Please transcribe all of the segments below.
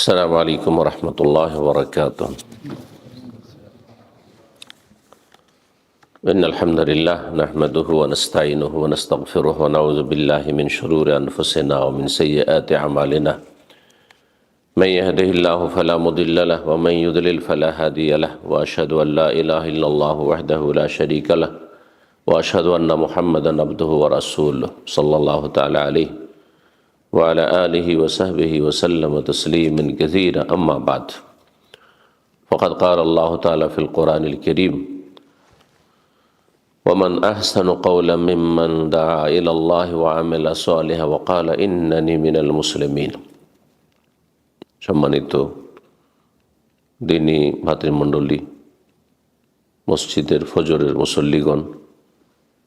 السلام عليكم ورحمة الله وبركاته. إن الحمد لله نحمده ونستعينه ونستغفره ونعوذ بالله من شرور أنفسنا ومن سيئات أعمالنا. من يهده الله فلا مضل له ومن يضلل فلا هادي له وأشهد أن لا إله إلا الله وحده لا شريك له وأشهد أن محمدا عبده ورسوله صلى الله تعالى عليه وعلى آله وصحبه وسلم تسليما كثيرا. أما بعد، فقد قال الله تعالى في القرآن الكريم: ومن أحسن قولا ممن دعا إلى الله وعمل صالحا وقال إنني من المسلمين। সম্মানিত দিনী ভাতৃমণ্ডলী, মসজিদের ফজরের মুসল্লিগণ,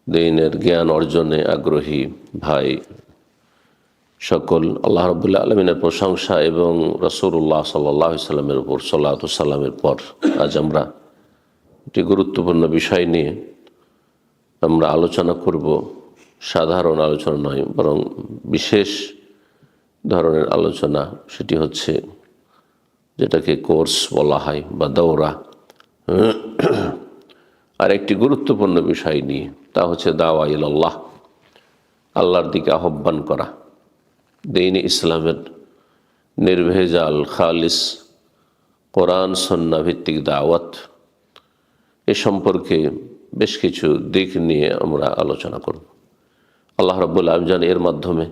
দ্বীনের জ্ঞান অর্জনে আগ্রহী ভাই সকল, আল্লাহ রাব্বুল আলামিনের প্রশংসা এবং রাসূলুল্লাহ সাল্লাল্লাহু আলাইহি সাল্লামের উপর সালাতু সালামের পর আজ আমরা একটি গুরুত্বপূর্ণ বিষয় নিয়ে আমরা আলোচনা করব। সাধারণ আলোচনা নয়, বরং বিশেষ ধরনের আলোচনা। সেটি হচ্ছে যেটাকে কোর্স বলা হয় বা দৌরা। আর একটি গুরুত্বপূর্ণ বিষয় নিয়ে, তা হচ্ছে দাওয়া ইলাল্লাহ, আল্লাহর দিকে আহ্বান করা। দ্বীন ইসলামের নির্ভেজাল খালিস কোরআন সুন্নাহ ভিত্তিক দাওয়াত, এ সম্পর্কে বেশ কিছু দিক নিয়ে আমরা আলোচনা করব। আল্লাহ রাব্বুল আলামিন এর মাধ্যমে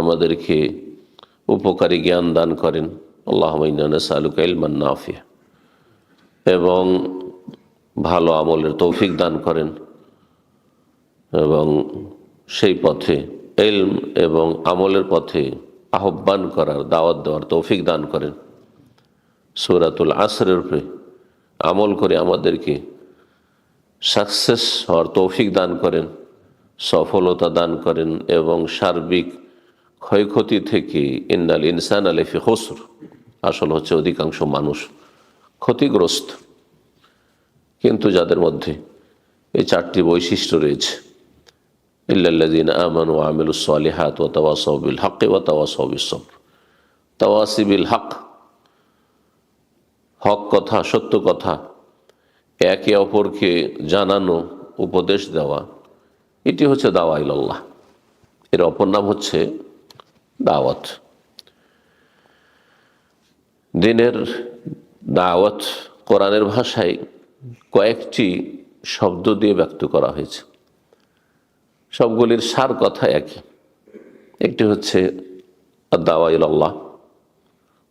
আমাদেরকে উপকারী জ্ঞান দান করেন। আল্লাহুম্মা ইন্না নাসআলুকা ইলমান নাফিআ, এবং ভালো আমলের তৌফিক দান করেন, এবং সেই পথে ইলম এবং আমলের পথে আহ্বান করার, দাওয়াত দেওয়ার তৌফিক দান করেন। সূরাতুল আসরের উপরে আমল করে আমাদেরকে সাকসেস হওয়ার তৌফিক দান করেন, সফলতা দান করেন, এবং সার্বিক ক্ষয়ক্ষতি থেকে ইন্নাল ইনসানা লাফি খুসর, আসল হচ্ছে অধিকাংশ মানুষ ক্ষতিগ্রস্ত। কিন্তু যাদের মধ্যে এই চারটি বৈশিষ্ট্য রয়েছে, ইল্লাল্লাযীনা আমানু ওয়া আমিলুস সালিহাত ওয়া তাওয়াসাউ বিল হাক্কি ওয়া তাওয়াসাউ বিস সবর। তাওয়াসি বিল হক, হক কথা, সত্য কথা একে অপরকে জানানো, উপদেশ দেওয়া, এটি হচ্ছে দাওয়া ইলাল্লাহ। এর অপর নাম হচ্ছে দাওয়াত। দ্বীনের দাওয়াত কোরআনের ভাষায় কয়েকটি শব্দ দিয়ে ব্যক্ত করা হয়েছে। সবগুলির সার কথা একই। একটি হচ্ছে দাওয়া ইলাল্লাহ,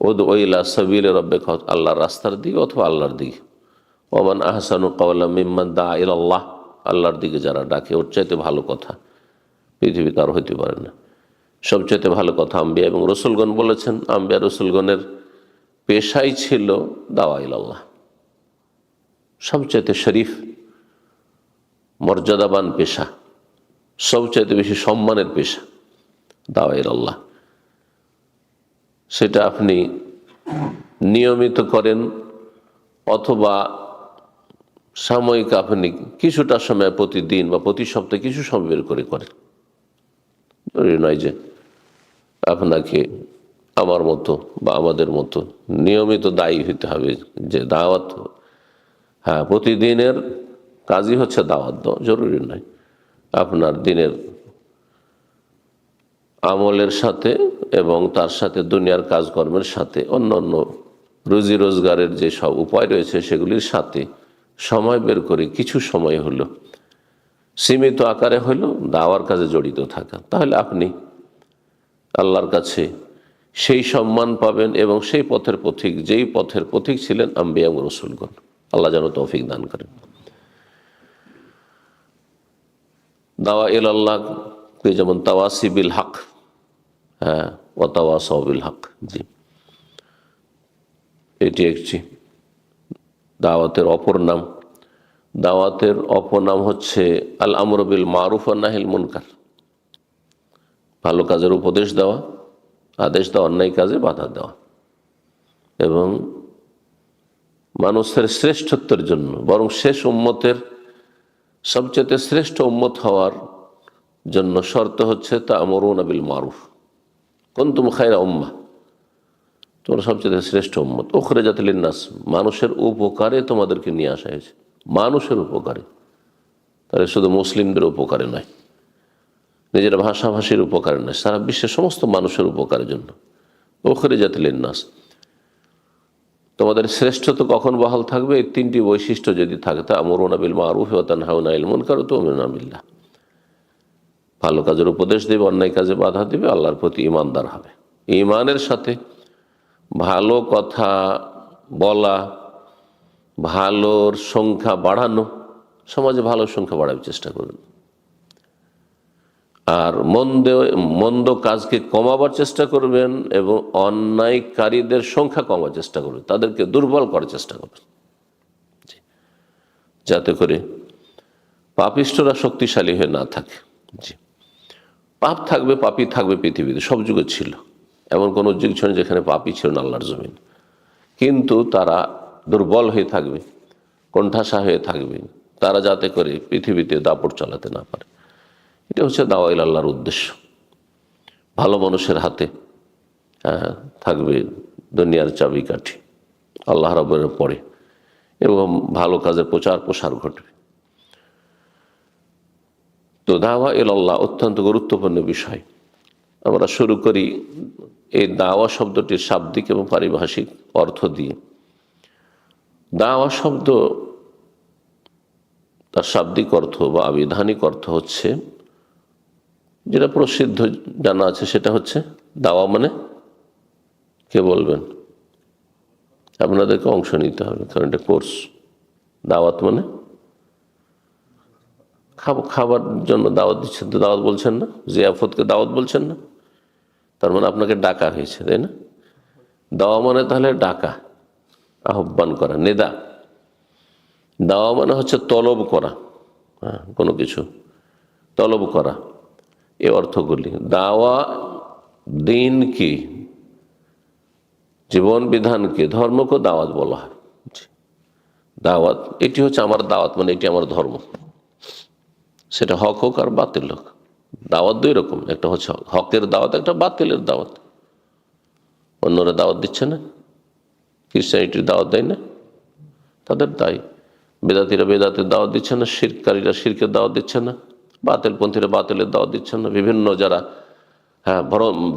উদউ ইলা সাবিলি রাব্বিকা, আল্লাহর রাস্তার দিকে অথবা আল্লাহর দিকে। ওমান আহসানু কাওলাম মিম্মান দাআ ইলাল্লাহ, আল্লাহর দিকে যারা ডাকে, ওর চাইতে ভালো কথা পৃথিবীতে আর হইতে পারে না। সবচাইতে ভালো কথা আম্বিয়া এবং রসুলগণ বলেছেন। আম্বিয়া রসুলগণের পেশাই ছিল দাওয়া ইলাল্লাহ। সবচাইতে শরীফ, মর্যাদাবান পেশা, সবচাইতে বেশি সম্মানের পেশা দাওয়া ইলাল্লাহ। সেটা আপনি নিয়মিত করেন অথবা সাময়িক, আপনি কিছুটা সময় প্রতিদিন বা প্রতি সপ্তাহে কিছু সময় বের করে করেন। জরুরি নয় যে আপনাকে আমার মতো বা আমাদের মতো নিয়মিত দায়ী হইতে হবে যে দাওয়াত, হ্যাঁ প্রতিদিনের কাজই হচ্ছে দাওয়াত দেওয়া, জরুরি নয়। আপনার দিনের আমলের সাথে এবং তার সাথে দুনিয়ার কাজকর্মের সাথে অন্য অন্য রুজি রোজগারের যে সব উপায় রয়েছে সেগুলির সাথে সময় বের করে কিছু সময় হলো, সীমিত আকারে হলো, দাওয়ার কাজে জড়িত থাকা, তাহলে আপনি আল্লাহর কাছে সেই সম্মান পাবেন এবং সেই পথের পথিক, যেই পথের পথিক ছিলেন আম্বিয়া এবং রাসূলগণ। আল্লাহ যেন তৌফিক দান করেন। দাওয়া ইলাল্লাহ যেমন তাওয়াসি বিল হক, হ্যাঁ, ওয়া তাওয়াসাউ বিল হক, জি, এটি একটি দাওয়াতের অপর নাম। দাওয়াতের অপর নাম হচ্ছে আল আমরু বিল মারুফ ওয়া নাহিল মুনকার, ভালো কাজের উপদেশ দেওয়া, আদেশ দেওয়া, অন্যায় কাজে বাধা দেওয়া, এবং মানুষের শ্রেষ্ঠত্বের জন্য, বরং শেষ উম্মতের সবচেয়ে শ্রেষ্ঠ উম্মত হওয়ার জন্য শর্ত হচ্ছে তা'মুরুনা বিল মারুফ কুনতুম খায়রা উম্মাহ, তোমরা সবচেয়ে শ্রেষ্ঠ উম্মত, উখরিজাত লিন্নাস, মানুষের উপকারে তোমাদেরকে নিয়ে আসা হয়েছে, মানুষের উপকারে, তাহলে শুধু মুসলিমদের উপকারে নয়, নিজের ভাষাভাষীর উপকারে নয়, সারা বিশ্বের সমস্ত মানুষের উপকারের জন্য। উখরিজাত লিন্নাস, তোমাদের শ্রেষ্ঠত্ব কখন বহাল থাকবে? এই তিনটি বৈশিষ্ট্য যদি থাকে, তা আমরুনা বিল মারুফ ওয়া তানহাউনা আনিল মুনকার ওয়া তু'মিনুনা বিল্লাহ, ভালো কাজের উপদেশ দেবে, অন্যায় কাজে বাধা দেবে, আল্লাহর প্রতি ঈমানদার হবে। ঈমানের সাথে ভালো কথা বলা, ভালোর সংখ্যা বাড়ানো, সমাজে ভালো সংখ্যা বাড়ানোর চেষ্টা করবেন, আর মন্দ কাজকে কমাবার চেষ্টা করবেন এবং অন্যায়কারীদের সংখ্যা কমাবার চেষ্টা করবেন, তাদেরকে দুর্বল করার চেষ্টা করবেন, যাতে করে পাপিষ্ঠরা শক্তিশালী হয়ে না থাকে। জি, পাপ থাকবে, পাপী থাকবে, পৃথিবীতে সব যুগে ছিল, এমন কোনো যুগ ছিল যেখানে পাপী ছিল না আল্লাহর জমিন, কিন্তু তারা দুর্বল হয়ে থাকবে, কোণঠাসা হয়ে থাকবে, তারা যাতে করে পৃথিবীতে দাপট চালাতে না পারে। এটা হচ্ছে দাওয়া ইলা আল্লাহর উদ্দেশ্য। ভালো মানুষের হাতে থাকবে দুনিয়ার চাবিকাঠি, আল্লাহ রাব্বুর পরে, এবং ভালো কাজের প্রচার প্রসার ঘটবে। তো দাওয়া ইলা আল্লাহ অত্যন্ত গুরুত্বপূর্ণ বিষয়। আমরা শুরু করি এই দাওয়া শব্দটির শাব্দিক এবং পারিভাষিক অর্থ দিয়ে। দাওয়া শব্দ তার শাব্দিক অর্থ বা আবিধানিক অর্থ হচ্ছে, যেটা প্রসিদ্ধ জানা আছে, সেটা হচ্ছে দাওয়া মানে, কে বলবেন? আপনাদেরকে অংশ নিতে হবে, কারণ এটা কোর্স। দাওয়াত মানে খাবার জন্য দাওয়াত দিচ্ছেন, তো দাওয়াত বলছেন না? জিয়াফতকে দাওয়াত বলছেন না? তার মানে আপনাকে ডাকা হয়েছে, তাই না? দাওয়া মানে তাহলে ডাকা, আহ্বান করা, নেদা। দাওয়া মানে হচ্ছে তলব করা, কোনো কিছু তলব করা, এই অর্থগুলি। দাওয়া দিনকে, জীবন বিধানকে, ধর্মকে দাওয়াত বলা হয়। দাওয়াত, এটি হচ্ছে আমার দাওয়াত, মানে এটি আমার ধর্ম, সেটা হক হোক আর বাতিল হোক। দাওয়াত দুই রকম, একটা হচ্ছে হকের দাওয়াত, একটা বাতিলের দাওয়াত। অন্যরা দাওয়াত দিচ্ছে না, খ্রিস্টানিটির দাওয়াত দেয় না, তাদের দায়ী। বেদাতিরা বেদাতের দাওয়াত দিচ্ছে না, শিরকারীরা শিরকের দাওয়াত দিচ্ছে না, বাতিলপন্থীরা বাতিলের দাওয়াত দিচ্ছে না, বিভিন্ন যারা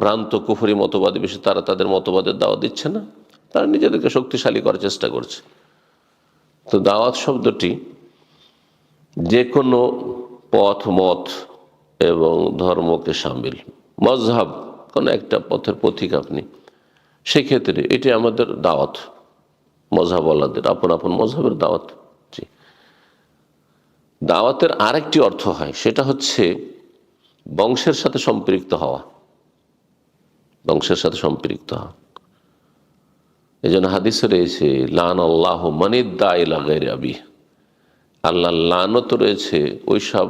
ভ্রান্ত কুফরি মতবাদী বেশি, তারা তাদের মতবাদের দাওয়াত দিচ্ছে না, তারা নিজেদেরকে শক্তিশালী করার চেষ্টা করছে। তো দাওয়াত শব্দটি যে কোনো পথ, মত এবং ধর্মকে সামিল, মজহাব, কোনো একটা পথের পথিক আপনি, সেক্ষেত্রে এটি আমাদের দাওয়াত, মজহাবওয়ালাদের আপন আপন মজহাবের দাওয়াত। জি, দাওয়াতের আরেকটি অর্থ হয়, সেটা হচ্ছে বংশের সাথে সম্পৃক্ত হওয়া, বংশের সাথে সম্পৃক্ত হওয়া। এই জন্য হাদিসে রয়েছে, লান আল্লাহ মানিদ্দা ইলা গায়রি আবিহ, আল্লাহ লানত রয়েছে ওই সব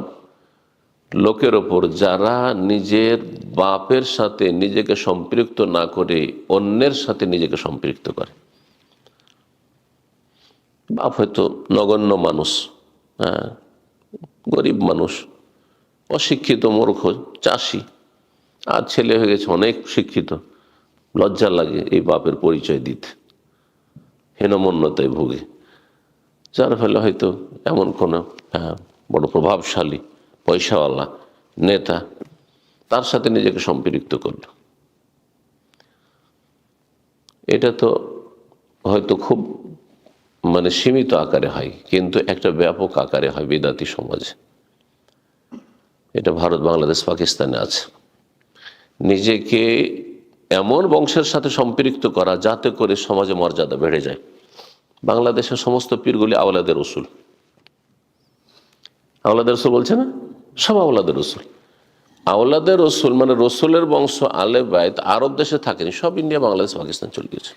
লোকের ওপর যারা নিজের বাপের সাথে নিজেকে সম্পৃক্ত না করে অন্যের সাথে নিজেকে সম্পৃক্ত করে। বাপ হয়তো নগণ্য মানুষ, গরিব মানুষ, অশিক্ষিত, মূর্খ, চাষি, আর ছেলে হয়ে গেছে অনেক শিক্ষিত, লজ্জা লাগে এই বাপের পরিচয় দিতে, হীনমন্যতায় ভুগে, যার ফলে হয়তো এমন কোনো বড় প্রভাবশালী পয়সাওয়ালা নেতা তার সাথে নিজেকে সম্পৃক্ত করল। এটা তো হয়তো খুব সীমিত আকারে হয়, কিন্তু একটা ব্যাপক আকারে হয় বিদাতি সমাজে। এটা ভারত, বাংলাদেশ, পাকিস্তানে আছে। নিজেকে এমন বংশের সাথে সম্পৃক্ত করা যাতে করে সমাজে মর্যাদা বেড়ে যায়। বাংলাদেশের সমস্ত পীরগুলি আওলাদের রসুল, আওলাদের রসুল বলছে না, সব আওলাদের রসুল। আওলাদের রসুল মানে রসুলের বংশ, আলে বাইত আরব দেশে থাকেনি, সব ইন্ডিয়া, বাংলাদেশ, পাকিস্তান চলে গেছে।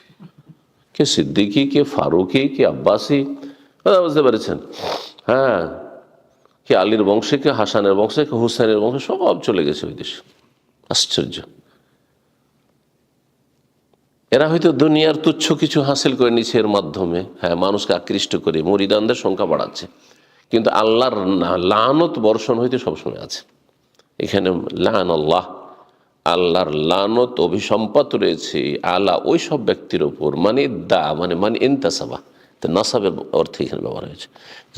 কে সিদ্দিকি, কে ফারুকি, কে আব্বাসি, বুঝতে পেরেছেন? কে আলীর বংশে, কে হাসানের বংশে, কে হুসাইনের বংশে, সব চলে গেছে ওই দেশে। আশ্চর্য। এরা হয়তো দুনিয়ার তুচ্ছ কিছু হাসিল করে নিচ্ছে এর মাধ্যমে, মানুষকে আকৃষ্ট করে মুরিদানদের সংখ্যা বাড়াচ্ছে, কিন্তু আল্লাহর লানত বর্ষণ হইতে সবসময় আছে। এখানে লান আল্লাহ, আল্লাহর লানত অভিসম্পাত রয়েছে আলা ওই সব ব্যক্তির ওপর, মানে মানে ইনতাসাবা, তো নাসাবের অর্থে এখানে ব্যবহার হয়েছে।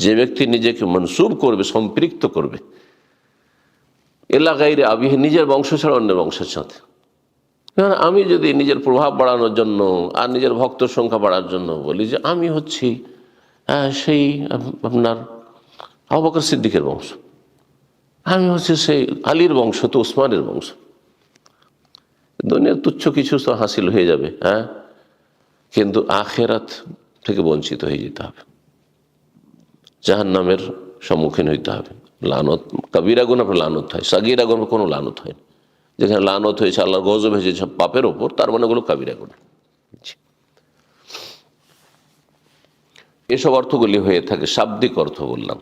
যে ব্যক্তি নিজেকে মনসুব করবে, সম্পৃক্ত করবে এলা গাইরে আবিহি, নিজের বংশ ছাড়া অন্যের বংশের সাথে। আমি যদি নিজের প্রভাব বাড়ানোর জন্য আর নিজের ভক্ত সংখ্যা বাড়ার জন্য বলি যে আমি হচ্ছি সেই আপনার আবু বকর সিদ্দিকের বংশ, আমি হচ্ছে সেই আলীর বংশ, তো উসমানের বংশ, দুনিয়ার তুচ্ছ কিছু তো হাসিল হয়ে যাবে, কিন্তু আখেরাত থেকে বঞ্চিত হয়ে যেতে হবে, জাহান্নামের সম্মুখীন হইতে হবে। লানত কবিরা গুনাহ লানত হয়, সাগীরা গুনাহ কোনো লানত হয় না। যেখানে লানত হয়েছে আল্লাহর গজব হয়েছে সব পাপের ওপর, তার মানে ওগুলো কবিরা গুনাহ। এসব অর্থগুলি হয়ে থাকে, শাব্দিক অর্থ বললাম।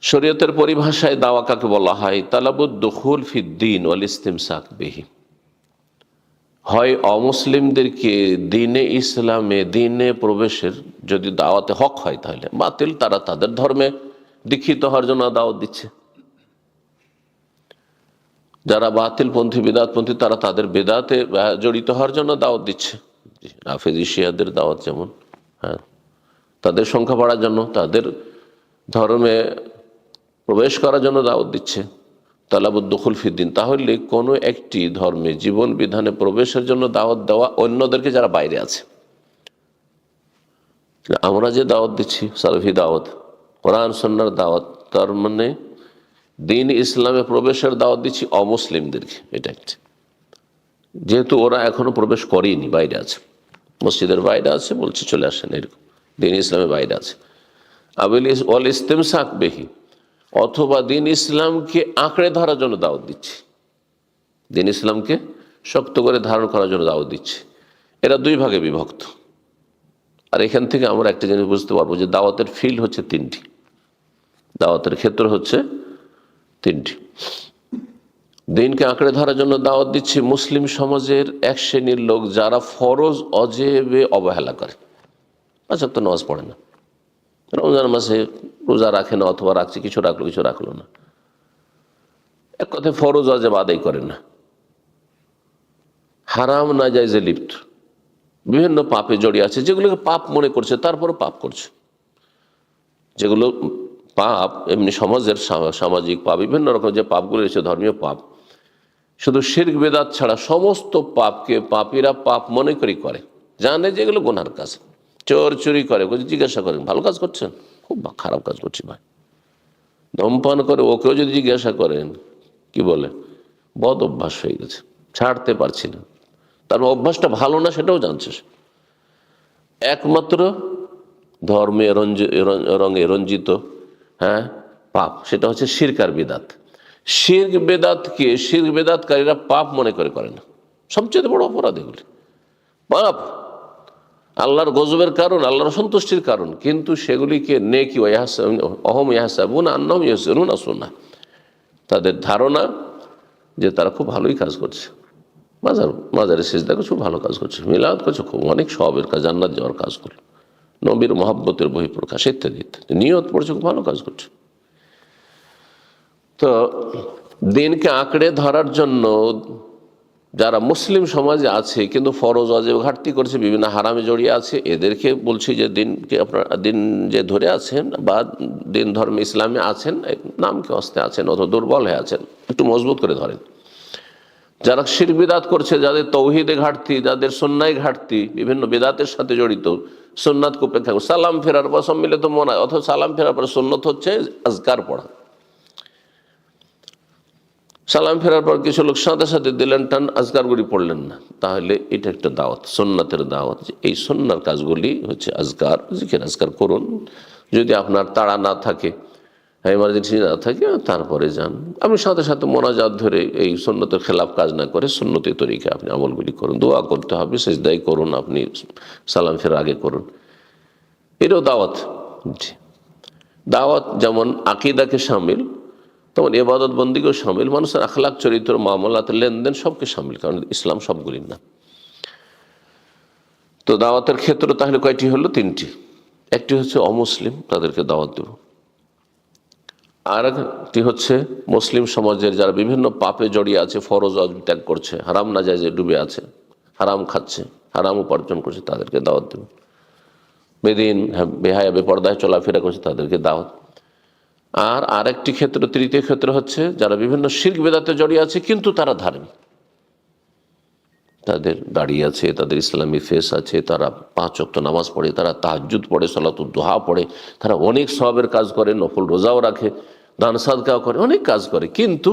শরীয়তের পরিভাষায় দাওয়া কাকে বলা হয়? তালাবুদ দুখুল ফিদ্দিন ওয়াল ইস্তিমসাক বিহি, হয় অমুসলিমদেরকে দিনে ইসলামে, দিনে প্রবেশের যদি দাওয়াতে হক হয়, তাহলে বাতিল তারা তাদের ধর্মে দীক্ষিত হওয়ার জন্য দাওয়াত দিচ্ছে। যারা বাতিলপন্থী বিদাতপন্থী তারা তাদের বেদাতে জড়িত হওয়ার জন্য দাওয়াত দিচ্ছে। রাফেজি শিয়াদের দাওয়াত যেমন, তাদের সংখ্যা বাড়ার জন্য, তাদের ধর্মে প্রবেশ করার জন্য দাওয়াত দিচ্ছে। তালাবুদ দুখুল ফিদ্দিন, তাহলে কোনো একটি ধর্মে জীবন বিধানে প্রবেশের জন্য দাওয়াত দেওয়া অন্যদেরকে যারা বাইরে আছে। আমরা যে দাওয়াত দিচ্ছি সালাফি দাওয়াত, কোরআন সুন্নাহর দাওয়াত, তার মানে দিন ইসলামে প্রবেশের দাওয়াত দিচ্ছি অমুসলিমদেরকে। এটা একটি, যেহেতু ওরা এখনো প্রবেশ করেনি, বাইরে আছে, মসজিদের বাইরে আছে, বলছি চলে আসেন, এরকম দিন ইসলামের বাইরে আছে। ওয়াল ইস্তিমসাক বিহি, অথবা দিন ইসলামকে আঁকড়ে ধরার জন্য দাওয়াত দিচ্ছি, দিন ইসলামকে শক্ত করে ধারণ করার জন্য দাওয়াত দিচ্ছি। এরা দুই ভাগে বিভক্ত। আর এখান থেকে আমরা একটা জিনিস বুঝতে পারবো যে দাওয়াতের ফিল্ড হচ্ছে তিনটি, দাওয়াতের ক্ষেত্র হচ্ছে তিনটি। দিনকে আঁকড়ে ধরার জন্য দাওয়াত দিচ্ছি মুসলিম সমাজের এক শ্রেণীর লোক যারা ফরজ অজেবে অবহেলা করে, আচ্ছা তো নামাজ পড়ে না, রমজান মাসে রোজা রাখে না, অথবা রাখছে কিছু রাখলো কিছু রাখলো না, এক কথায় ফরজ অজেব আদায় করে না, হারাম নাজায়েজে লিপ্ত, বিভিন্ন পাপে জড়িয়ে আছে, যেগুলোকে পাপ মনে করছে তারপরে পাপ করছে, যেগুলো পাপ এমনি সমাজের সামাজিক পাপ, বিভিন্ন রকম যে পাপগুলো রয়েছে ধর্মীয় পাপ, শুধু শিরক বেদাত ছাড়া সমস্ত পাপকে পাপীরা পাপ মনে করে, জানে যেগুলো গুনার কাজ। চোর চুরি করে, জিজ্ঞাসা করেন ভালো কাজ করছেন, খুব খারাপ কাজ করছি ভাই। ধূমপান করে, ওকেও যদি জিজ্ঞাসা করেন কি বলে, বদ অভ্যাস হয়ে গেছে, ছাড়তে পারছি না, তার অভ্যাসটা ভালো না সেটাও জানছে। একমাত্র ধর্মে রঙে রঞ্জিত পাপ, সেটা হচ্ছে শিরক আর বিদাত। শিরক বেদাতকে শিরক বেদাতকারীরা পাপ মনে করে না, সবচেয়ে বড় অপরাধ এগুলি, পাপ, আল্লাহর গজবের কারণ, আল্লাহর সন্তুষ্টির কারণ, কিন্তু সেগুলিকে নেকি অহম ইয়াহসাবুনা আন্নাহুম ইহসিনুনা সুন্নাহ, তাদের ধারণা যে তারা খুব ভালোই কাজ করছে, মাজারে সিজদা করছে, খুব ভালো কাজ করছে, মিলাদ করছে, খুব অনেক সবের কাজ, জান্নাত যাওয়ার কাজ করে, নবীর মহব্বতের বহিঃপ্রকাশ ইত্যাদি ইত্যাদি, নিয়ত পড়ছে, খুব ভালো কাজ করছে। তো দিনকে আঁকড়ে ধরার জন্য যারা মুসলিম সমাজে আছে কিন্তু ফরজ ওয়াজিব ঘাটতি করছে, বিভিন্ন হারামে জড়িয়ে আছে, এদেরকে বলছি যে দিনকে আপনার দিন যে ধরে আছেন বা দিন ধর্মে ইসলামে আছেন, নামকে অস্তে আছেন অথবা দুর্বল হয়ে আছেন, একটু মজবুত করে ধরেন। যারা শিরক বিদাত করছে, যাদের তৌহিদে ঘাটতি, যাদের সুন্নায় ঘাটতি, বিভিন্ন বিদাতের সাথে জড়িত, সুন্নাতকে উপেক্ষা করে সালাম ফেরার পর সম্মিলিত মনে হয়, অথবা সালাম ফেরার পর সুন্নত হচ্ছে আজকার পড়া, সালাম ফেরার পর কিছু লোক সাথে সাথে দিলেন টান, আজকারগুলি পড়লেন না, তাহলে এটা একটা দাওয়াত, সুন্নাতের দাওয়াত, যে এই সুন্নার কাজগুলি হচ্ছে আজকার, জিকির আজকার করুন, যদি আপনার তাড়া না থাকে, এমার্জেন্সি না থাকে, তারপরে যান। আপনি সাথে সাথে মোনাজাত ধরে এই সুন্নতের খেলাফ কাজ না করে সুন্নতি তরিকা আপনি আমলগুলি করুন, দোয়া করতে হবে, সেজদাই করুন, আপনি সালাম ফেরার আগে করুন, এটাও দাওয়াত। দাওয়াত যেমন আকিদাকে শামিল, তেমন ইবাদত বন্দিকেও শামিল, মানুষের আখলাক, চরিত্র, মামলাত, লেনদেন সবকে শামিল, কারণ ইসলাম সবগুলির না। তো দাওয়াতের ক্ষেত্র তাহলে কয়টি হলো? তিনটি। একটি হচ্ছে অমুসলিম, তাদেরকে দাওয়াত দেব। আর একটি হচ্ছে মুসলিম সমাজের যারা বিভিন্ন পাপে জড়িয়ে আছে, ফরজ ত্যাগ করছে, হারাম নাজায়েজে ডুবে আছে, হারাম খাচ্ছে, হারাম উপার্জন করছে, তাদেরকে দাওয়াত দেবে। বেদিন বেহায়া বেপর্দায় চলাফেরা করছে, তাদেরকে দাওয়াত। আর আরেকটি ক্ষেত্র, তৃতীয় ক্ষেত্র হচ্ছে যারা বিভিন্ন শিরক বেদাতে জড়িয়ে আছে কিন্তু তারা ধার্মিক, তাদের দাঁড়িয়ে আছে, তাদের ইসলামী ফেস আছে, তারা 5 ওয়াক্ত নামাজ পড়ে, তারা তাহাজ্জুদ পড়ে, সালাতুদ দুহা পড়ে, তারা অনেক সওয়াবের কাজ করে, নফল রোজাও রাখে, দান সাদকাও করে, অনেক কাজ করে, কিন্তু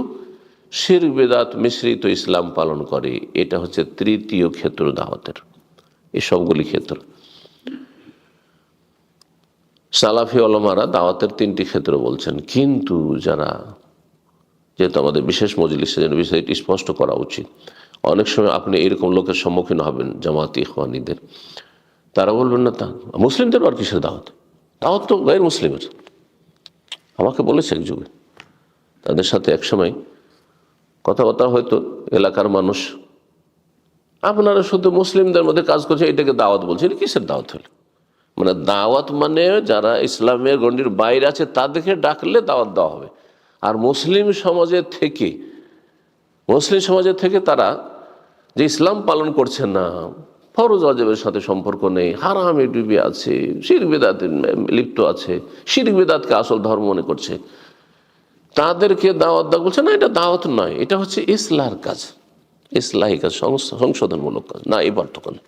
শিরক বেদাত মিশ্রিত ইসলাম পালন করে। এটা হচ্ছে তৃতীয় ক্ষেত্র দাওয়াতের। এই সবগুলি ক্ষেত্র সালাফি ওলামারা দাওয়াতের 3টি ক্ষেত্র বলছেন। কিন্তু যারা, যেহেতু আমাদের বিশেষ মজলিসের জন্য বিষয়টি স্পষ্ট করা উচিত, অনেক সময় আপনি এরকম লোকের সম্মুখীন হবেন জামাতি ইখওয়ানিদের, তারা বলবেন না তা মুসলিমদের আর কিসের দাওয়াত, দাওয়াত তো গায়ের মুসলিমের। আমাকে বলেছে এক যুগে, তাদের সাথে একসময় কথাবার্তা হয়তো, এলাকার মানুষ, আপনারা শুধু মুসলিমদের মধ্যে কাজ করছে, এটাকে দাওয়াত বলছে, এটা কিসের দাওয়াত হলো? মানে দাওয়াত মানে যারা ইসলামের গণ্ডির বাইরে আছে তাদেরকে ডাকলে দাওয়াত দেওয়া হবে। আর মুসলিম সমাজের থেকে তারা যে ইসলাম পালন করছে না, ফরজ ওয়াজিবের সাথে সম্পর্ক নেই, হারামে ডুবে আছে, শিরক বিদআতে লিপ্ত আছে, শিরক বিদআতকে আসল ধর্ম মনে করছে, তাদেরকে দাওয়াত দেওয়া বলছে না, এটা দাওয়াত নয়, এটা হচ্ছে ইসলাহর কাজ, ইসলাহী কাজ, সংশোধনমূলক কাজ না, এই পার্থক্য নেই।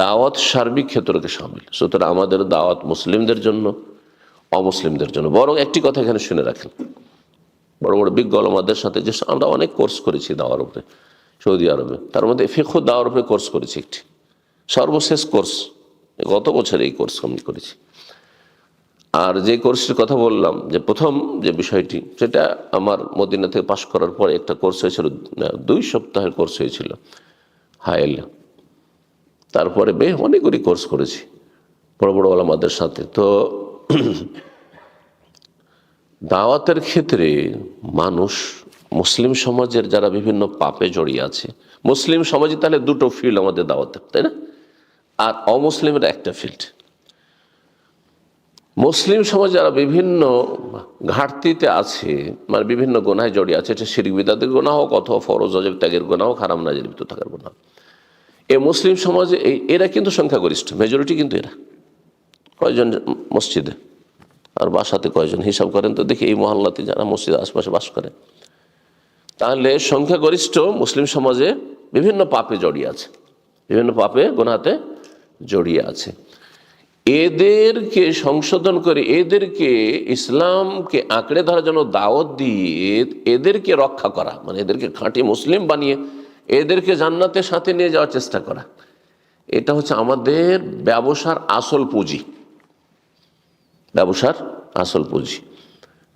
দাওয়াত সার্বিক ক্ষেত্রকে সামিল। সুতরাং আমাদের দাওয়াত মুসলিমদের জন্য, অমুসলিমদের জন্য। বরং একটি কথা এখানে শুনে রাখেন, বড় বড় বিজ্ঞ ওলামাদের সাথে যে আমরা অনেক কোর্স করেছি দাওয়ার উপরে সৌদি আরবে, তার মধ্যে ফিকহ দাওয়ার উপরে কোর্স করেছি একটি, সর্বশেষ কোর্স, গত বছর এই কোর্স আমি করেছি। আর যে কোর্সের কথা বললাম, যে প্রথম যে বিষয়টি, সেটা আমার মদিনা থেকে পাশ করার পরে একটা কোর্স হয়েছিল, 2 সপ্তাহের কোর্স হয়েছিল হায়েল। তারপরে অনেকগুলি কোর্স করেছি বড় বড় ওলামাদের সাথে। তো দাওয়াতের ক্ষেত্রে মানুষ, মুসলিম সমাজের যারা বিভিন্ন পাপে জড়িয়ে আছে, মুসলিম সমাজে তাহলে 2টো ফিল্ড আমাদের দাওয়াতের, তাই না? আর অমুসলিমের একটা ফিল্ড। মুসলিম সমাজ যারা বিভিন্ন ঘাটতিতে আছে, মানে বিভিন্ন গুনাহে জড়িয়ে আছে, এটা শিরক বিদআতের গুনাহ হোক অথবা ফরজ ওয়াজিব ত্যাগের গুনাহ হোক, হারাম নাজায়েজে লিপ্ত থাকার গুনাহ। এই মুসলিম সমাজে এরা কিন্তু সংখ্যাগরিষ্ঠ, মেজরিটি কিন্তু এরা। কয়জন মসজিদে আর বাসাতে কয়জন হিসাব করেন তো দেখি, এই মহল্লাতে যারা মসজিদের আশপাশে বাস করে, তাহলে সংখ্যাগরিষ্ঠ মুসলিম সমাজে বিভিন্ন পাপে জড়িয়ে আছে, বিভিন্ন পাপে গুনাহতে জড়িয়ে আছে। এদেরকে সংশোধন করে, এদেরকে ইসলামকে আঁকড়ে ধরার জন্য দাওয়াত দিয়ে এদেরকে রক্ষা করা, মানে এদেরকে খাঁটি মুসলিম বানিয়ে এদেরকে জান্নাতের সাথে নিয়ে যাওয়ার চেষ্টা করা, এটা হচ্ছে আমাদের ব্যবসার আসল পুঁজি। ব্যবসার আসল পুঁজি।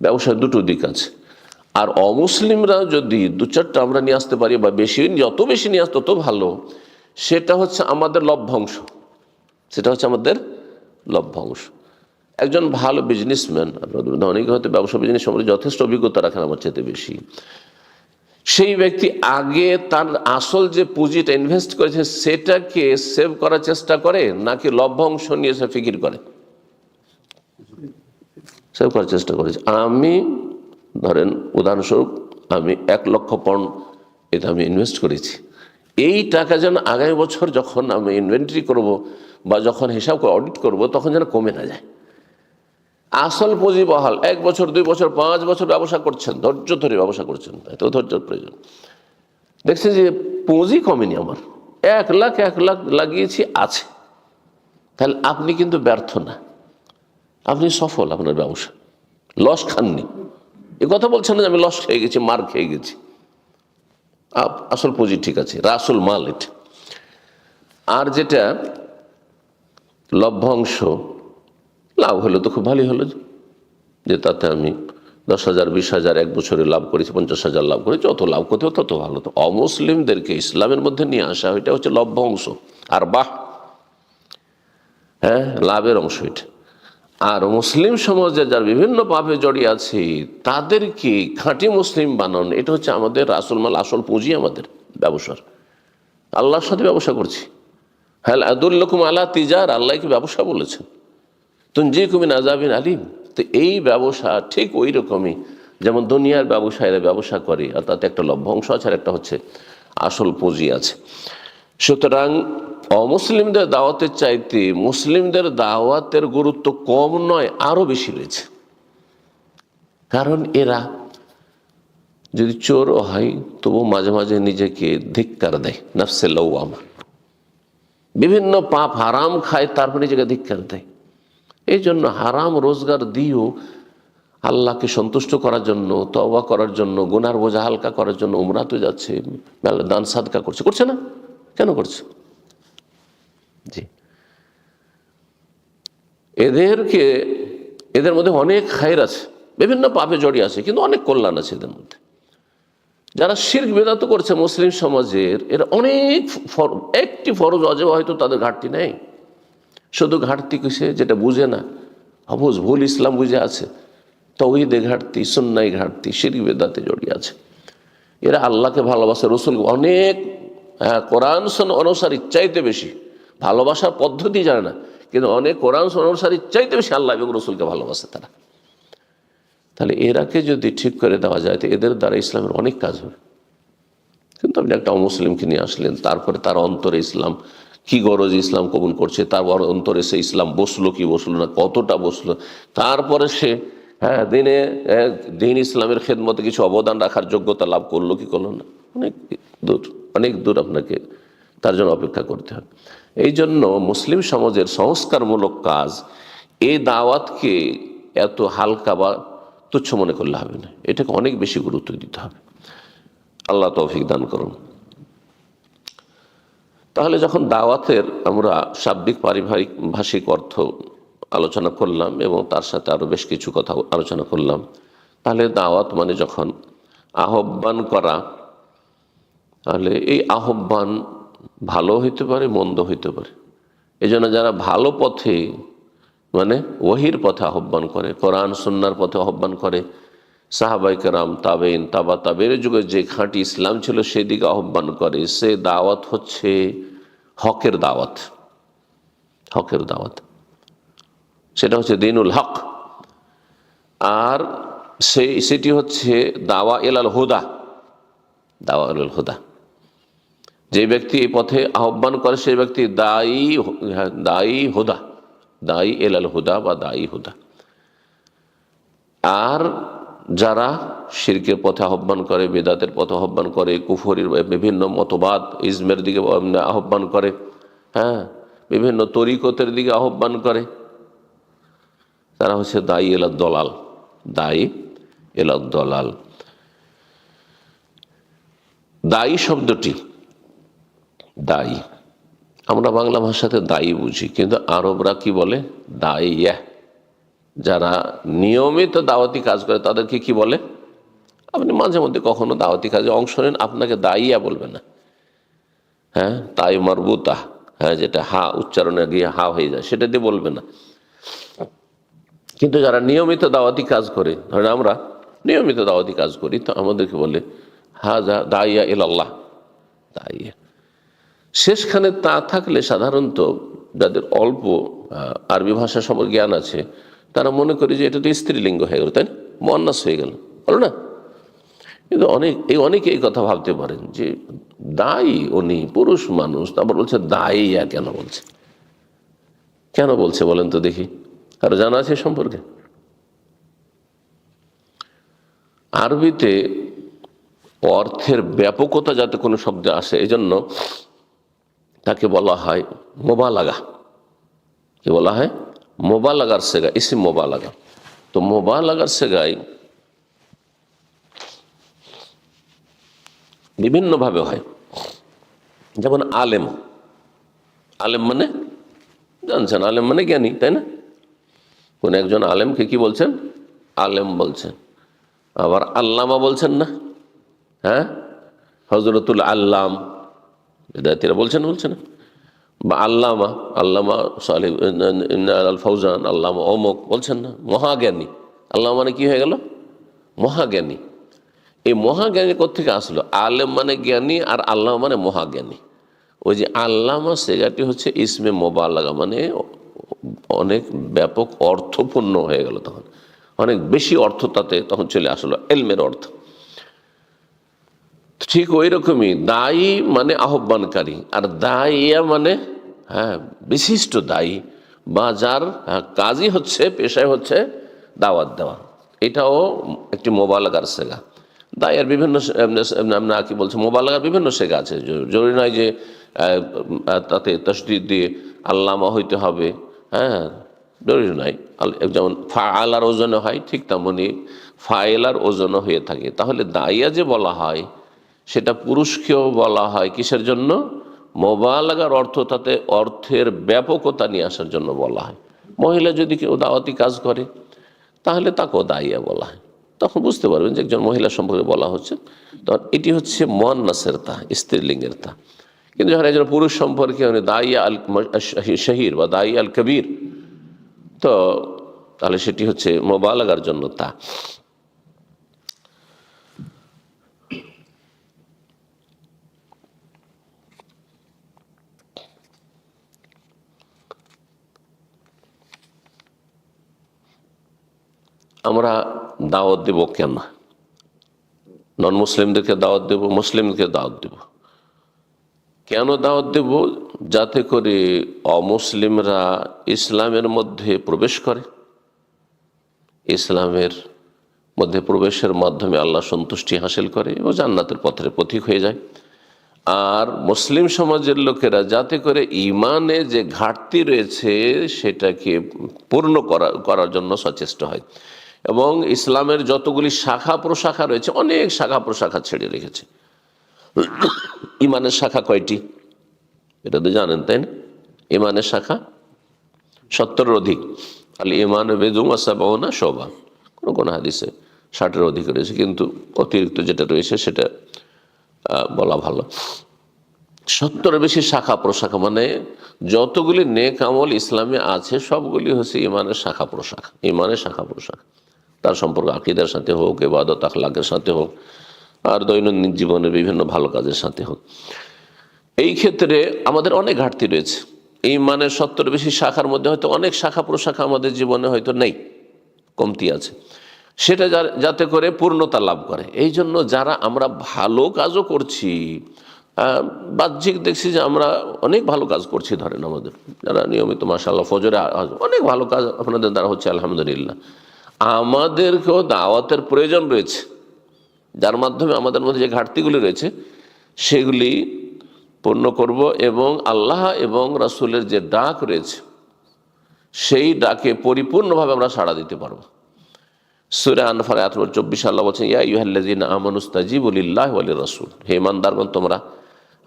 ব্যবসার 2টো দিক আছে। আর অমুসলিমরা যদি 2-4টা আমরা নিয়ে আসতে পারি, বা বেশি, যত বেশি নিয়ে আসতে তত ভালো, সেটা হচ্ছে আমাদের লভ্যাংশ, সেটা হচ্ছে আমাদের লভ্যাংশ। একজন ভালো বিজনেসম্যান, আপনাদের অনেকে হয়তো ব্যবসা বিজনেস সম্পর্কে যথেষ্ট অভিজ্ঞতা রাখেন আমার চাইতে বেশি, সেই ব্যক্তি আগে তার আসল যে পুঁজিটা ইনভেস্ট করেছে সেটাকে সেভ করার চেষ্টা করে, নাকি লভ্যাংশ নিয়ে সে ফিকির করে? সেভ করার চেষ্টা করেছে। আমি ধরেন উদাহরণস্বরূপ, আমি 1 লক্ষ পাউন্ড এটা আমি ইনভেস্ট করেছি, এই টাকা যেন আগামী বছর যখন আমি ইনভেন্টরি করব বা যখন হিসাব করে অডিট করব, তখন যেন কমে না যায়। আসল পুঁজি বহাল, 1 বছর 2 বছর 5 বছর ব্যবসা করছেন, ধৈর্য ধরে ব্যবসা করছেন, এত ধৈর্যের প্রয়োজন। দেখছেন যে পুঁজি কমেনি, আমার 1 লাখ লাগিয়েছি আছে, তাহলে আপনি কিন্তু ব্যর্থ না, আপনি সফল, আপনার ব্যবসা, লস খাননি। এ কথা বলছেন না যে আমি লস খেয়ে গেছি, মার খেয়ে গেছি, আসল পুঁজি ঠিক আছে, রাসুল মাল এটা। আর যেটা লভ্যাংশ, লাভ হলো তো খুব ভালোই হলো, যে তাতে আমি 10,000 20,000 1 বছরে লাভ করেছি, 50,000 লাভ করেছি, যত লাভ করতে হবে তত ভালো। তো অমুসলিমদেরকে ইসলামের মধ্যে নিয়ে আসা, এটা হচ্ছে লভ্যাংশ, আর লাভের অংশ এটা। আর মুসলিম সমাজে যার বিভিন্ন পাপে জড়িয়ে আছে তাদেরকে খাঁটি মুসলিম বানানো, এটা হচ্ছে আমাদের রাসুল মাল, আসল পুঁজি আমাদের ব্যবসার। আল্লাহর সাথে ব্যবসা করছি। হাল আদুল্লাকুম আলা তিজার, আল্লাহকে ব্যবসা বলেছেন। তুনজিকুম মিন আযাবিন আলীম, তো এই ব্যবসা ঠিক ওই রকমই যেমন দুনিয়ার ব্যবসায়ীরা ব্যবসা করে, আর তাতে একটা লভ্যাংশ আছে আর একটা হচ্ছে আসল পুঁজি আছে। সুতরাং অমুসলিমদের দাওয়াতের চাইতে মুসলিমদের দাওয়াতের গুরুত্ব কম নয়, আরও বেশি রয়েছে। কারণ এরা যদি চোরও হয় তবু মাঝে মাঝে নিজেকে ধিক্কার দেয়, নফসে লওয়ামা, বিভিন্ন পাপ হারাম খায় তারপরে নিজেকে ধিক্কার দেয়। এই জন্য হারাম রোজগার দিয়েও আল্লাহকে সন্তুষ্ট করার জন্য, তওবা করার জন্য, গুনার বোঝা হালকা করার জন্য উমরাতে যাচ্ছে, দান সাদকা করছে, করছে না? কেন করছে? জি, এদের মধ্যে অনেক খায়ের আছে, বিভিন্ন পাপে জড়িয়ে আছে, কিন্তু অনেক কল্যাণ আছে এদের মধ্যে। যারা শিরক বিদআত করছে মুসলিম সমাজের, এর অনেক একটি ফরজ অজেব হয়তো তাদের ঘাটতি নেই, শুধু ঘাটতি কিসে? যেটা বুঝে না, অবুঝ ভুল ইসলাম বুঝে আছে, তাওহীদে ঘাটতি, সুন্নায় ঘাটতি, শিরক বিদআতে জড়িয়ে আছে। এরা আল্লাহকে ভালোবাসে, রসুল অনেক কোরআন সুন্নাহ অনুসারীর চাইতে বেশি, ভালোবাসার পদ্ধতি জানে না, কিন্তু অনেক কোরআন সুন্নাহ অনুসারীর চাইতে বেশি আল্লাহ এবং রসুলকে ভালোবাসে তারা। তাহলে এরাকে যদি ঠিক করে দেওয়া যায় তো এদের দ্বারা ইসলামের অনেক কাজ হবে। কিন্তু আপনি একটা অমুসলিমকে নিয়ে আসলেন, তারপরে তার অন্তরে ইসলাম কি গরজ ইসলাম কবুল করছে, তারপর অন্তরে সে ইসলাম বসলো কি বসলো না, কতটা বসলো, তারপরে সে দিন ইসলামের খেদমতে কিছু অবদান রাখার যোগ্যতা লাভ করলো কি করলো না, অনেক দূর আপনাকে তার জন্য অপেক্ষা করতে হবে। এই জন্য মুসলিম সমাজের সংস্কারমূলক কাজ, এই দাওয়াতকে এত হালকা বা তুচ্ছ মনে করলে হবে না, এটাকে অনেক বেশি গুরুত্ব দিতে হবে। আল্লাহ তৌফিক দান করুন। তাহলে যখন দাওয়াতের আমরা শাব্দিক পারিবারিক ভাষিক অর্থ আলোচনা করলাম এবং তার সাথে আরও বেশ কিছু কথা আলোচনা করলাম, তাহলে দাওয়াত মানে যখন আহ্বান করা, তাহলে এই আহ্বান ভালো হইতে পারে, মন্দ হইতে পারে। এই জন্য যারা ভালো পথে মানে ওহির পথে আহ্বান করে, কোরআন সুন্নাহর পথে আহ্বান করে, সাহাবায়ে কেরাম, তাবেইন, তাবা তাবেইনের যুগে যে খাঁটি ইসলাম ছিল সেদিকে আহ্বান করে, সে দাওয়াত হচ্ছে হকের দাওয়াত, হকের দাওয়াত, সেটা হচ্ছে দ্বীনুল হক। আর সেটি হচ্ছে দাওয়া ইলাল হুদা, দাওয়া ইলাল হুদা। যে ব্যক্তি এই পথে আহ্বান করে সেই ব্যক্তি দায়ী হুদা, দায়ী ইলাল হুদা বা দায়ী হুদা। আর যারা শিরকের পথে আহ্বান করে, বেদাতের পথে আহ্বান করে, কুফরির বিভিন্ন মতবাদ ইজমের দিকে আহ্বান করে, বিভিন্ন তরিকতের দিকে আহ্বান করে, তারা হচ্ছে দায়ী ইলাদ দলাল, দায়ী ইলাদ দলাল। দায়ী শব্দটি, দায়ী, আমরা বাংলা ভাষাতে দায়ী বুঝি, কিন্তু আরবরা কি বলে? দাইয়া। যারা নিয়মিত দাওয়াতি কাজ করে তাদেরকে কি বলে? আপনি মাঝে মধ্যে কখনো দাওয়াতি কাজে অংশ নেন, আপনাকে দাইয়া বলবে না, তাই মারবুতা, যেটা হা উচ্চারণে গিয়ে হা হয়ে যায়, সেটা দিয়ে বলবে না। কিন্তু যারা নিয়মিত দাওয়াতি কাজ করে, ধরেন আমরা নিয়মিত দাওয়াতি কাজ করি, তো আমাদেরকে বলে হাজা দাইয়া ইলাল্লাহ, দাইয়া। শেষখানে তা থাকলে সাধারণত যাদের অল্প আরবি ভাষা সম্পর্কে জ্ঞান আছে তারা মনে করে যে এটা তো স্ত্রীলিঙ্গ হয়ে গেল, তাই না, মুয়ান্নাস হয়ে গেল, বলো না? কিন্তু অনেকে এই কথা ভাবতে পারেন যে দায়ী উনি পুরুষ মানুষ, তারপর বলছে দাইয়া, কেন বলছে বলেন তো দেখি, আর জানা আছে সম্পর্কে? আরবিতে অর্থের ব্যাপকতা যাতে কোনো শব্দে আসে এই জন্য তাকে বলা হয় মোবালাগা। কি বলা হয়? মোবালাগার সেগা, ইসিম মোবালাগা। তো মোবালাগার সেগায় বিভিন্নভাবে হয়। যেমন আলেম, আলেম মানে জানছেন, আলেম মানে জ্ঞানী, তাই না? কোন একজন আলেমকে কি বলছেন? আলেম বলছেন। আবার আল্লামা বলছেন না, হজরতুল আল্লাম, বেদাতীরা বলছেন না? বা আল্লামা সালেহ আল ফৌজান, আল্লামা অমুক বলছেন না? মহাজ্ঞানী। আল্লাহ মানে কি হয়ে গেল? মহাজ্ঞানী। এই মহাজ্ঞানী কোত্থেকে আসলো? আলেম মানে জ্ঞানী আর আল্লাহ মানে মহাজ্ঞানী। ওই যে আল্লামা সেগাটি হচ্ছে ইসমে মোবালাগা, মানে অনেক ব্যাপক অর্থপূর্ণ হয়ে গেল, তখন অনেক বেশি অর্থ তাতে তখন চলে আসলো, এলমের অর্থ। ঠিক ওই রকমই দায়ী মানে আহ্বানকারী, আর দাইয়া মানে বিশিষ্ট দায়ী, বা যার কাজই হচ্ছে, পেশায় হচ্ছে দাওয়াত দেওয়া। এটাও একটি মোবালাগার সেগা। দায়ের বিভিন্ন আমরা কি বলছি, মোবালাগার বিভিন্ন সেগা আছে। জরুরি নয় যে তাতে তসদিদ দিয়ে আল্লামা হইতে হবে, জরুরি নয়। যেমন ফাআলার ওজনে হয়, ঠিক তেমনি ফাইলার ওজনও হয়ে থাকে। তাহলে দাইয়া যে বলা হয় সেটা পুরুষকেও বলা হয় কিসের জন্য? মোবালাগার অর্থ, তাতে অর্থের ব্যাপকতা নিয়ে আসার জন্য বলা হয়। মহিলা যদি কেউ দাওয়াতি কাজ করে তাহলে তাকেও দাইয়া বলা হয়। তখন বুঝতে পারবেন যে একজন মহিলা সম্পর্কে বলা হচ্ছে। তখন এটি হচ্ছে মুয়ান্নাসের তা, স্ত্রীলিঙ্গের তা। কিন্তু যখন একজন পুরুষ সম্পর্কে দাইয়া আল শাহির বা দাইয়া আল কবির, তো তাহলে সেটি হচ্ছে মোবালাগার জন্য তা। আমরা দাওয়াত দেব কেন? নন মুসলিমদেরকে দাওয়াত দেব, মুসলিমদেরকে দাওয়াত দেব কেন? দাওয়াত দেব যাতে করে অমুসলিমরা ইসলামের মধ্যে প্রবেশ করে, ইসলামের মধ্যে প্রবেশের মাধ্যমে আল্লাহ সন্তুষ্টি হাসিল করে এবং জান্নাতের পথের পথিক হয়ে যায়। আর মুসলিম সমাজের লোকেরা যাতে করে ইমানে যে ঘাটতি রয়েছে সেটাকে পূর্ণ করার জন্য সচেষ্ট হয়। এবং ইসলামের যতগুলি শাখা প্রশাখা রয়েছে, অনেক শাখা প্রশাখা ছেড়ে রেখেছে। ইমানের শাখা কয়টি এটা তো জানেন, তাই না? ইমানের শাখা 70-এর অধিক। আল ইমান বেদুম আসাবাউনা শোভা, কোনো কোনো হাদিসে 60-এর অধিক রয়েছে, কিন্তু অতিরিক্ত যেটা রয়েছে সেটা বলা ভালো। 70-এর বেশি শাখা প্রশাখা, মানে যতগুলি নেক আমল ইসলামে আছে সবগুলি হচ্ছে ইমানের শাখা প্রশাখা। ইমানের শাখা প্রশাখা তার সম্পর্ক আকীদার সাথে হোক, ইবাদত আখলাকের সাথে হোক, আর দৈনন্দিন জীবনের বিভিন্ন ভালো কাজের সাথে হোক। এই ক্ষেত্রে আমাদের অনেক ঘাটতি রয়েছে। ইমানের 70-এর বেশি শাখার মধ্যে হয়তো অনেক শাখা প্রশাখা আমাদের জীবনে হয়তো নেই, কমতি আছে। সেটা যাতে করে পূর্ণতা লাভ করে, এই জন্য যারা আমরা ভালো কাজও করছি, বাহ্যিক দেখছি যে আমরা অনেক ভালো কাজ করছি, ধরেন আমাদের যারা নিয়মিত মাশাআল্লাহ ফজরে অনেক ভালো কাজ আপনাদের দ্বারা হচ্ছে, আলহামদুলিল্লাহ। আমাদেরকেও দাওয়াতের প্রয়োজন রয়েছে, যার মাধ্যমে আমাদের মধ্যে যে ঘাটতিগুলি রয়েছে সেগুলি পূর্ণ করব, এবং আল্লাহ এবং রাসূলের যে ডাক রয়েছে সেই ডাকে পরিপূর্ণভাবে আমরা সাড়া দিতে পারবো। সূরা আনফাল আয়াত 24 আল্লাহ বলছেন, ইয়া আইয়ুহাল্লাযীনা আমানুস্তাজিবু লিল্লাহি ওয়া লির-রাসূল, হে ঈমানদারগণ তোমরা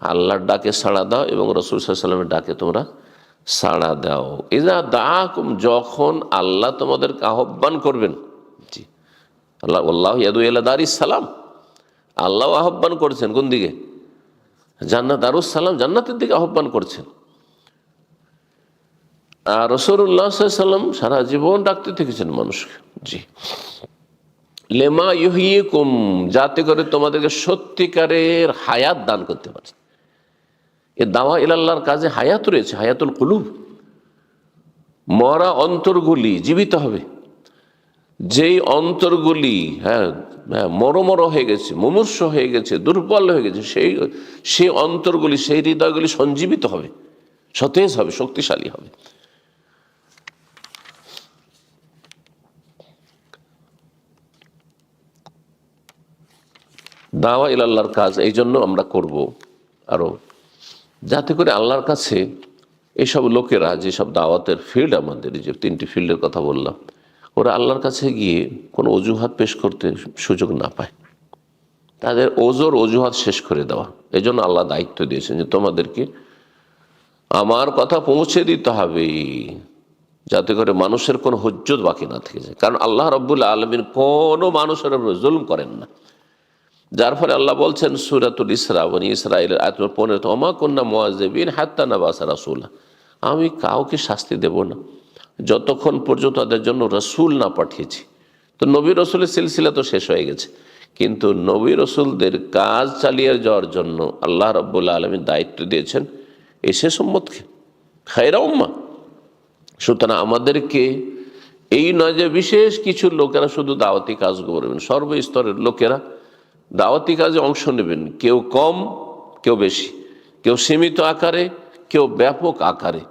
আল্লাহর ডাকে সাড়া দাও এবং রাসূল সাল্লাল্লাহু আলাইহি ওয়াসাল্লামের ডাকে তোমরা সাড়া দাও। ইযা দাআকুম, যখন আল্লাহ তোমাদেরকে আহ্বান করবেন। জি, আল্লাহ আল্লাহু ইয়াদউ ইলা দারিস সালাম, আল্লাহ আহ্বান করছেন কোন দিকে? জান্নাত, দারুস সালাম, জান্নাতের দিকে আহ্বান করছেন। আর রাসূলুল্লাহ সাল্লাল্লাহু আলাইহি ওয়াসাল্লাম সারা জীবন ডাকতে থেকেছেন মানুষকে। জি, লেমা ইউহয়িকুম, যাতে করে তোমাদেরকে সত্যিকারের হায়াত দান করতে পারে। এ দাওয়া ইলাল্লাহর কাজে হায়াত রয়েছে, হায়াতুল কুলুব। মরা অন্তরগুলি জীবিত হবে। যেই অন্তরগুলি মরমর হয়ে গেছে, মুমূর্ষ হয়ে গেছে, দুর্বল হয়ে গেছে, সেই অন্তরগুলি, সেই হৃদয়গুলি সঞ্জীবিত হবে, সতেজ হবে, শক্তিশালী হবে। দাওয়া ইলাল্লাহর কাজ এই জন্য আমরা করব আরো, যাতে করে আল্লাহর কাছে এইসব লোকেরা, যেসব দাওয়াতের ফিল্ড, আমাদের যে 3টি ফিল্ডের কথা বললাম, ওরা আল্লাহর কাছে গিয়ে কোনো অজুহাত পেশ করতে সুযোগ না পায়, তাদের অজুহাত শেষ করে দেওয়া। এই জন্য আল্লাহ দায়িত্ব দিয়েছেন যে তোমাদেরকে আমার কথা পৌঁছে দিতে হবে, যাতে করে মানুষের কোনো হুজ্জত বাকি না থেকে যায়। কারণ আল্লাহ রাব্বুল আলামিন কোনো মানুষের উপর জুলম করেন না। যার ফলে আল্লাহ বলছেন সূরাতুল ইসরা, বনী ইসরাঈলের আয়াত 15, ওমা কুন্না মুআযিবিন হাত্তা নাবাসা রাসূলা, আমি কাউকে শাস্তি দেব না যতক্ষণ পর্যন্ত তাদের জন্য রসুল না পাঠিয়েছি। তো নবী রসুলের সিলসিলা তো শেষ হয়ে গেছে, কিন্তু নবী রসুলদের কাজ চালিয়ে যাওয়ার জন্য আল্লাহ রাব্বুল আলামিন দায়িত্ব দিয়েছেন এই শেষ উম্মতকে, খায়রা উম্মাহ, সুতরাং আমাদেরকে এই নয় যে বিশেষ কিছু লোকেরা শুধু দাওয়াতি কাজ করবেন, সর্বস্তরের লোকেরা দাওয়াতি কাজে অংশ নেবেন, কেউ কম কেউ বেশি, কেউ সীমিত আকারে কেউ ব্যাপক আকারে।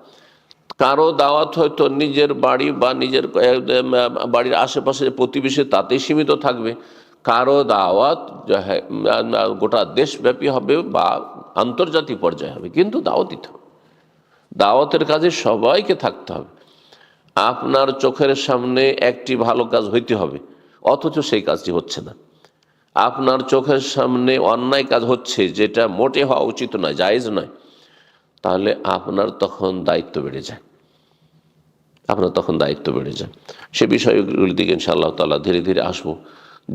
কারো দাওয়াত হয়তো নিজের বাড়ি বা নিজের বাড়ির আশেপাশে প্রতিবেশী তাতেই সীমিত থাকবে, কারো দাওয়াত গোটা দেশব্যাপী হবে বা আন্তর্জাতিক পর্যায়ে হবে, কিন্তু দাওয়াত দিতে হবে। দাওয়াতের কাজে সবাইকে থাকতে হবে। আপনার চোখের সামনে একটি ভালো কাজ হইতে হবে, অথচ সেই কাজটি হচ্ছে না। আপনার চোখের সামনে অন্যায় কাজ হচ্ছে, যেটা মোটে হওয়া উচিত নয়, জায়েজ নয়, তাহলে আপনার তখন দায়িত্ব বেড়ে যায়, সে বিষয়গুলির দিকে ইনশাআল্লাহ তাআলা ধীরে ধীরে আসবো,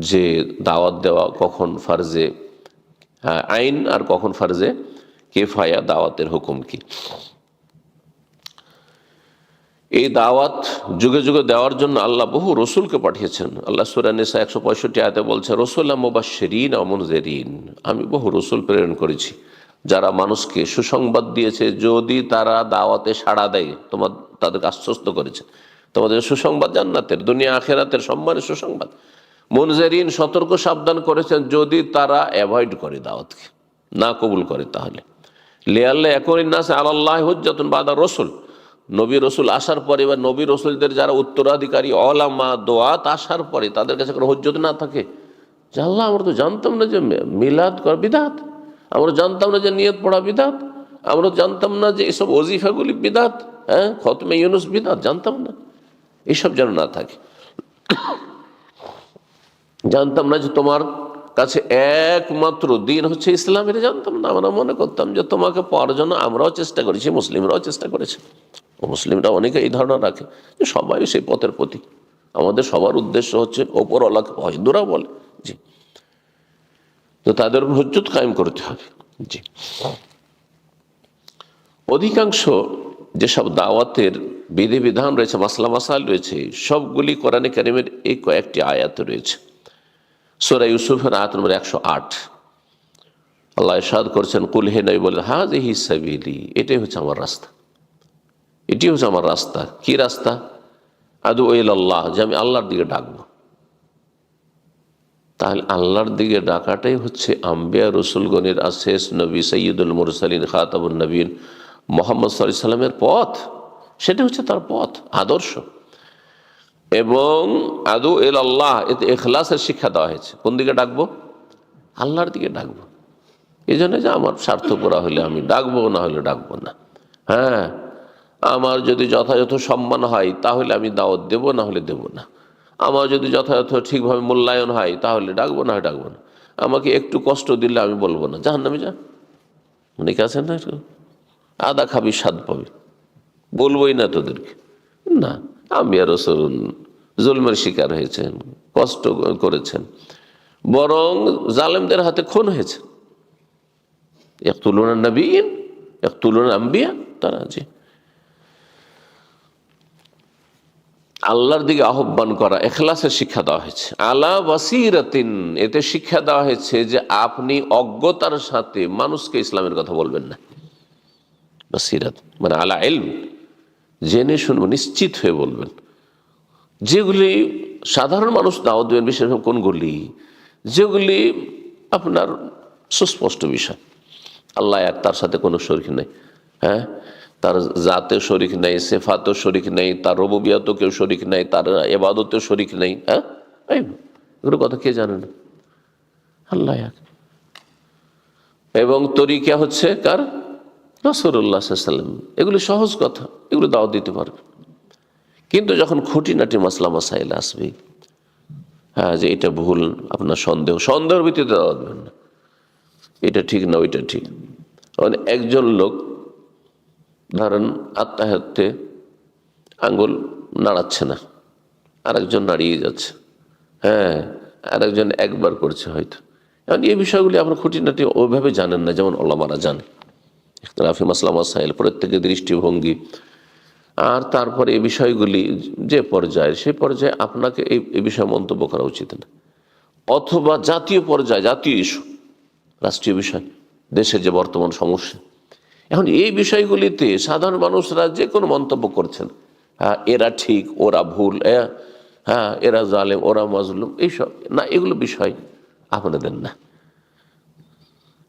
যে দাওয়াত দেওয়া কখন ফারজে আইন আর কখন ফারজে কিফায়া, দাওয়াতের হুকুম কি। এই দাওয়াত যুগে যুগে দেওয়ার জন্য আল্লাহ বহু রসুলকে পাঠিয়েছেন। আল্লাহ সূরা নিসা 165 আয়াতে বলছে, রাসূলাম মুবাশশিরিন ওয়া মুনযিরিন, আমি বহু রসুল প্রেরণ করেছি যারা মানুষকে সুসংবাদ দিয়েছে, যদি তারা দাওয়াতে সাড়া দেয়, তাদেরকে আশ্বস্ত করেছে তোমাদের সুসংবাদ জান্নাতের, দুনিয়া আখিরাতের সম্মানের সুসংবাদ। মুনযিরিন, সতর্ক সাবধান করেছেন যদি তারা অ্যাভয়েড করে, দাওয়াতকে না কবুল করে। তাহলে লিআল্লা ইয়াকুনা লিন-নাসি আলাল্লাহি হুজ্জাতুন বা'দা রাসূল, নবী রসুল আসার পরে বা নবী রসুলদের যারা উত্তরাধিকারী ওলামা দোয়াত আসার পরে তাদের কাছে কোনো হুজ্জত না থাকে, যে আল্লাহ আমরা তো জানতাম না যে মিলাদ করা বিদআত, আমরা জানতাম না যে নিয়ত পড়া বিদআত, আমরা জানতাম না যে এসব ওজিফাগুলি বিদআত, খতমে ইউনুস বিদআত, জানতাম না। এইসব যেন না থাকে। জানতাম না যে তোমার কাছে একমাত্র দিন হচ্ছে ইসলাম, এটা জানতাম না। আমরা মনে করতাম যে তোমাকে পাওয়ার জন্য আমরাও চেষ্টা করেছি, মুসলিমরাও চেষ্টা করেছে। ও মুসলিমরা অনেকে এই ধারণা রাখে যে সবাই সেই পথের প্রতি, আমাদের সবার উদ্দেশ্য হচ্ছে ওপরওয়ালাকে হজদুরা বলে। জি, তো তাদের হুজ্জত কায়েম করতে হবে। জি, অধিকাংশ যেসব দাওয়াতের বিধিবিধান রয়েছে, মাসলা মাসাইল রয়েছে, সবগুলি কোরআনে কারিমের এই কয়েকটি আয়াতে রয়েছে। সূরা ইউসুফের আয়াত নম্বর 108 আল্লাহ ইরশাদ করছেন, কুল হে নবী বলেন, হাযিহি সাবিলি, এটাই হচ্ছে আমার রাস্তা, এটি হচ্ছে আমার রাস্তা। কি রাস্তা? আদু ইলাল্লাহ, যে আমি আল্লাহর দিকে ডাকবো। তাহলে আল্লাহর দিকে ডাকাটাই হচ্ছে আম্বিয়া রসুলগণের শেষ নবী সৈয়দুল মুরসালিন খাতাবুন নবীন মুহাম্মদ সাল্লাল্লাহু আলাইহি সাল্লামের পথ। সেটা হচ্ছে তার পথ, আদর্শ। এবং আদু ইলাল্লাহ, এতে ইখলাসের শিক্ষা দেওয়া হয়েছে। কোন দিকে ডাকবো? আল্লাহর দিকে ডাকবো। এই জন্য যে আমার স্বার্থ পুরা হলে আমি ডাকবো, না হলে ডাকবো না। হ্যাঁ, আমার যদি যথাযথ সম্মান হয় তাহলে আমি দাওয়াত দেব, না হলে দেব না। আমার যদি যথাযথ ঠিকভাবে মূল্যায়ন হয় তাহলে ডাকবো, না হয় ডাকবো না। আমাকে একটু কষ্ট দিলে আমি বলবো না জাহান্নামে যা, অনেকে আছেন না, আদা খাবি স্বাদ পাবি, বলবোই না তোদেরকে। না, আম্বিয়া রাসূল জুলমের শিকার হয়েছেন, কষ্ট করেছেন, বরং জালেমদের হাতে খুন হয়েছে। ইয়াকতুলুনা নবিয়্যিন ইয়াকতুলুনা আম্বিয়া, তারা যে আল্লাহর দিকে আহ্বান করা, ইখলাসের শিক্ষা দেওয়া হয়েছে। আলা বাসিরাতিন, এতে শিক্ষা দেওয়া হয়েছে যে আপনি অজ্ঞতার সাথে মানুষকে ইসলামের কথা বলবেন না। বাসিরাত মানে আলা ইলম, জেনে শুনবো, নিশ্চিত হয়ে বলবেন। যেগুলি সাধারণ মানুষ দাওয়াত দেবেন, বিশেষভাবে কোনগুলি? যেগুলি আপনার সুস্পষ্ট বিষয়, আল্লাহ এক, তার সাথে কোনো শরীক নেই, হ্যাঁ, তার জাতে শরিক নেই, সেফাতেও শরিক নেই, তার রুবুবিয়াতেও কেউ শরিক নেই, তার ইবাদতেও শরিক নেই। হ্যাঁ, এগুলো কথা কে জানে না? আল্লাহ এক। এবং তরিকা হচ্ছে কার? রাসূলুল্লাহ সাল্লাল্লাহু আলাইহি ওয়াসাল্লাম। এগুলো সহজ কথা, এগুলো দাওয়াত দিতে পারবে। কিন্তু যখন খুঁটিনাটি মাসলা মাসাইল আসবে, হ্যাঁ, যে এটা ভুল, আপনার সন্দেহের ভিত্তিতে দাওয়াত দেবেন না, এটা ঠিক না, ওইটা ঠিক। মানে একজন লোক ধরেন আত্মাহত্যে আঙ্গুল নাড়াচ্ছে না, আরেকজন নাড়িয়ে যাচ্ছে, হ্যাঁ, আরেকজন একবার করছে হয়তো। এখন এই বিষয়গুলি আপনার খুঁটিনাটি ওইভাবে জানেন না যেমন ওলামারা জানে। ইখতিলাফি মাসলা মাসাইল, প্রত্যেকের দৃষ্টিভঙ্গি, আর তারপরে এই বিষয়গুলি যে পর্যায়ে, সেই পর্যায়ে আপনাকে এই বিষয়ে মন্তব্য করা উচিত না। অথবা জাতীয় পর্যায়ে, জাতীয় ইস্যু, রাষ্ট্রীয় বিষয়, দেশের যে বর্তমান সমস্যা, এখন এই বিষয়গুলিতে সাধারণ মানুষরা যে কোনো মন্তব্য করছেন, হ্যাঁ এরা ঠিক ওরা ভুল, হ্যাঁ এরা জালেম ওরা মাজলুম, এইসব না, এগুলো বিষয় আপনাদের না,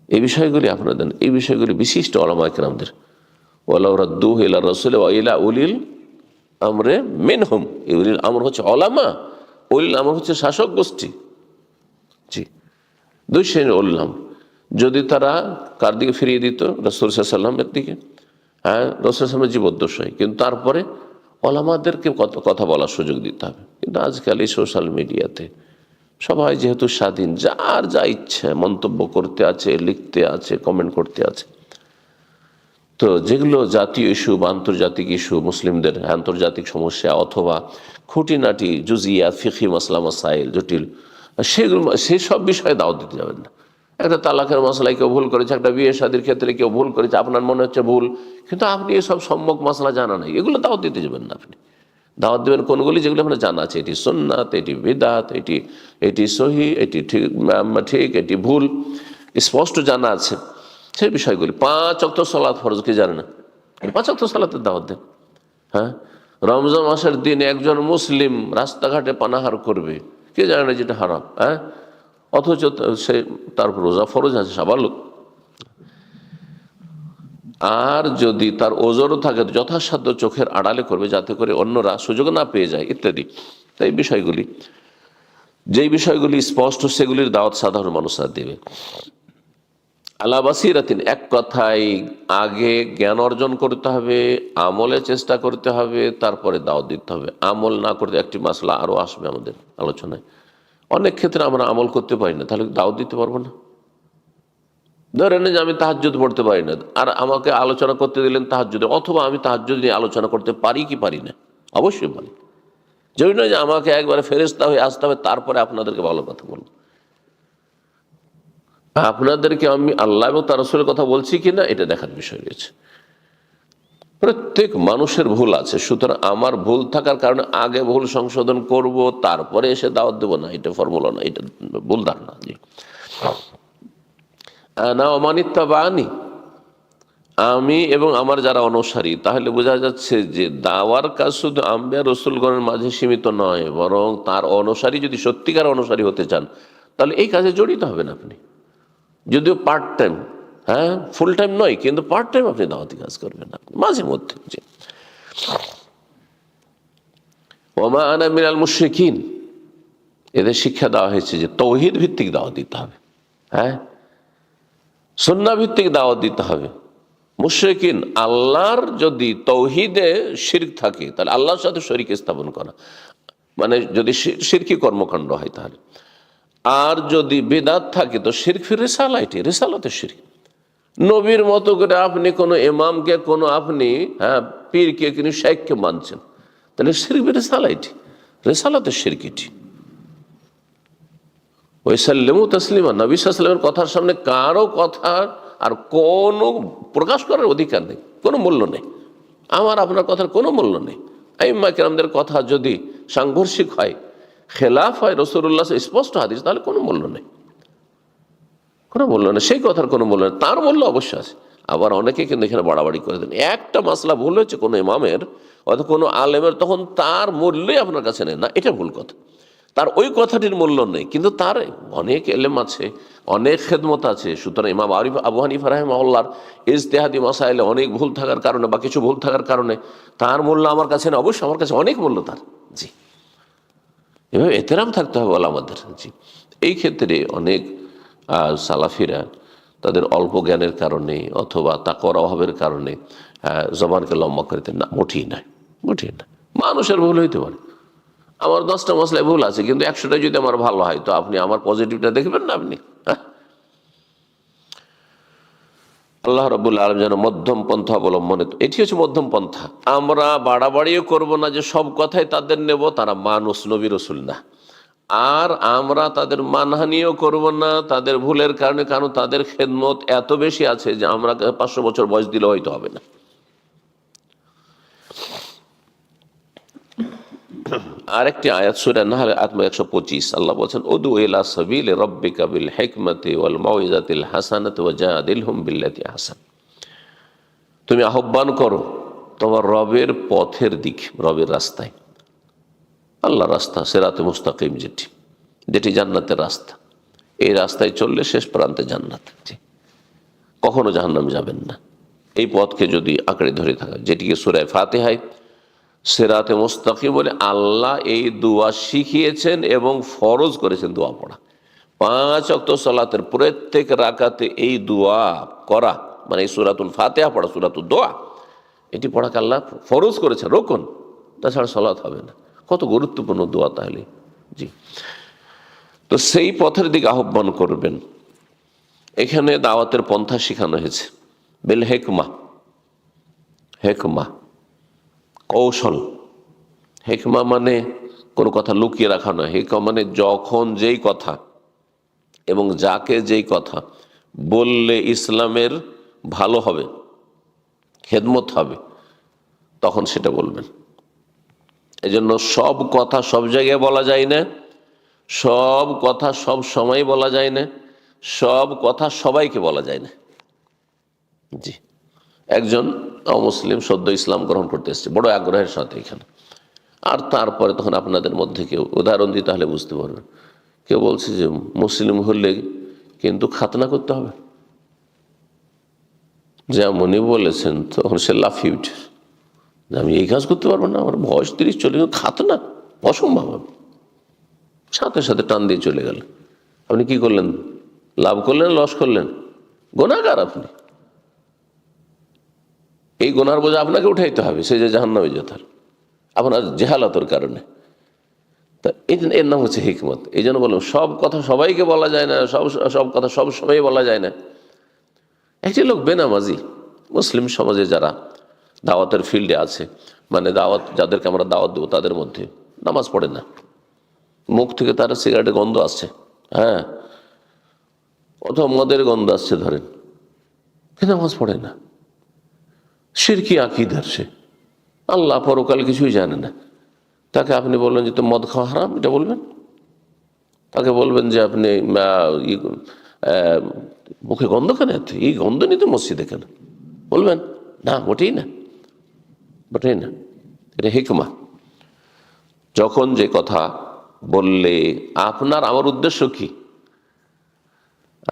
এই বিষয়গুলি আপনাদের না, এই বিষয়গুলি বিশিষ্ট উলামায়ে কেরামদের। ওয়ালাউ রাদ্দুহু ইলা রাসূলি ওয়া ইলা উলিল আমরে মিনহুম। এই উলিল আমর হচ্ছে উলামা, উলিল আমর হচ্ছে শাসক গোষ্ঠী। জি, দুই শ্রেণীর উলিল আমর। যদি তারা কার দিকে ফিরিয়ে দিত? রাসূল সাল্লাল্লাহু আলাইহি ওয়াসাল্লামের দিকে। হ্যাঁ, রাসূল সাল্লাল্লাহু আলাইহি ওয়াসাল্লামের জীবদ্দশায়, কিন্তু তারপরে উলামাদেরকে কথা বলার সুযোগ দিতে হবে। কিন্তু আজকাল এই সোশ্যাল মিডিয়াতে সবাই যেহেতু স্বাধীন, যার যা ইচ্ছে মন্তব্য করতে আছে, লিখতে আছে, কমেন্ট করতে আছে। তো যেগুলো জাতীয় ইস্যু বা আন্তর্জাতিক ইস্যু, মুসলিমদের আন্তর্জাতিক সমস্যা অথবা খুঁটিনাটি জুজিয়া ফিকহি মাসলা মাসাইল জটিল, সেগুলো সেসব বিষয়ে দাওয়াত দিতে যাবেন না। একটা তালাকের মশলায় কেউ ভুল করেছে, একটা বিয়ে শাদীর ক্ষেত্রে কেউ ভুল করেছে, আপনার মনে হচ্ছে ভুল, কিন্তু আপনি এসব সম্যক মশলা জানা নাই, এগুলো দাওয়াত দিতে যাবেন না। আপনি দাওয়াত দেবেন কোনগুলি? যেগুলো আপনার জানা আছে, এটি সুন্নাত, এটি বিদআত, এটি সহি, এটি ঠিক, এটি ভুল, স্পষ্ট জানা আছে সেই বিষয়গুলি। 5 ওয়াক্ত সালাত ফরজ, কি জানে না? 5 ওয়াক্ত সালাতের দাওয়াত দেন। হ্যাঁ, রমজান মাসের দিন একজন মুসলিম রাস্তাঘাটে পানাহার করবে, কে জানে না যেটা হারাম? হ্যাঁ, অথচ সে তার রোজা ফরজ আছে, সাবালক। আর যদি তার ওজরও থাকে তো যথাসাধ্য চোখের আড়ালে করবে, যাতে করে অন্যরা সুযোগ না পেয়ে যায়, ইত্যাদি। এই বিষয়গুলি, যেই বিষয়গুলি স্পষ্ট, সেগুলির দাওয়াত সাধারণ মানুষরা দেবে। আলা বাসিরাতিন, এক কথায় আগে জ্ঞান অর্জন করতে হবে, আমলের চেষ্টা করতে হবে, তারপরে দাওয়াত দিতে হবে। আমল না করতে, একটি মাসলা আরও আসবে আমাদের আলোচনায়, অনেক ক্ষেত্রে আমরা আমল করতে পারি না, তাহলে দাওয়াত দিতে পারবো না। ধরেন যে আমি তাহাজ্জুদ পড়তে পারি না, আর আমাকে আলোচনা করতে দিলেন তাহাজ্জুদে, অথবা আমি তাহাজ্জুদ নিয়ে আলোচনা করতে পারি কি পারি না? অবশ্যই পারি। যদি নয় যে আমাকে একবারে ফেরেশতা হয়ে আসতে হবে তারপরে আপনাদেরকে ভালো কথা বলবো। আপনাদেরকে আমি আল্লাহ এবং তার রাসূলের কথা বলছি কিনা এটা দেখার বিষয় রয়েছে। প্রত্যেক মানুষের ভুল আছে, সুতরাং আমার ভুল থাকার কারণে আগে ভুল সংশোধন করব, তারপরে এসে দাওয়াত দেবো না, এটা ফর্মুলা না, এটা ভুল ধারণা। জি, আনা ওমানিত্তাবানি, আমি এবং আমার যারা অনুসারী। তাহলে বোঝা যাচ্ছে যে দাওয়ার কাজ শুধু আম্বিয়া রসুলগণের মাঝে সীমিত নয়, বরং তার অনুসারী যদি সত্যিকার অনুসারী হতে চান তাহলে এই কাজে জড়িত হবেন আপনি, যদিও পার্ট টাইম। হ্যাঁ, ফুল টাইম নয়, কিন্তু পার্ট টাইম আপনি দাওয়াতি কাজ করবেন আপনি মাঝে মধ্যে। জি, ওমা আনা মিনাল মুশরিকিন, এদের শিক্ষা দেওয়া হয়েছে যে তৌহিদ ভিত্তিক দাওয়াত দিতে হবে। হ্যাঁ, সুন্নাহ ভিত্তিক দাওয়াত দিতে হবে। মুশরিকিন, আল্লাহর যদি তৌহিদে শিরক থাকে তাহলে আল্লাহর সাথে শরীক স্থাপন করা, মানে যদি শিরকি কর্মকাণ্ড হয় তাহলে। আর যদি বিদআত থাকে তো শিরক ফির রিসালা, এটি রিসালাতের শিরক। নবীর মতো করে আপনি কোনো ইমামকে, কোনো আপনি পীরকে, কিন্তু শাইখকে মানছেন, তাহলে শিরক ফির রিসালা, এটি রিসালাতের শিরক। এটি ওয়াসাল্লিমু তাসলিমা, নবী সাল্লাল্লাহু আলাইহি ওয়াসাল্লামের কথার সামনে কারো কথা আর কোনো প্রকাশ করার অধিকার নেই, কোনো মূল্য নেই। আমার আপনার কথার কোনো মূল্য নেই। আইম্মা কেরামদের কথা যদি সাংঘর্ষিক হয়, খেলাফ হয় রাসূলুল্লাহ স্পষ্ট হাদিস, তাহলে কোনো মূল্য নেই, কোনো মূল্য নেই, সেই কথার কোনো মূল্য নেই। তার মূল্য অবশ্যই আছে। আবার অনেকে কিন্তু এখানে বাড়াবাড়ি করে দেন, একটা মাসলা ভুল হয়েছে কোনো ইমামের অথবা কোনো আলেমের, তখন তার মূল্যই আপনার কাছে নেই না, এটা ভুল কথা। তার ওই কথাটির মূল্য নেই, কিন্তু তার অনেক এলেম আছে, অনেক খেদমত আছে। সুতরাং ইমাম আবু হানিফা রাহিমাহুল্লাহর ইজতিহাদি মাসাইলে অনেক ভুল থাকার কারণে বা কিছু ভুল থাকার কারণে তার মূল্য আমার কাছে না, অবশ্যই আমার কাছে অনেক মূল্য তার। জি, এভাবে এহতেরাম থাকতে হবে আমাদের। জি, এই ক্ষেত্রে অনেক সালাফিরা তাদের অল্প জ্ঞানের কারণে অথবা তাকওয়ার অভাবের কারণে জবানকে লম্বা করে দেন না, মোটেই নয়, মোটেই না। মানুষের ভুল হইতে পারে, আমার 10টা মশলায় ভুল আছে, কিন্তু 100টা যদি আমার ভালো হয়, তো আপনি আমার পজিটিভটা দেখবেন না আপনি? আল্লাহ রাব্বুল আলামিন যেন মধ্যম পন্থা অবলম্বনে, এটি হচ্ছে মধ্যম পন্থা। আমরা বাড়াবাড়িও করব না যে সব কথাই তাদের নেব, তারা মানুষ, নবী রাসূল না। আর আমরা তাদের মানহানিও করব না তাদের ভুলের কারণে, কারণ তাদের খেদমত এত বেশি আছে যে আমরা 500 বছর বয়স দিলে হয়তো হবে না। আরেকটি আয়াত সূরা নাহল আয়াত 125, আল্লাহ বলেন উদু ইলা সাবিলি রাব্বিকা বিল হিকমাতি ওয়াল মাউইজাতিল হাসানাতি ওয়াজাদিলহুম বিল্লাতি আহসান। তুমি আহ্বান করো তোমার রবের পথের দিক, রবের রাস্তায়, আল্লাহ রাস্তা সিরাতে মুস্তাকিম, যেটি জান্নাতের রাস্তা। এই রাস্তায় চললে শেষ প্রান্তে জান্নাত, কখনো জাহান্নাম যাবেন না। এই পথকে যদি আঁকড়ে ধরে থাকা, যেটিকে সূরা ফাতিহায় সিরাতে মুস্তাকিম বলে আল্লাহ এই দোয়া শিখিয়েছেন এবং ফরজ করেছেন দোয়া পড়া। 5 ওয়াক্ত সালাতের প্রত্যেক রাকাতে এই দোয়া করা, মানে এই সূরাতুল ফাতিহা পড়া, সূরাতুদ দোয়া, এটি পড়াকে আল্লাহ ফরজ করেছেন, রোকন, তাছাড়া সালাত হবে না। কত গুরুত্বপূর্ণ দোয়া তাহলে। তো সেই পথের দিকে আহ্বান করবেন। এখানে দাওয়াতের পন্থা শেখানো হয়েছে, বেল হেকমা, হেকমা কৌশল। হেকমা মানে কোনো কথা লুকিয়ে রাখা নয়। হেকমা মানে যখন যেই কথা এবং যাকে যেই কথা বললে ইসলামের ভালো হবে, খেদমত হবে, তখন সেটা বলবেন। এজন্য সব কথা সব জায়গায় বলা যায় না, সব কথা সব সময় বলা যায় না, সব কথা সবাইকে বলা যায় না। একজন অমুসলিম সদ্য ইসলাম গ্রহণ করতে এসছে বড় আগ্রহের সাথে এখানে, আর তারপরে তখন আপনাদের মধ্যে কেউ উদাহরণ দিতে হলে বুঝতে পারবেন, কেউ বলছে যে মুসলিম হলে কিন্তু খাতনা করতে হবে, যেমনই বলেছেন তখন সে লাফিয়ে উঠে, আমি এই কাজ করতে পারবো না, আমার বয়স 30-40, খাতনা অসম্ভব হবে। সাথে সাথে টান দিয়ে চলে গেল। আপনি কি করলেন? লাভ করলেন, লস করলেন? গুনাহগার আপনি। এই গুনার বোঝা আপনাকে উঠাইতে হবে, সে যে জাহান্নামে যেতে, আপনার জেহালাতের কারণে। তা এর নাম হচ্ছে হিকমত। এই জন্য বললাম সব কথা সবাইকে বলা যায় না, সব কথা সব সময় বলা যায় না। একটি লোক বেনামাজি, মুসলিম সমাজে যারা দাওয়াতের ফিল্ডে আছে, মানে দাওয়াত যাদেরকে আমরা দাওয়াত দেবো তাদের মধ্যে নামাজ পড়ে না, মুখ থেকে তার সিগারেটের গন্ধ আসছে, হ্যাঁ, অথবা মদের গন্ধ আসছে ধরেন, নামাজ পড়ে না, শিরকি আকীদার, সে আল্লাহ পরকাল কিছুই জানে না। তাকে আপনি বলবেন যে তো মদ খাওয়া হারাম, এটা বলবেন? তাকে বলবেন যে আপনি মুখে গন্ধ কেন, এই গন্ধ নিয়ে তো মসজিদে কেন, বলবেন? না, মোটেই না, মোটেই না। এটা হিকমা। যখন যে কথা বললে আপনার আমার উদ্দেশ্য কি?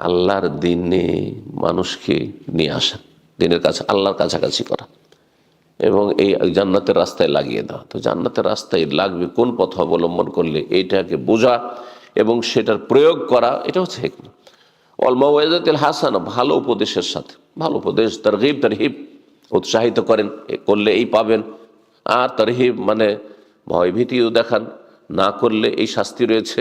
আল্লাহর দিনে মানুষকে নিয়ে আসা, দিনের কাছে, আল্লাহর কাছাকাছি করা এবং এই জান্নাতের রাস্তায় লাগিয়ে দেওয়া। তো জান্নাতের রাস্তায় লাগবে কোন পথ অবলম্বন করলে, এইটাকে বোঝা এবং সেটার প্রয়োগ করা, এটা হচ্ছে হিকমা। ওয়াল মাউইযাতিল হাসানা, ভালো উপদেশের সাথে, ভালো উপদেশ, তারগীব তারহিব, উৎসাহিত করেন, করলে এই পাবেন। আর তারহিব মানে ভয় ভীতিও দেখান, না করলে এই শাস্তি রয়েছে,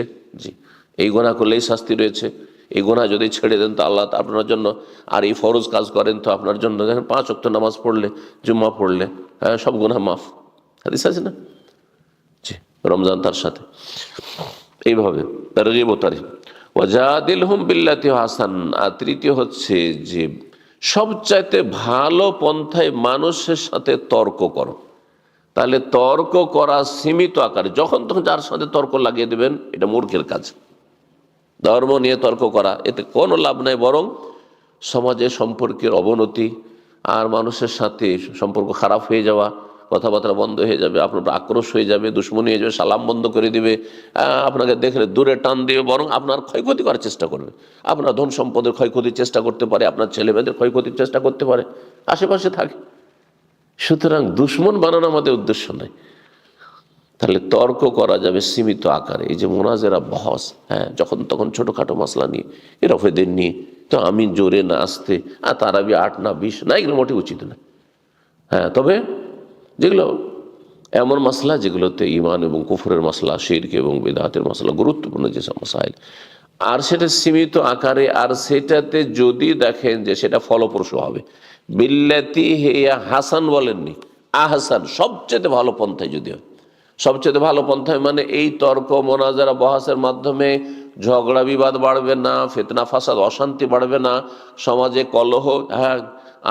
এই গুনাহ করলে এই শাস্তি রয়েছে, এই গুনাহ যদি ছেড়ে দেন তো আল্লাহ আপনার জন্য, আর এই ফরজ কাজ করেন তো আপনার জন্য, দেখেন 5 ওয়াক্ত নামাজ পড়লে, জুম্মা পড়লে, হ্যাঁ, সব গুনাহ মাফ, হাদিস আছে না? রমজান তার সাথে এইভাবে তারগীব ও তারহিব। ওয়াজাদিলহুম বিল্লাতি হাসান। আর তৃতীয় হচ্ছে যে সবচাইতে ভালো পন্থায় মানুষের সাথে তর্ক করো। তাহলে তর্ক করা সীমিত আকারে, যখন তখন যার সাথে তর্ক লাগিয়ে দেবেন, এটা মূর্খের কাজ। ধর্ম নিয়ে তর্ক করা, এতে কোনো লাভ নাই, বরং সমাজে সম্পর্কের অবনতি, আর মানুষের সাথে সম্পর্ক খারাপ হয়ে যাওয়া, কথাবার্তা বন্ধ হয়ে যাবে, আপনার আক্রোশ হয়ে যাবে, দুশ্মনী হয়ে যাবে, সালাম বন্ধ করে দিবে, আপনাকে দেখলে দূরে টান দিবে, বরং আপনার ক্ষয়ক্ষতি করার চেষ্টা করবে, আপনার ধন সম্পদের ক্ষয়ক্ষতির চেষ্টা করতে পারে, আপনার ছেলে মেয়েদের ক্ষয়ক্ষতির চেষ্টা করতে পারে, আশেপাশে থাকে। সুতরাং দুশ্মন বানানো আমাদের উদ্দেশ্য নয়। তাহলে তর্ক করা যাবে সীমিত আকারে। এই যে মোনাজেরা, বহস, হ্যাঁ, যখন তখন ছোটোখাটো মশলা নিয়ে, রফেদের নিয়ে, তো আমি জোরে না আসতে, আর তারাবি 8 না 20 না, এগুলো মোটে উচিত না। হ্যাঁ, তবে যেগুলো এমন মশলা যেগুলোতে ঈমান এবং কুফরের মশলা, শিরক এবং বিদআতের মশলা, গুরুত্বপূর্ণ যেসব মাসাইল, আর সেটা সীমিত আকারে, আর সেটাতে যদি দেখেন যে সেটা ফলপ্রসূ হবে, বিল্লাতি হিয়া হাসান বলেননি, আহসান, সবচেয়ে ভালো পন্থায় যদি হয়। সবচেয়ে ভালো পন্থায় মানে এই তর্ক মোনাজারা বহাসের মাধ্যমে ঝগড়া বিবাদ বাড়বে না, ফিতনা ফাসাদ অশান্তি বাড়বে না, সমাজে কলহ, হ্যাঁ,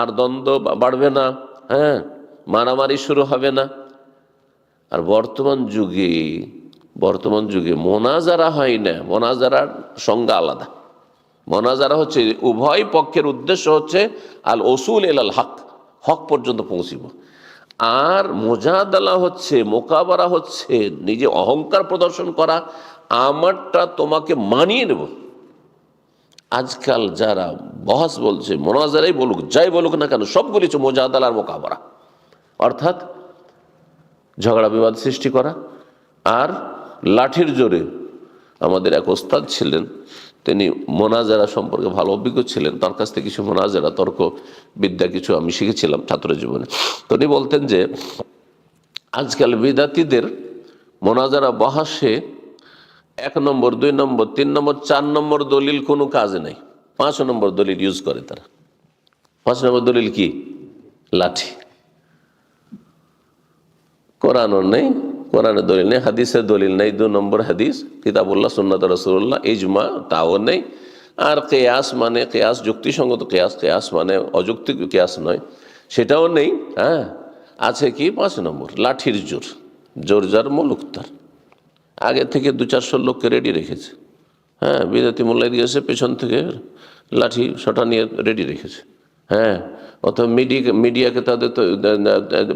আর দ্বন্দ্ব বাড়বে না, হ্যাঁ, মারামারি শুরু হবে না। আর বর্তমান যুগে মোনাজারা হয় না, মোনাজারার সংজ্ঞা আলাদা। মোনাজারা হচ্ছে উভয় পক্ষের উদ্দেশ্য হচ্ছে আল ওসুল ইলাল হক, হক পর্যন্ত পৌঁছিব। আর মুজাদালা হচ্ছে, মোকাবারা হচ্ছে নিজে অহংকার প্রদর্শন করা, আমারটা তোমাকে মানিয়ে নেব। আজকাল যারা বহাস বলছে, মোনাজারাই বলুক, যাই বলুক না কেন, সবগুলি হচ্ছে মুজাদালা আর মোকাবারা, অর্থাৎ ঝগড়া বিবাদ সৃষ্টি করা আর লাঠির জোরে। আমাদের এক ওস্তাদ ছিলেন, তিনি মোনাজারা সম্পর্কে ভালো অভিজ্ঞ ছিলেন, তার কাছ থেকে কিছু মোনাজারা তর্ক বিদ্যা কিছু আমি শিখেছিলাম ছাত্র জীবনে। তো উনি বলতেন যে আজকাল বিদাতীদের মোনাজারা বহাসে 1 নম্বর, 2 নম্বর, 3 নম্বর, 4 নম্বর দলিল কোনো কাজে নেই, 5 নম্বর দলিল ইউজ করে তারা। 5 নম্বর দলিল কি? লাঠি। কোরআনও নেই, কোরআনের দলিল নেই, হাদিসের দলিল নেই, 2 নম্বর হাদিস কিতাবুল্লাহ সুন্নাত রাসূলুল্লাহ ইজমা তাও নেই। আর কেয়াস মানে কেয়াস যুক্তিসঙ্গত কেয়াস, কেয়াস মানে অযৌক্তিক কেয়াস নয়, সেটাও নেই। হ্যাঁ, আছে কি? 5 নম্বর লাঠির জোর, জোর যার মুলুক তার। আগে থেকে 200-400 লোককে রেডি রেখেছে। হ্যাঁ, বিদাতি মোল্লাই দিয়েছে, পেছন থেকে লাঠি সোটা নিয়ে রেডি রেখেছে। হ্যাঁ, অথবা মিডিয়াকে তাদের তো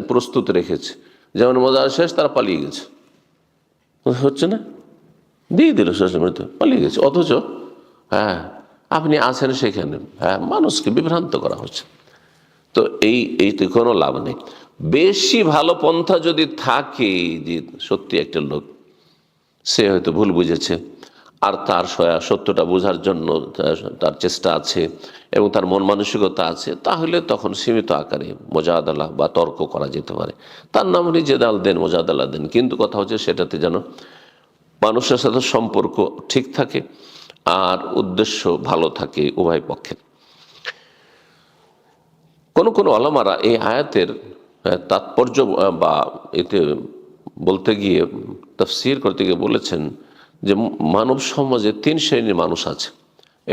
প্রস্তুত রেখেছে, যেমন মজার শেষ তারা পালিয়ে গেছে, হচ্ছে না, দিয়ে দিল শেষ মৃত্যু, পালিয়ে গেছে। অথচ হ্যাঁ আপনি আছেন সেখানে, হ্যাঁ মানুষকে বিভ্রান্ত করা হচ্ছে। তো এইতে কোনো লাভ নেই। বেশি ভালো পন্থা যদি থাকে, যে সত্যি একটা লোক সে হয়তো ভুল বুঝেছে আর তার সত্যটা বোঝার জন্য তার চেষ্টা আছে এবং তার মন মানসিকতা আছে, তাহলে তখন সীমিত আকারে মোজাদালা বা তর্ক করা যেতে পারে। তার নাম জেদাল দেন, মোজাদালা দেন, কিন্তু কথা হচ্ছে সেটাতে যেন মানুষের সাথে সম্পর্ক ঠিক থাকে আর উদ্দেশ্য ভালো থাকে উভয় পক্ষের। কোন কোন ওলামারা এই আয়াতের তাৎপর্য বা এতে বলতে গিয়ে, তাফসীর করতে গিয়ে বলেছেন যে মানব সমাজে 3 শ্রেণীর মানুষ আছে।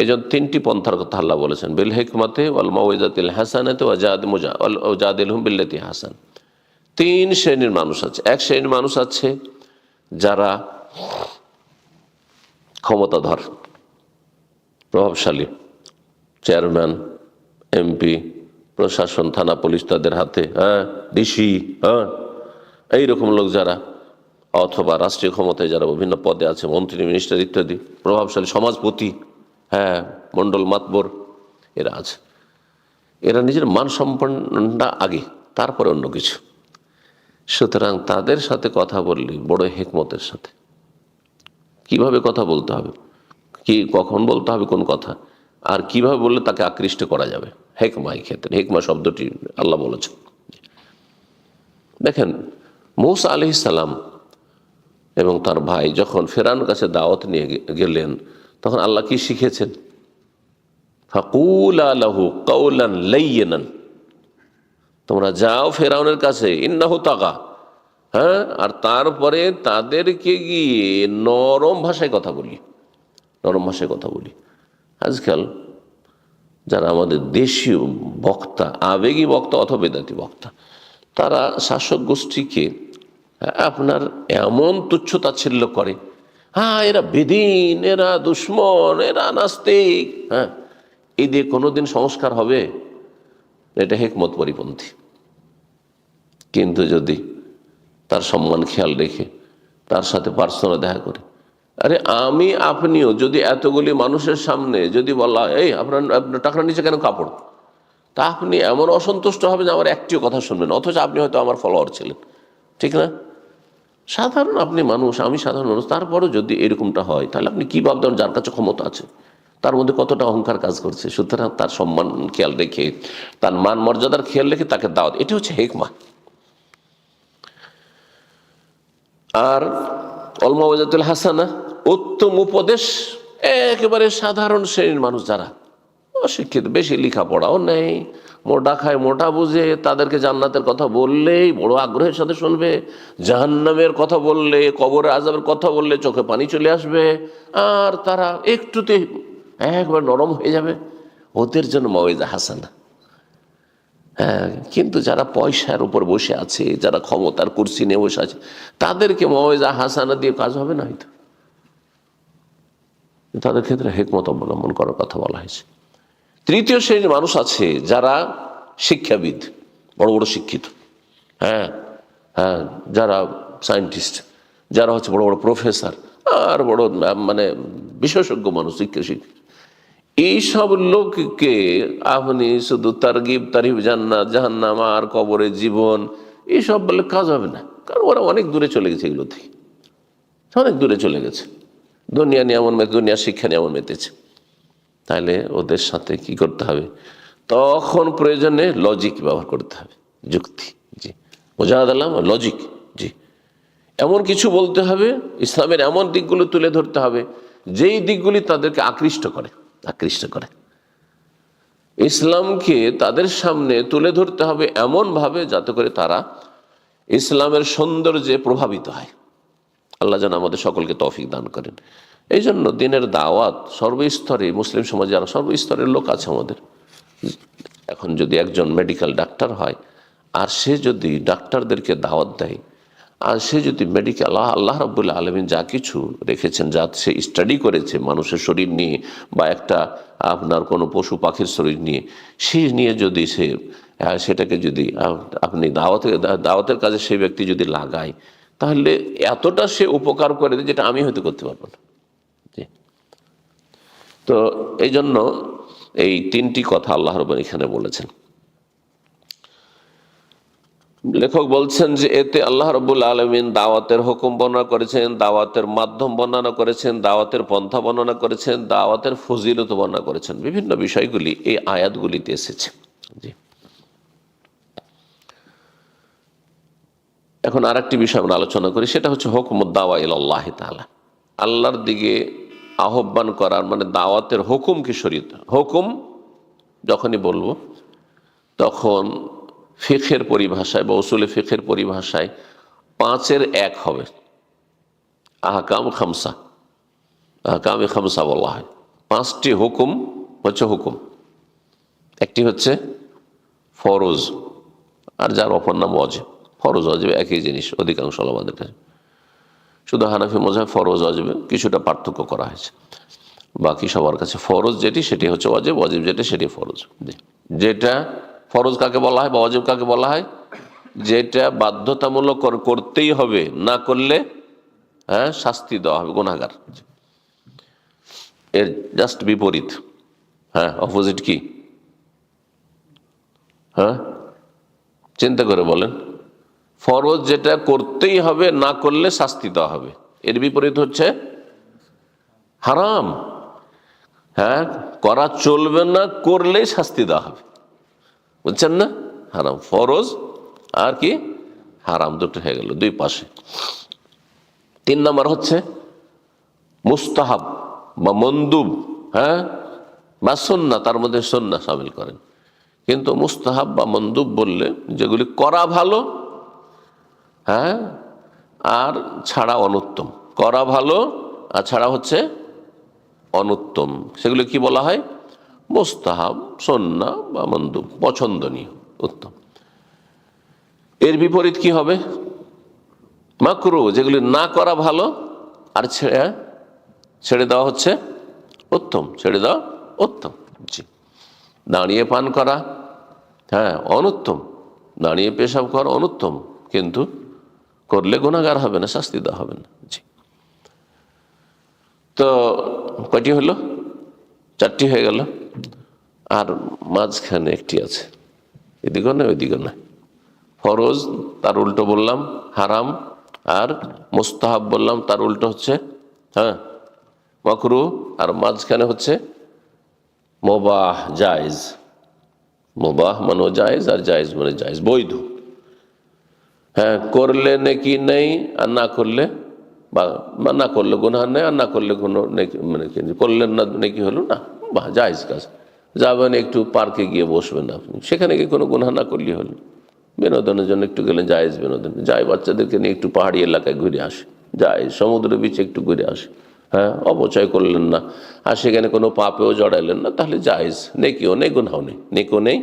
এই জন্য 3টি পন্থার কথা আল্লাহ বলেছেন, বিল হিকমাতে ওয়াল মাউইজাতিল হাসানাতে ওয়াজাদিলহুম বিল্লাতি হাসান। 3 শ্রেণীর মানুষ আছে। এক শ্রেণীর মানুষ আছে যারা ক্ষমতাধর, প্রভাবশালী, চেয়ারম্যান, এমপি, প্রশাসন, থানা পুলিশ তাদের হাতে, হ্যাঁ ডিসি, হ্যাঁ এইরকম লোক যারা, অথবা রাষ্ট্রীয় ক্ষমতায় যারা বিভিন্ন পদে আছে, মন্ত্রী, মিনিস্টার ইত্যাদি, প্রভাবশালী সমাজপতি, হ্যাঁ মন্ডল মাতবর, এরা আছে। এরা নিজের মান সম্পন্নটা আগে, তারপরে অন্য কিছু। সুতরাং তাদের সাথে কথা বললে বড় হিকমতের সাথে, কিভাবে কথা বলতে হবে, কি কখন বলতে হবে কোন কথা, আর কিভাবে বললে তাকে আকৃষ্ট করা যাবে, হেকমা। এই ক্ষেত্রে হেকমা শব্দটি আল্লাহ বলেছেন। দেখেন মূসা আলাইহিস সালাম এবং তার ভাই যখন ফেরাউনের কাছে দাওয়াত নিয়ে গেলেন, তখন আল্লাহ কি শিখেছেন? ফাকুলা লাহু কাওলান লাইয়িনান, তোমরা যাও ফেরাউনের কাছে, ইন্নাহু তাগা, হ্যাঁ, আর তারপরে তাদেরকে গিয়ে নরম ভাষায় কথা বলি, নরম ভাষায় কথা বলি। আজকাল যারা আমাদের দেশীয় বক্তা, আবেগী বক্তা অথবা বেদাতি বক্তা, তারা শাসক গোষ্ঠীকে আপনার এমন তুচ্ছতাচ্ছিল্য করে, হ্যাঁ এরা বেদিন, এরা দুশ্মন, এরা নাস্তিক, হ্যাঁ এই দিয়ে কোনোদিন সংস্কার হবে? এটা হিকমত পরিপন্থী। কিন্তু যদি তার সম্মান খেয়াল রেখে তার সাথে পার্সোনাল দেখা করে, আরে আমি আপনিও যদি এতগুলি মানুষের সামনে যদি বলা এই আপনার টাকার নিচে কেন কাপড়, তা আপনি এমন অসন্তুষ্ট হবে যে আমার একটিও কথা শুনবেন, অথচ আপনি হয়তো আমার ফলোয়ার ছিলেন, ঠিক না? সাধারণ আপনি মানুষ, আমি সাধারণ মানুষ, তারপরও যদি এরকমটা হয়, তাহলে আপনি কী ভাববেন যার কাছে ক্ষমতা আছে তার মধ্যে কতটা অহংকার কাজ করছে। সুতরাং তার সম্মান খেয়াল রেখে, তার মান মর্যাদার খেয়াল রেখে তাকে দাওয়াত, এটি হচ্ছে হিকমা। আর আল মাউইজাতুল হাসানা, উত্তম উপদেশ, একেবারে সাধারণ শ্রেণীর মানুষ যারা অশিক্ষিত, বেশি লেখাপড়াও নেই, মোটা খায় মোটা বুঝে, তাদেরকে জান্নাতের কথা বললেই বড় আগ্রহের সাথে শুনবে, জাহান্নামের কথা বললে, কবরের আযাবের কথা বললে চোখে পানি চলে আসবে, আর তারা একটুতে একবার নরম হয়ে যাবে। ওদের জন্য মাউইজা হাসানা। হ্যাঁ, কিন্তু যারা পয়সার উপর বসে আছে, যারা ক্ষমতার কুরসি নিয়ে বসে আছে, তাদেরকে মাউইজা হাসানা দিয়ে কাজ হবে না হয়তো। তাদের ক্ষেত্রে হিকমত অবলম্বন করার কথা বলা হয়েছে। তৃতীয় শ্রেণীর মানুষ আছে যারা শিক্ষাবিদ, বড় বড় শিক্ষিত, হ্যাঁ হ্যাঁ, যারা সায়েন্টিস্ট, যারা হচ্ছে বড় বড় প্রফেসর আর বড় মানে বিশেষজ্ঞ মানুষ, শিক্ষা এইসব লোককে আপনি শুধু তারগিব তারিফ জান্নাত জাহান্নাম আর কবরে জীবন এইসব বলে কাজ হবে না, কারণ ওরা অনেক দূরে চলে গেছে, এগুলো থেকে অনেক দূরে চলে গেছে, দুনিয়া নিয়ে এমন দুনিয়া শিক্ষা নিয়ে এমন মেতেছে। তাহলে ওদের সাথে কি করতে হবে, তখন প্রয়োজনে লজিক ব্যবহার করতে হবে, যুক্তি, জি মুজাহাদাল্লাহ লজিক, জি এমন কিছু বলতে হবে, ইসলামের এমন দিকগুলো তুলে ধরতে হবে যেই দিকগুলি তাদেরকে আকৃষ্ট করে ইসলামকে তাদের সামনে তুলে ধরতে হবে এমনভাবে যাতে করে তারা ইসলামের সৌন্দর্যে প্রভাবিত হয়। আল্লাহ যেন আমাদের সকলকে তৌফিক দান করেন। এই জন্য দিনের দাওয়াত সর্বস্তরে, মুসলিম সমাজে যারা সর্বস্তরের লোক আছে আমাদের, এখন যদি একজন মেডিকেল ডাক্তার হয় আর সে যদি ডাক্তারদেরকে দাওয়াত দেয়, আর সে যদি মেডিকেল আল্লাহ রাব্বুল আলামিন যা কিছু রেখেছেন, যা সে স্টাডি করেছে মানুষের শরীর নিয়ে বা একটা আপনার কোনো পশু পাখির শরীর নিয়ে, সেই নিয়ে যদি সে সেটাকে যদি আপনি দাওয়াতের কাজে সেই ব্যক্তি যদি লাগায়, তাহলে এতটা সে উপকার করে দেয় যেটা আমি হয়তো করতে পারবো না। তো এই জন্য এই তিনটি কথা আল্লাহ রাব্বুল এখানে বলেছেন। লেখক বলছেন যে এতে আল্লাহ রাব্বুল আলামিন দাওয়াতের হুকুম বর্ণনা করেছেন, দাওয়াতের মাধ্যম বর্ণনা করেছেন, দাওয়াতের পন্থা বর্ণনা করেছেন, দাওয়াতের ফজিলত বর্ণনা করেছেন। বিভিন্ন বিষয়গুলি এই আয়াতগুলিতে এসেছে। জি, এখন আরেকটি বিষয় আমরা আলোচনা করি, সেটা হচ্ছে হুকমুদ দাওয়া ইলাল্লাহ তাআলা, আল্লাহর দিকে আহ্বান করার মানে দাওয়াতের হুকুম কি শরীয়ত হুকুম যখনই বলবো তখন ফিকহের পরিভাষায় বা উসুলে ফিকহের পরিভাষায় 5-এর 1 হবে, আহকামে খামসা বলা হয়। 5টি হুকুম হচ্ছে হুকুম, একটি হচ্ছে ফরজ, আর যার অপর নাম ওয়াজিব। ফরজ ওয়াজিব একই জিনিস অধিকাংশ ওলামাদের কাছে, শুধু হানাফি মাযহাব ফরজ ওয়াজিবে কিছুটা পার্থক্য করা হয়েছে, বাকি সবার কাছে ফরজ যেটি সেটি হচ্ছে ওয়াজিব, ওয়াজিব যেটা সেটি ফরজ। যেটা ফরজ কাকে বলা হয় বা ওয়াজিব কাকে বলা হয়, যেটা বাধ্যতামূলক করতেই হবে, না করলে শাস্তি দেওয়া হবে, গুনাহগার। এর জাস্ট বিপরীত, অপোজিট কি? চিন্তা করে বলেন। ফরজ যেটা করতেই হবে, না করলে শাস্তি দেওয়া হবে, এর বিপরীত হচ্ছে হারাম। করা চলবে না, করলেই শাস্তি দেওয়া হবে, বুঝছেন না? হারাম, ফরজ আর কি হারাম, দুটো হয়ে গেল দুই পাশে। 3 নম্বর হচ্ছে মুস্তাহাব বা মন্দুব, বা সুন্নাহ, তার মধ্যে সুন্নাহ শামিল করেন। কিন্তু মুস্তাহাব বা মন্দুব বললে যেগুলি করা ভালো, আর ছাড়া অনুত্তম, করা ভালো আর ছাড়া হচ্ছে অনুত্তম, সেগুলো কি বলা হয়? মুস্তাহাব, সুন্নাহ বা মন্দুব, পছন্দনীয়, উত্তম। এর বিপরীত কি হবে? মাকরুহ, যেগুলি না করা ভালো আর ছেড়ে দেওয়া হচ্ছে উত্তম, ছেড়ে দেওয়া উত্তম। জি, দাঁড়িয়ে পান করা অনুত্তম, দাঁড়িয়ে পেশাব করা অনুত্তম, কিন্তু করলে গুনাহগার হবে না, শাস্তি দেওয়া হবে না। জি, তো কয়টি হলো? 4টি হয়ে গেল, আর মাঝখানে একটি আছে, এদিকে নয় ওইদিকে নয়। ফরজ তার উল্টো বললাম হারাম, আর মুস্তাহাব বললাম তার উল্টো হচ্ছে মাকরুহ, আর মাঝখানে হচ্ছে মুবাহ, জায়েজ। মুবাহ মানে জায়েজ, আর জায়েজ মানে জায়েজ, বৈধ। করলে নেকি নেই, আর না করলে বা না করলে গুনাহ নেই, আর না করলে কোনো নেকি, মানে করলেন না নেকি হলো না, বাহ জায়েজ কাজ। যাবেন একটু পার্কে গিয়ে বসবেন আপনি, সেখানে গিয়ে কোনো গুনাহ না করলেই হলো। বিনোদনের জন্য একটু গেলেন, জায়েজ বিনোদন, যায় বাচ্চাদেরকে নিয়ে একটু পাহাড়ি এলাকায় ঘুরে আসে, যায় সমুদ্রের বিচে একটু ঘুরে আসে, অপচয় করলেন না, আর সেখানে কোনো পাপেও জড়াইলেন না, তাহলে জায়েজ, নেকিও নেই গুনাহও নেই, নেকিও নেই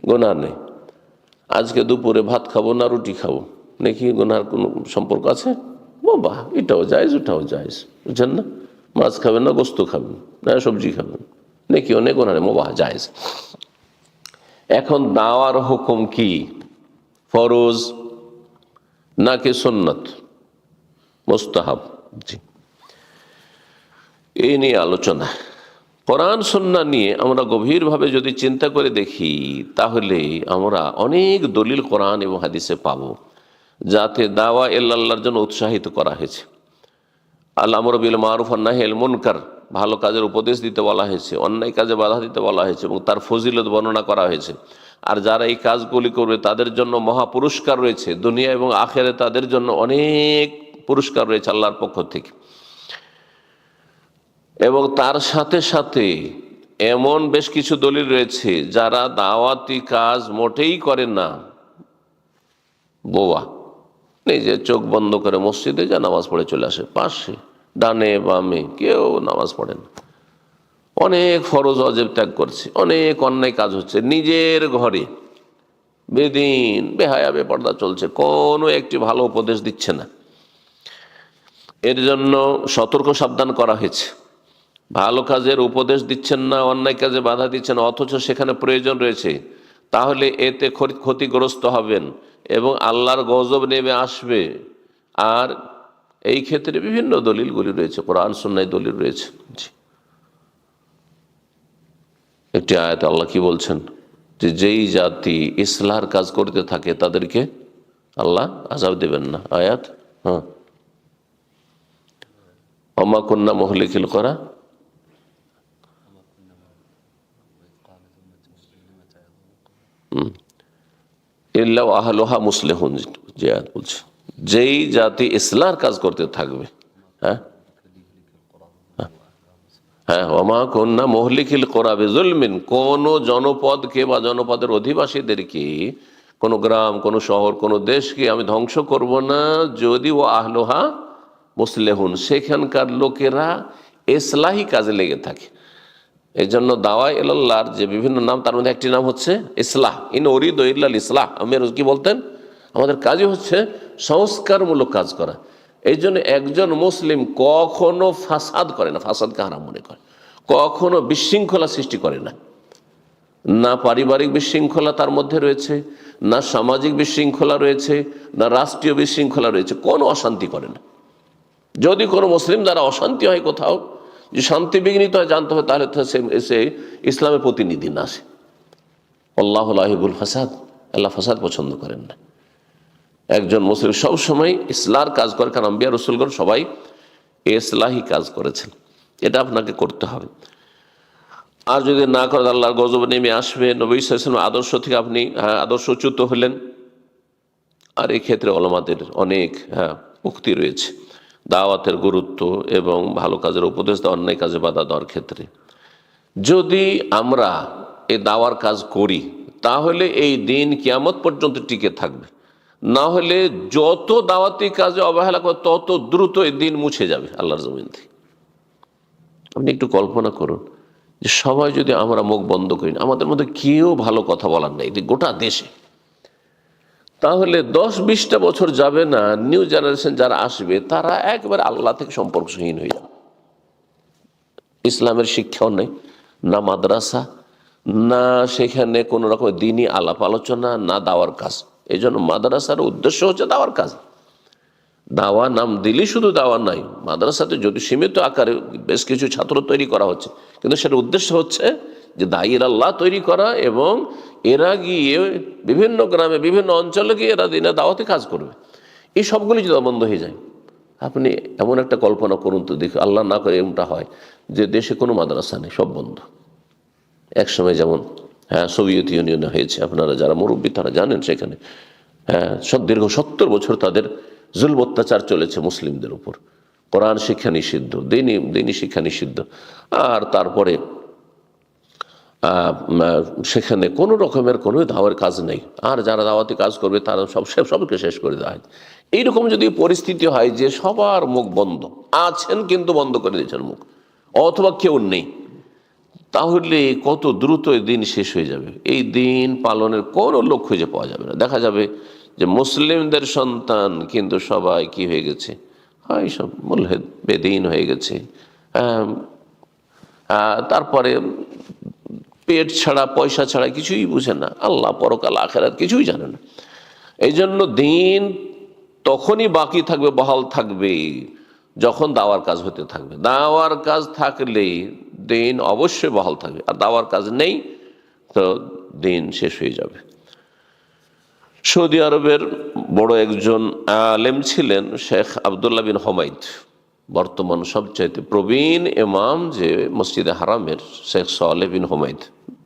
গুনাহ নেই। আজকে দুপুরে ভাত খাবো না রুটি খাবো, নেকি গুনাহর কোনো সম্পর্ক আছে? বাহ, এটাও জায়েজ ওটাও জায়েজ, বুঝছেন না? মাছ খাবেন না গোস্ত খাবেন না সবজি খাবেন, নেকিও নেই গুনাহ নেই, বাহ জায়েজ। এখন দাওয়ার হুকুম কি? ফরজ নাকি সুন্নত, মুস্তাহাব? জি, এই নিয়ে আলোচনা। কোরআন সুন্নাহ নিয়ে আমরা গভীরভাবে যদি চিন্তা করে দেখি, তাহলে আমরা অনেক দলিল কোরআন এবং হাদিসে পাবো, যাতে দাওয়া ইল্লাল্লাহর জন্য উৎসাহিত করা হয়েছে। আল আমর বিল মারুফ ওয়ান নাহি আনিল মুনকার, ভালো কাজের উপদেশ দিতে বলা হয়েছে, অন্যায় কাজে বাধা দিতে বলা হয়েছে এবং তার ফজিলত বর্ণনা করা হয়েছে। আর যারা এই কাজগুলি করবে তাদের জন্য মহা পুরস্কার রয়েছে, দুনিয়া এবং আখেরে তাদের জন্য অনেক পুরস্কার রয়েছে আল্লাহর পক্ষ থেকে। এবং তার সাথে সাথে এমন বেশ কিছু দলিল রয়েছে, যারা দাওয়াতি কাজ মোটেই করে না, বোবা, নিজে চোখ বন্ধ করে মসজিদে যা নামাজ পড়ে চলে আসে, পাশে ডানে বামে কেউ নামাজ পড়ে না, অনেক ফরজ ওয়াজিব ত্যাগ করছে, অনেক অন্যায় কাজ হচ্ছে, নিজের ঘরে বেদিন বেহায়া বেপর্দা চলছে, কোনো একটি ভালো উপদেশ দিচ্ছে না। এর জন্য সতর্ক সাবধান করা হয়েছে। ভালো কাজের উপদেশ দিচ্ছেন না, অন্যায় কাজে বাধা দিচ্ছেন, অথচ সেখানে প্রয়োজন রয়েছে, তাহলে এতে ক্ষতিগ্রস্ত হবেন এবং আল্লাহর গজব নেমে আসবে। আর এই ক্ষেত্রে বিভিন্ন দলিলগুলি রয়েছে, কোরআন সুন্নাহয় দলিল রয়েছে। একটি আয়াত আল্লাহ কি বলছেন, যে যেই জাতি ইসলাহর কাজ করতে থাকে তাদেরকে আল্লাহ আযাব দেবেন না। আয়াত, হ্যাঁ, ওমা কুন্না মুহলিকিল করা ইল্লা আহলুহা মুসলিহুন, যে আয়াত বলছে যেই জাতি ইসলাহর কাজ করতে থাকবে, হ্যাঁ হ্যাঁ, ওমা কুন্না মুহলিকিল কুরা বিযুলমিন, কোন জনপদকে বা জনপদের অধিবাসীদেরকে, কোন গ্রাম, কোন শহর, কোন দেশকে আমি ধ্বংস করব না যদি ও আহলুহা মুসলিহুন, সেখানকার লোকেরা ইসলাহি কাজে লেগে থাকে। এই জন্য দাওয়া ইলাল্লাহর যে বিভিন্ন নাম, তার মধ্যে একটি নাম হচ্ছে ইসলাহ। ইন উরিদু ইল্লাল ইসলাহ, আমি কি বলতেন, আমাদের কাজই হচ্ছে সংস্কারমূলক কাজ করা। এই জন্য একজন মুসলিম কখনো ফাসাদ করে না, ফাসাদকে হারাম মনে করে, কখনো বিশৃঙ্খলা সৃষ্টি করে না, না পারিবারিক বিশৃঙ্খলা তার মধ্যে রয়েছে, না সামাজিক বিশৃঙ্খলা রয়েছে, না রাষ্ট্রীয় বিশৃঙ্খলা রয়েছে, কোনো অশান্তি করে না। যদি কোনো মুসলিম দ্বারা অশান্তি হয় কোথাও, যে শান্তি বিঘ্নিত হয়, জানতে হবে তাহলে তো সে ইসলামের প্রতিনিধি না। সে আল্লাহু লা ইউহিব্বুল ফাসাদ, আল্লাহ ফাসাদ পছন্দ করেন না। একজন মুসলিম সবসময় ইসলাহর কাজ করে, কারণ আম্বিয়া রাসূলগণ সবাই ইসলাহি কাজ করেছেন, এটা আপনাকে করতে হবে। আর যদি না করেন আল্লাহর গজব নেমে আসবে। নবী সাল্লাল্লাহু আলাইহি ওয়াসাল্লাম আদর্শ থেকে আপনি আদর্শচ্যুত হলেন। আর এই ক্ষেত্রে ওলামাদের অনেক উক্তি রয়েছে দাওয়াতের গুরুত্ব এবং ভালো কাজের উপদেশ দেওয়া, অন্যায় কাজে বাধা দেওয়ার ক্ষেত্রে। যদি আমরা এই দাওয়ার কাজ করি, তাহলে এই দিন কিয়ামত পর্যন্ত টিকে থাকবে। না হলে যত দাওয়াতি কাজে অবহেলা করে, তত দ্রুত এই দিন মুছে যাবে আল্লাহর জমিন থেকে। আপনি একটু কল্পনা করুন যে সবাই যদি আমরা মুখ বন্ধ করি না, আমাদের মধ্যে কেউ ভালো কথা বলার নেই গোটা দেশে, তাহলে 10-20টা বছর যাবে না, নিউ জেনারেশন যারা আসবে তারা একবারে আল্লাহ থেকে সম্পর্কহীন হয়ে যাবে। ইসলামের শিক্ষাও নেই, না মাদ্রাসা, না সেখানে কোনো রকম দ্বীনি আলাপ আলোচনা, না দাওয়ার কাজ। এই জন্য মাদ্রাসার উদ্দেশ্য হচ্ছে দাওয়ার কাজ। দাওয়া নাম দিলেই শুধু দাওয়া নাই, মাদ্রাসাতে যদি সীমিত আকারে বেশ কিছু ছাত্র তৈরি করা হচ্ছে, কিন্তু সেটার উদ্দেশ্য হচ্ছে যে দায়ীর আল্লাহ তৈরি করা, এবং এরা গিয়ে বিভিন্ন গ্রামে বিভিন্ন অঞ্চলে গিয়ে এরা দিনে দাওয়াতে কাজ করবে। এই সবগুলি যদি বন্ধ হয়ে যায়, আপনি এমন একটা কল্পনা করুন তো দেখি, আল্লাহ না করে এমনটা হয় যে দেশে কোনো মাদ্রাসা নেই, সব বন্ধ। একসময় যেমন সোভিয়েত ইউনিয়নে হয়েছে, আপনারা যারা মুরব্বী তারা জানেন, সেখানে দীর্ঘ 70 বছর তাদের জুলম অত্যাচার চলেছে মুসলিমদের উপর। কোরআন শিক্ষা নিষিদ্ধ, দিনী শিক্ষা নিষিদ্ধ, আর তারপরে সেখানে কোনো রকমের কোনো দাওয়ার কাজ নেই। আর যারা দাওয়াতি কাজ করবে তারা সবকে শেষ করে দেওয়া হয়। এইরকম যদি পরিস্থিতি হয় যে সবার মুখ বন্ধ, আছেন কিন্তু বন্ধ করে দিয়েছেন মুখ, অথবা কেউ নেই, তাহলে কত দ্রুত এই দিন শেষ হয়ে যাবে। এই দিন পালনের কোনো লোক খুঁজে পাওয়া যাবে না। দেখা যাবে যে মুসলিমদের সন্তান কিন্তু সবাই কি হয়ে গেছে, হয় সব মুলহিদ বেদিন হয়ে গেছে। তারপরে পেট ছাড়া পয়সা ছাড়া কিছুই বুঝে না, আল্লাহ পরকাল আখিরাত কিছুই জানে না। এই জন্য দিন তখনই বাকি থাকবে, বহাল থাকবে যখন দাওয়ার কাজ হতে থাকবে। দাওয়ার কাজ থাকলে দিন অবশ্যই বহাল থাকবে, আর দাওয়ার কাজ নেই তো দিন শেষ হয়ে যাবে। সৌদি আরবের বড় একজন আলেম ছিলেন শেখ আবদুল্লাহ বিন হুমাইদ, বর্তমান সবচাইতে প্রবীণ ইমাম যে মসজিদে হারামের, শেখ সালেহ বিন হুমাইদ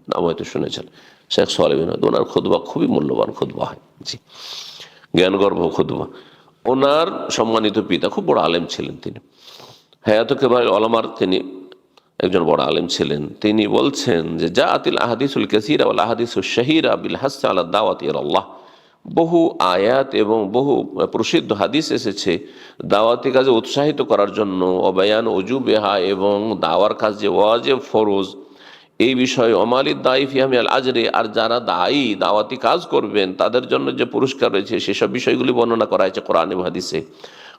নাম হয়তো শুনেছেন। শেখ সালেহ বিন হুমাইদ, ওনার খুতবা খুবই মূল্যবান খুতবা হয়, জি, জ্ঞানগর্ভ খুতবা। ওনার সম্মানিত পিতা খুব বড় আলেম ছিলেন, তিনি হায়াত কেবার ওলামার তিনি একজন বড় আলেম ছিলেন। তিনি বলছেন যে জাআতিল আহাদিসুল কাসীরা ওয়াল আহাদিসুশ শাহীরা বিল হাসসি আলা দাওয়াতি ইলাল্লাহ, বহু আয়াত এবং বহু প্রসিদ্ধ হাদিস এসেছে দাওয়াতি কাজে উৎসাহিত করার জন্য, অবায়ান ওজুবেহা, এবং দাওয়ার কাজ যে ওয়াজিব ফরজ এই বিষয়ে, অমালিদ দায়ী ফিহামি আল আজরে, আর যারা দায়ী দাওয়াতি কাজ করবেন তাদের জন্য যে পুরস্কার রয়েছে সেসব বিষয়গুলি বর্ণনা করা হয়েছে কোরআনে হাদিসে।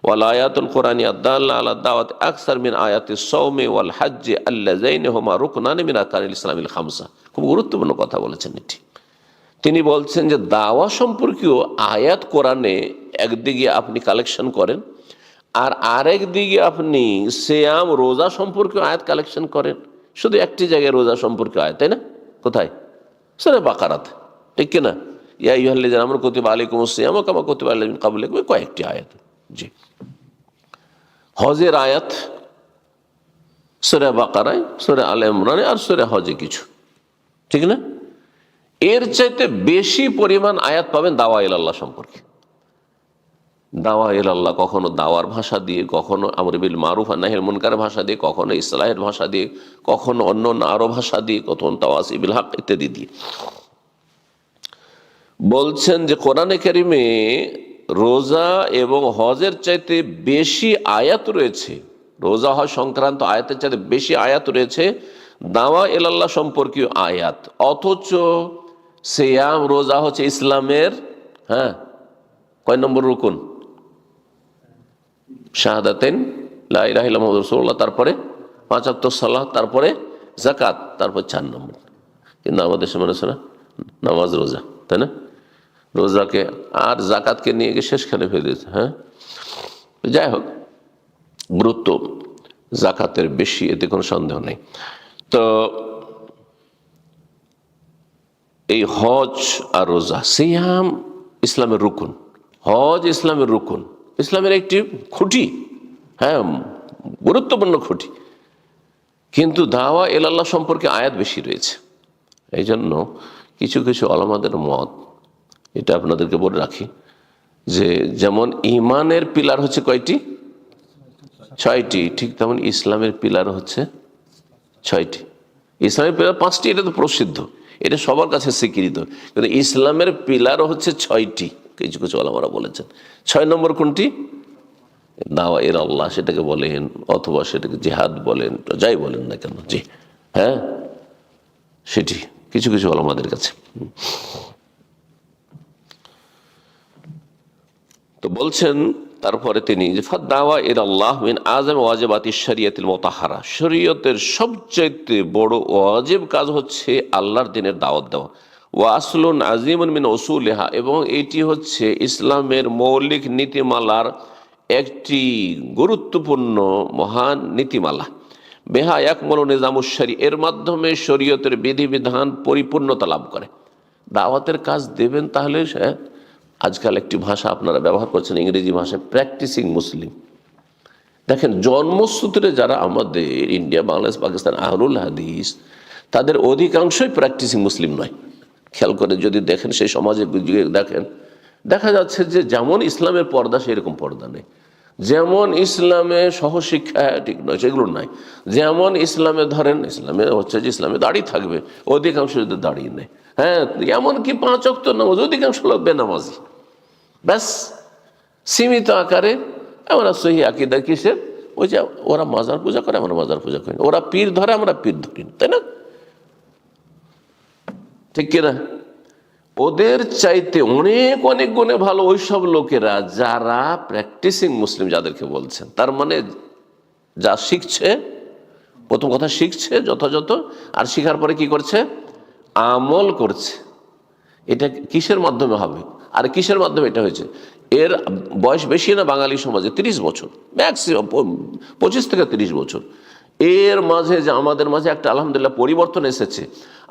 ওয়াল আয়াতুল কোরআনিয়া দাল্লা আলা দাওয়াত আকসার মিন আয়াতিস সাওমি ওয়াল হজ্জি আল্লাযাইনি হুমা রুকনানি মিন আরকানিল ইসলামিল খামসা। খুব গুরুত্বপূর্ণ কথা বলেছেন এটি। তিনি বলছেন যে দাওয়া সম্পর্কীয় আয়াত কোরআনে একদিকে আপনি কালেকশন করেন, আর আরেক দিকে আপনি সিয়াম রোজা সম্পর্কীয় আয়াত কালেকশন করেন। শুধু একটি জায়গায় রোজা সম্পর্কীয় আয়াত, তাই না? কোথায়? সূরা বাকারাত, ঠিক কিনা? ইয়া আইয়ুহাল্লাযীনা আমানু কুতিবা আলাইকুমুস সিয়াম কামা কুতিবা আলাল লাযীনা ক্বাবলাকুম, কয়েকটি আয়াত। জি, হজের আয়াত সূরা বাকারায়, সূরা আলে ইমরানে, আর সূরা হজে কিছু, ঠিক না? এর চাইতে বেশি পরিমাণ আয়াত পাবেন দাওয়া ইলাল্লাহ সম্পর্কে। দাওয়া ইলাল্লাহ কখনো দাওয়ার ভাষা দিয়ে, কখনো আমর বিল মারুফ আর নাহির মুনকারের ভাষা দিয়ে, কখনো ইসলাহের ভাষা দিয়ে, কখনো অন্য আরো ভাষা দিয়ে, কখনো তাওয়াসি বিল হক ইত্যাদি দিয়ে। বলছেন যে কোরআনে কারিমে রোজা এবং হজের চাইতে বেশি আয়াত রয়েছে, রোজা হজ সংক্রান্ত আয়াতের চাইতে বেশি আয়াত রয়েছে দাওয়া ইলাল্লাহ সম্পর্কীয় আয়াত। অথচ সিয়াম রোজা হচ্ছে ইসলামের কয় নম্বর রুকুন? শাহাদাতেন লা ইলাহা ইল্লাল্লাহ মুহাম্মাদুর রাসূলুল্লাহ, তারপরে 5 ওয়াক্ত সালাত, তারপরে যাকাত, তারপর 4 নম্বর। কিন্তু আমাদের সামনে শোনা নামাজ রোজা, তাই না? রোজাকে আর যাকাতকে নিয়ে গিয়ে শেষখানে ফেলে দিয়েছে। যাই হোক, গুরুত্ব যাকাতের বেশি, এতে কোনো সন্দেহ নেই। তো এই হজ আর রোজা, সিয়াম ইসলামের রুকুন, হজ ইসলামের রুকুন, ইসলামের একটি খুঁটি, গুরুত্বপূর্ণ খুঁটি। কিন্তু দাওয়া ইলাল্লাহ সম্পর্কে আয়াত বেশি রয়েছে। এই জন্য কিছু কিছু ওলামাদের মত, এটা আপনাদেরকে বলে রাখি, যে যেমন ইমানের পিলার হচ্ছে কয়টি? 6টি, ঠিক তেমন ইসলামের পিলার হচ্ছে 6টি। ইসলামের পিলার 5টি, এটা তো প্রসিদ্ধ, এটা সবার কাছে স্বীকৃত, কিন্তু ইসলামের পিলারও হচ্ছে 6টি। কিছু কিছু ওলামারা বলেছেন 6 নম্বর কোনটি? দাওয়া ইলাল্লাহ সেটাকে বলেন, অথবা সেটাকে জিহাদ বলেন, যাই বলেন না কেন, জি সেটি কিছু কিছু ওলামাদের কাছে। তো বলছেন তারপরে তিনি যে ফাদ-দাওয়া ইলাল্লাহ মিন আযম ওয়াজিবাতিশ শরিয়তিল মুতাহহারা, শরীয়তের সবচেয়ে বড় ওয়াজিব কাজ হচ্ছে আল্লাহর দ্বীনের দাওয়াত দেওয়া। ওয়া আসলুন আযীমুন মিন উসুলিহা, এবং এটি হচ্ছে ইসলামের মৌলিক নীতিমালার একটি গুরুত্বপূর্ণ মহান নীতিমালা। বেহা ইয়াকমুলু নিজামুশ শরী, এর মাধ্যমে শরীয়তের বিধিবিধান পরিপূর্ণতা লাভ করে। দাওয়াতের কাজ দেবেন, তাহলে আজকাল একটি ভাষা আপনারা ব্যবহার করছেন ইংরেজি ভাষায়, প্র্যাকটিসিং মুসলিম। দেখেন, জন্মসূত্রে যারা আমাদের ইন্ডিয়া, বাংলাদেশ, পাকিস্তান আহলুল হাদিস, তাদের অধিকাংশই প্র্যাকটিসিং মুসলিম নয়। খেয়াল করে যদি দেখেন সেই সমাজে দেখেন, দেখা যাচ্ছে যে যেমন ইসলামের পর্দা সেরকম পর্দা নেই, যেমন ইসলামে সহশিক্ষা ঠিক নয়, সেগুলো নাই। যেমন ইসলামে ধরেন, ইসলামে হচ্ছে যে ইসলামে দাড়ি থাকবে, অধিকাংশ যদি দাঁড়িয়ে নেই। এমনকি 5 ওয়াক্ত নামাজ, অধিকাংশ লোক বেনামাজি। ব্যাস, সীমিত আকারে আমরা সহি আকীদা কিসের, ওই যে ওরা মাজার পূজা করে, আমরা মাজার পূজা করি না, ওরা পীর ধরে, আমরা পীর ধরি না, তাই না? ঠিক কিনা? ওদের চাইতে অনেক অনেক গুণে ভালো ওইসব লোকেরা যারা প্র্যাকটিসিং মুসলিম, যাদেরকে বলছেন। তার মানে যা শিখছে, প্রথম কথা শিখছে যথাযথ, আর শিখার পরে কি করছে? আমল করছে। এটা কিসের মাধ্যমে হবে? আর কিসের মাধ্যমে এটা হয়েছে? এর বয়স বেশি না বাঙালি সমাজে 30 বছর, ম্যাক্সিমাম 25 থেকে 30 বছর। এর মাঝে যে আমাদের মাঝে একটা আলহামদুলিল্লাহ পরিবর্তন এসেছে,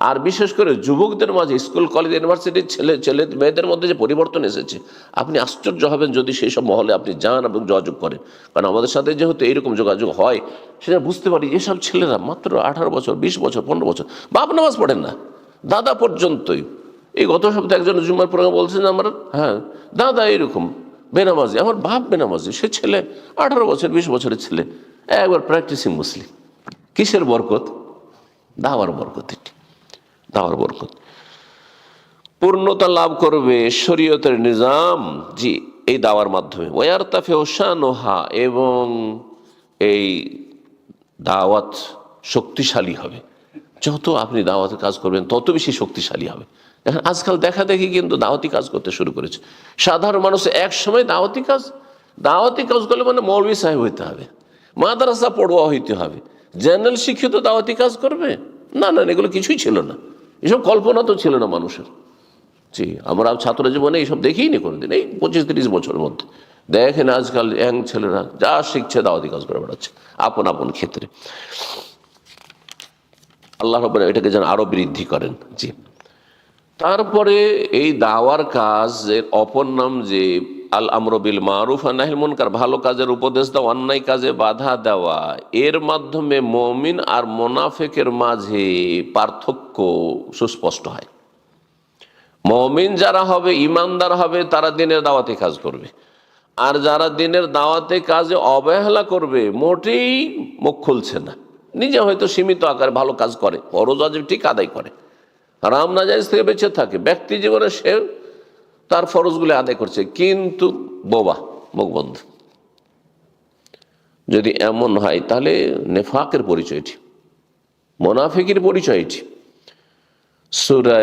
আর বিশেষ করে যুবকদের মাঝে, স্কুল কলেজ ইউনিভার্সিটির ছেলে মেয়েদের মধ্যে যে পরিবর্তন এসেছে, আপনি আশ্চর্য হবেন যদি সেই সব মহলে আপনি যান এবং যোগাযোগ করেন। কারণ আমাদের সাথে যেহেতু এইরকম যোগাযোগ হয়, সেটা বুঝতে পারি এসব ছেলেরা মাত্র 18 বছর, 20 বছর, 15 বছর, বাপ নামাজ পড়েন না, দাদা পর্যন্তই। এই গত সপ্তাহে একজন জুম্মার প্রোগ্রাম বলছেন আমার, হ্যাঁ দাদা এরকম বেনামাজি, আমার বাপ বেনামাজি, সে ছেলে 18 বছর 20 বছরের ছেলে, একবার প্র্যাকটিসিং মুসলিম। কিসের বরকত? দাওয়ার বরকত। এটি দাওয়ার বরকত। পূর্ণতা লাভ করবে শরীয়তের নিজাম, জি, এই দাওয়ার মাধ্যমে। ওয়ারতাফে শানুহা, এবং এই দাওয়াত শক্তিশালী হবে। যত আপনি দাওয়াতের কাজ করবেন তত বেশি শক্তিশালী হবে। এখন আজকাল দেখা দেখি কিন্তু দাওয়াতি কাজ করতে শুরু করেছে সাধারণ মানুষ। এক সময় দাওয়াতি কাজ করলে মানে মৌলভী সাহেব হইতে হবে, মাদ্রাসা পড়ুয়া হইতে হবে, জেনারেল শিক্ষিত দাওয়াতি কাজ করবে? না না, এগুলো কিছুই ছিল না, এসব কল্পনা তো ছিল না মানুষের। জি, আমরা ছাত্র জীবনে এইসব দেখিনি কোনোদিন। এই 25-30 বছরের মধ্যে দেখেন আজকাল ইয়াং ছেলেরা যা শিখছে দাওয়াতি কাজ করে বেড়াচ্ছে আপন আপন ক্ষেত্রে। আল্লাহ রাব্বুল আলামিন এটাকে যেন আরো বৃদ্ধি করেন। জি, তারপরে এই দাওয়ার কাজের অপর নাম যে আল আমরু বিল মারুফ ওয়া নাহিল মুনকার, ভালো কাজের উপদেশ দেওয়া, অন্যায় কাজে বাধা দেওয়া। এর মাধ্যমে মুমিন আর মুনাফিকের মাঝে পার্থক্য সুস্পষ্ট হয়। মুমিন যারা হবে, ঈমানদার হবে, তারা দ্বীনের দাওয়াতে কাজ করবে। আর যারা দ্বীনের দাওয়াতে কাজে অবহেলা করবে, মোটেই মুখ খুলছে না, নিজে হয়তো সীমিত আকারে ভালো কাজ করে, ফরজ ওয়াজিব ঠিক আদায় করে, হারাম নাজায়েজ থেকে বেঁচে থাকে, ব্যক্তি জীবনে সে তার ফরজগুলি আদায় করছে, কিন্তু বোবা, মুখ বন্ধ। যদি এমন হয় তাহলে নেফাকের পরিচয়টি, মুনাফিকের পরিচয়টি। সূরা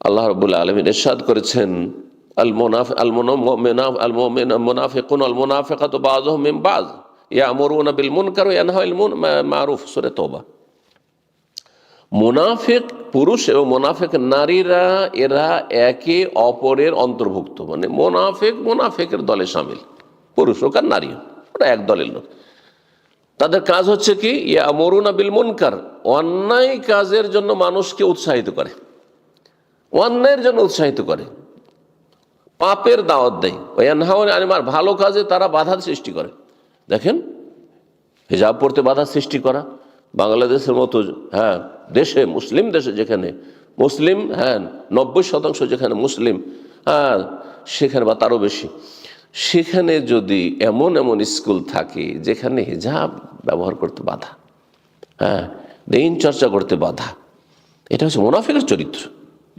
আল্লাহ রাব্বুল আলামিন ইরশাদ করেছেন, আল মুনাফিকুন ওয়াল মুনাফিকাতু বাযুহুম মিন বায ইয়ামুরুনা বিল মুনকার ওয়া ইয়ানহাউনা আনিল মারুফ, সূরা তাওবা। মুনাফিক পুরুষ এবং মুনাফিক নারীরা এরা একে অপরের অন্তর্ভুক্ত, মানে মুনাফিকের দলে শামিল, পুরুষ হোক আর নারী হোক, ওরা এক দলের লোক। তাদের কাজ হচ্ছে কি? ইয়ামুরুনা বিল মুনকার, অন্যায় কাজের জন্য মানুষকে উৎসাহিত করে, অন্যায়ের জন্য উৎসাহিত করে, পাপের দাওয়াত দেয়। ওয়ানহাউনা আনিল মারুফ, ভালো কাজে তারা বাধা সৃষ্টি করে। দেখেন, হিজাব পড়তে বাধা সৃষ্টি করা, বাংলাদেশের মতো হ্যাঁ দেশে, মুসলিম দেশে, যেখানে মুসলিম 90% যেখানে মুসলিম, সেখানে বা তারও বেশি, সেখানে যদি এমন স্কুল থাকে যেখানে হিজাব ব্যবহার করতে বাধা, দিন চর্চা করতে বাধা, এটা হচ্ছে মুনাফিকের চরিত্র।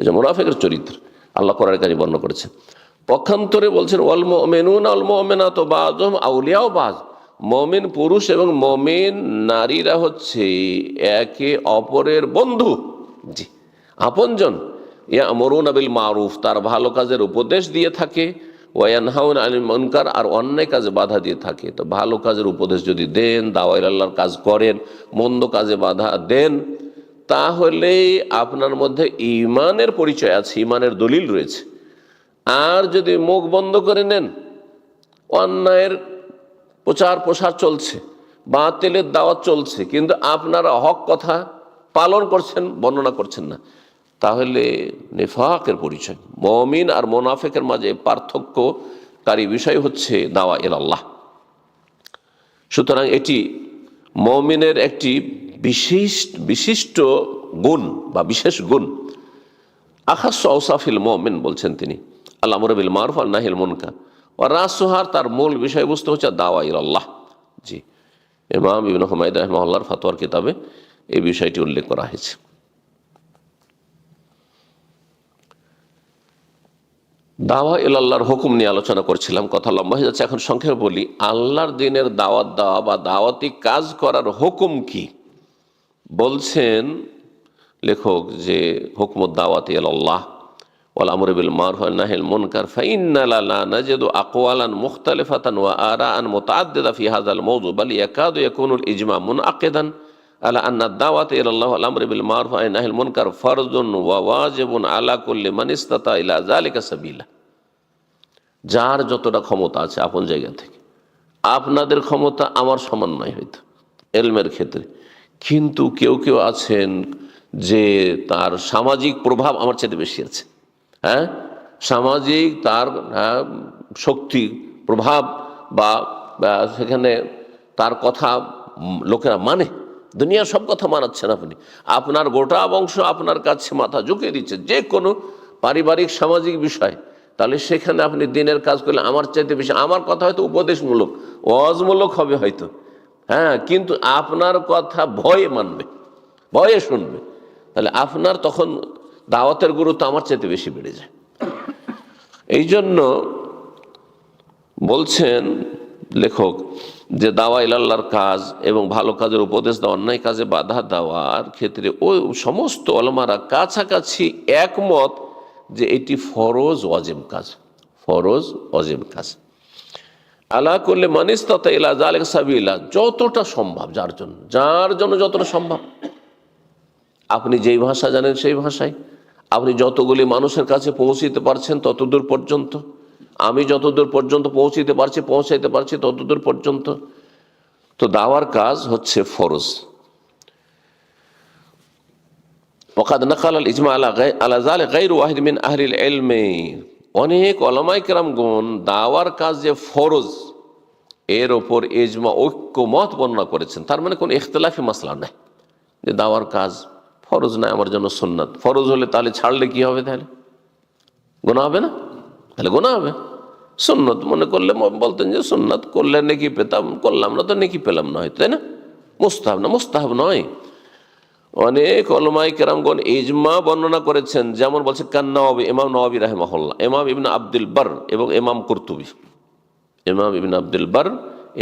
এটা মুনাফিকের চরিত্র আল্লাহ কোরআনে কারীমে বর্ণনা করেছেন। পক্ষান্তরে বলছেন ওয়াল মুমিনুনা ওয়াল মুমিনাতু বাযুহুম আউলিয়াউ বায, মুমিন পুরুষ এবং মুমিন নারীরা হচ্ছে একে অপরের বন্ধু, জি, আপনজন। ইয়ামুরুনা বিল মারুফ, তার ভালো কাজের উপদেশ দিয়ে থাকে, ওয়া ইয়ানহাউনা আনিল মুনকার, আর অন্যায় কাজে বাধা দিয়ে থাকে। তো ভালো কাজের উপদেশ যদি দেন, দাওয়া ইলাল্লাহর কাজ করেন, মন্দ কাজে বাধা দেন, তাহলে আপনার মধ্যে ঈমানের পরিচয় আছে, ঈমানের দলিল রয়েছে। আর যদি মুখ বন্ধ করে নেন, অন্যায়ের প্রচার প্রসার চলছে, বাতিলের দাওয়াত চলছে, কিন্তু আপনারা হক কথা পালন করছেন, বর্ণনা করছেন না, তাহলে নিফাকের পরিচয়। মুমিন আর মুনাফিকের মাঝে পার্থক্যকারী বিষয় হচ্ছে দাওয়া ইলাল্লাহ। সুতরাং এটি মুমিনের একটি বিশিষ্ট গুণ বা বিশেষ গুণ। আখাসসু আওসাফিল মুমিন বলছেন তিনি, আল আমরু বিল মারুফ ওয়ান নাহিল মুনকার ওয়া রাসুহার, তার মূল বিষয়বস্তু হচ্ছে দাওয়া ইলাল্লাহ। জি, ইমাম ইবনে হুমায়দা রাহিমাহুল্লাহর ফাতোয়ার কিতাবে এই বিষয়টি উল্লেখ করা হয়েছে। দাওয়া ইলাল্লাহর হুকুম নিয়ে আলোচনা করছিলাম, কথা লম্বা হয়ে যাচ্ছে, এখন সংক্ষেপে বলি। আল্লাহর দ্বীনের দাওয়াত দেওয়া বা দাওয়াতি কাজ করার হুকুম কি? বলছেন লেখক যে হুকমুদ দাওয়াতি ইলাল্লাহ ওয়াল আমরু বিল মারুফ ওয়ান নাহিল মুনকার ফাইন্না লা নাজিদু আকওয়ালান মুখতালিফাতান ওয়া আরাআন মুতাআদ্দিদা ফি হাযাল মাওযু বাল ইয়াকাদু ইয়াকুনুল ইজমা মুনআকিদান আলা আন্না দাওয়াত ইলাল্লাহ ওয়াল আমর বিল মারুফ ওয়া নাহয়িল মুনকার ফারযুন ওয়া ওয়াজিবুন আলা কুল্লি মান ইসতাতা ইলা যালিকা সাবিলা। যার যতটা ক্ষমতা আছে আপন জায়গা থেকে, আপনাদের ক্ষমতা আমার সমান নয় হয়তো এলমের ক্ষেত্রে, কিন্তু কেউ কেউ আছেন যে তার সামাজিক প্রভাব আমার চেয়ে বেশি আছে। হ্যাঁ, সামাজিক তার শক্তি প্রভাব বা সেখানে তার কথা লোকেরা মানে, দুনিয়ার সব কথা মানাচ্ছেন আপনি, আপনার গোটা বংশ আপনার কাছে মাথা ঝুঁকিয়ে দিচ্ছে যে কোনো পারিবারিক সামাজিক বিষয়, তাহলে সেখানে আপনি দিনের কাজ করলে আমার চাইতে বেশি, আমার কথা হয়তো উপদেশমূলক ওয়াজমূলক হবে হয়তো, হ্যাঁ, কিন্তু আপনার কথা ভয়ে মানবে, ভয়ে শুনবে, তাহলে আপনার তখন দাওয়াতের গুরুত্ব আমার চাইতে বেশি বেড়ে যায়। এই জন্য বলছেন লেখক যে দাওয়া ইলাল্লাহর কাজ এবং ভালো কাজের উপদেশ দেওয়া, অন্যায় কাজে বাধা দেওয়ার ক্ষেত্রে ওই সমস্ত ওলামারা কাছাকাছি একমত যে এটি ফরজ ওয়াজিব কাজ, ফরজ ওয়াজিব কাজ। আলা কুল্লি মান ইসতাতা ইলা যালিকা সাবিলা, যতটা সম্ভব যার জন্য যতটা সম্ভব, আপনি যেই ভাষা জানেন সেই ভাষায়, আপনি যতগুলি মানুষের কাছে পৌঁছিতে পারছেন ততদূর পর্যন্ত, আমি যতদূর পর্যন্ত পৌঁছাইতে পারছি ততদূর পর্যন্ত, তো দাওয়ার কাজ হচ্ছে ফরজ। ওয়াকাদ নাকাল আল ইজমা আলা যালিকা গায়রু ওয়াহিদ মিন আহলিল ইলমি, অনেক ওলামায়ে কেরামগণ দাওয়ার কাজ যে ফরজ এর ওপর ইজমা ঐক্যমত বর্ণনা করেছেন। তার মানে কোনো ইখতিলাফি মাসলা নাই যে দাওয়ার কাজ ফরজ নয় আমার জন্য সুন্নাত। ফরজ হলে তাহলে ছাড়লে কি হবে, তাহলে গুনাহ হবে না? তাহলে গুনাহ হবে। সুন্নত মনে করলে বলতেন যে সুন্নাত করলে নেকি পেতাম, করলাম না তো নেকি পেলাম না হয়তো, তাই না? মুস্তাহাব না, মুস্তাহাব নয়। অনেক উলামায়ে কেরামগণ ইজমা বর্ণনা করেছেন, যেমন বলছে কান্নাওয়াবি, ইমাম নওয়াবী রাহিমাহুল্লাহ, ইমাম ইবনে আব্দুল বার এবং ইমাম কুরতুবী। ইমাম ইবনে আব্দুল বার,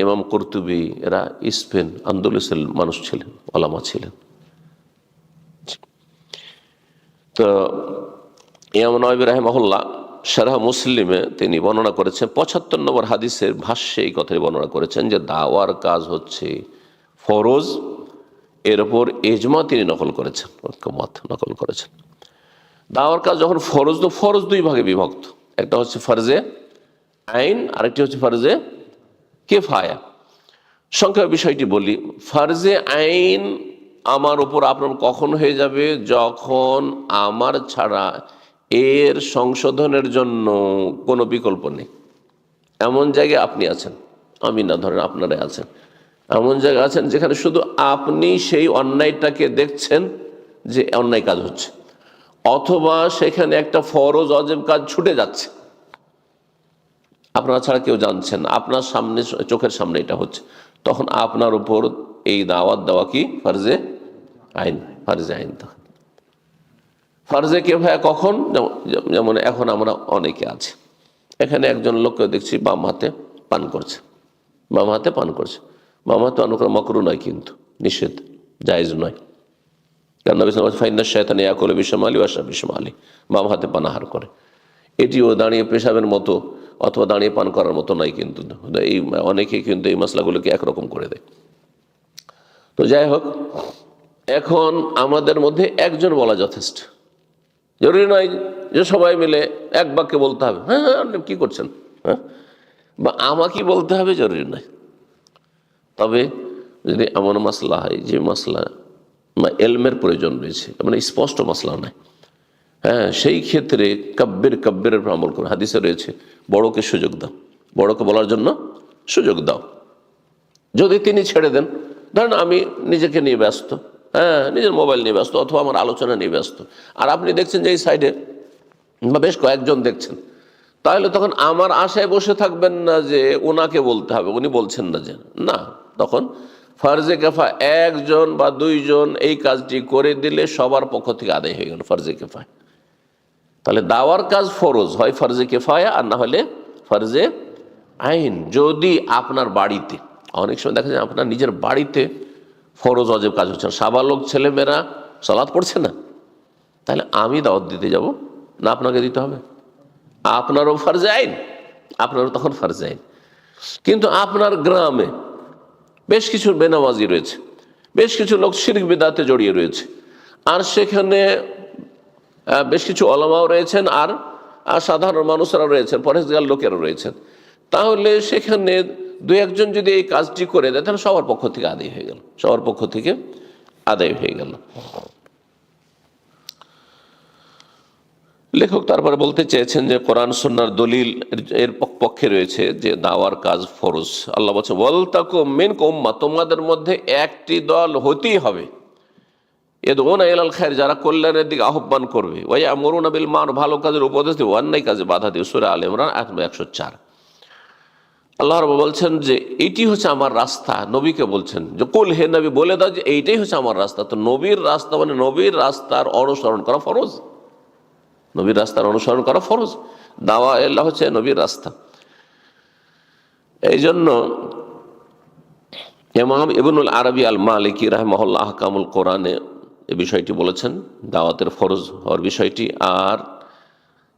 ইমাম কুরতুবী এরা স্পেন আন্দোলুসের মানুষ ছিলেন, ওলামা ছিলেন। তো ইমাম নওয়াবী রাহিমাহুল্লাহ শারহ মুসলিমে তিনি বর্ণনা করেছেন ৭৫ নম্বর হাদিসের ভাষ্যে এই কথাই বর্ণনা করেছেন যে দাওয়ার কাজ হচ্ছে ফরজ, এর ওপর ইজমা তিনি নকল করেছেন, ঐক্যমত নকল করেছেন। দাওয়ার কাজ যখন ফরজ, তো ফরজ দুই ভাগে বিভক্ত, একটা হচ্ছে ফরজে আইন, আরেকটি হচ্ছে ফরজে কিফায়া। সংক্ষেপে বিষয়টি বলি, ফরজে আইন আমার উপর আপনার কখন হয়ে যাবে, যখন আমার ছাড়া এর সংশোধনের জন্য কোনো বিকল্প নেই। এমন জায়গায় আপনি আছেন, আমি না, ধরেন আপনারাই আছেন, এমন জায়গা আছেন যেখানে শুধু আপনি সেই অন্যায়টাকে দেখছেন যে অন্যায় কাজ হচ্ছে, অথবা সেখানে একটা ফরজ ওয়াজিব কাজ ছুটে যাচ্ছে, আপনারা ছাড়া কেউ জানছেন, আপনার সামনে চোখের সামনে এটা হচ্ছে, তখন আপনার উপর এই দাওয়াত দেওয়া কি ফরজে আইন, ফরজে আইন। তখন ফরজে কিফায়া কখন, যেমন এখন আমরা অনেকে আছি, এখানে একজন লোককে দেখছি বাম হাতে পান করছে, বাম হাতে পান করছে, বাম হাতে পান করা মাকরু নয়, কিন্তু নিষেধ, জায়েজ নয়, কারণ নবী সাল্লাল্লাহু আলাইহি ওয়াসাল্লাম ফাইন্নাশ শায়তানা ইয়াকুলু বিশিমালি ওয়া ইয়াশরাবু বিশিমালি, বাম হাতে পান আহার করে। এটিও দাঁড়িয়ে পেশাবের মতো অথবা দাঁড়িয়ে পান করার মতো নয়, কিন্তু এই অনেকেই কিন্তু এই মশলাগুলোকে একরকম করে দেয়। তো যাই হোক, এখন আমাদের মধ্যে একজন বলা যথেষ্ট, জরুরি নয় যে সবাই মিলে এক বাক্যে বলতে হবে, হ্যাঁ হ্যাঁ আপনি কী করছেন, হ্যাঁ, বা আমাকে বলতে হবে, জরুরি নয়। তবে যদি এমন মাসলা হয় যে মাসলা এলমের প্রয়োজন রয়েছে, মানে স্পষ্ট মাসলা নয়, হ্যাঁ, সেই ক্ষেত্রে কাব্যের উপর আমল করো। হাদিসে রয়েছে বড়কে সুযোগ দাও, বড়কে বলার জন্য সুযোগ দাও। যদি তিনি ছেড়ে দেন, ধরেন আমি নিজেকে নিয়ে ব্যস্ত, হ্যাঁ, নিজের মোবাইল নিয়ে ব্যস্ত, অথবা আমার আলোচনা নিয়ে ব্যস্ত, আর আপনি দেখছেন যে এই সাইডে বা বেশ কয়েকজন দেখছেন, তাহলে তখন আমার আশায় বসে থাকবেন না যে ওনাকে বলতে হবে, উনি বলছেন না, যে না, তখন ফরজে কিফায়া একজন বা দুইজন এই কাজটি করে দিলে সবার পক্ষ থেকে আদায় হয়ে গেল ফরজে কিফায়া। তাহলে দাওয়ার কাজ ফরজ হয় ফরজে কিফায়া, আর না হলে ফরজে আইন। যদি আপনার বাড়িতে, অনেক সময় দেখা যায় আপনার নিজের বাড়িতে ফরজ ওয়াজিব কাজ হচ্ছে না, সাবালক ছেলেমেয়েরা সালাত পড়ছে না, তাহলে আমি দাওয়াত দিতে যাব না, আপনাকে দিতে হবে? আপনারও ফরজে আইন, আপনারও তখন ফরজে আইন। কিন্তু আপনার গ্রামে বেশ কিছু বেনামাজি রয়েছে, বেশ কিছু লোক শিরক বিদআতে জড়িয়ে রয়েছে, আর সেখানে বেশ কিছু ওলামাও রয়েছেন, আর সাধারণ মানুষরা রয়েছেন, পরহেজগার লোকেরা রয়েছেন। তাহলে সেখানে দু একজন যদি এই কাজটি করে দেয় তাহলে সবার পক্ষ থেকে আদায় হয়ে গেল, সবার পক্ষ থেকে আদায় হয়ে গেল। লেখক তারপরে বলতে চেয়েছেন যে কোরআন সুন্নাহর দলিল এর পক্ষে রয়েছে যে দাওয়ার কাজ ফরজ। আল্লাহ বলছে ওয়ালতাকুম মিনকুম উম্মাহ, তোমাদের মধ্যে একটি দল হতেই হবে, ইয়াদউনা ইলাল খায়র, যারা কল্যাণের দিকে আহ্বান করবে, ওয়া ইয়ামুরুনা বিল মারুফ, ভালো কাজের উপদেশ দেবে, অন্যায় কাজে বাধা দেবে। সূরা আলে ইমরান আয়াত 104। আল্লাহ রাব্বুল বলছেন যে এইটি হচ্ছে আমার রাস্তা, নবীকে বলছেন যে কুল, হে নবী বলে দাও যে এইটাই হচ্ছে আমার রাস্তা। তো নবীর রাস্তা মানে নবীর রাস্তার অনুসরণ করা ফরজ, নবীর রাস্তার অনুসরণ করা ফরজ। দাওয়া আল্লাহ হচ্ছে নবীর রাস্তা। এই জন্য ইমাম ইবনুল আরবি আল মালিকি রাহিমাহুল্লাহ আহকামুল কোরআনে এই বিষয়টি বলেছেন, দাওয়াতের ফরজ হওয়ার বিষয়টি। আর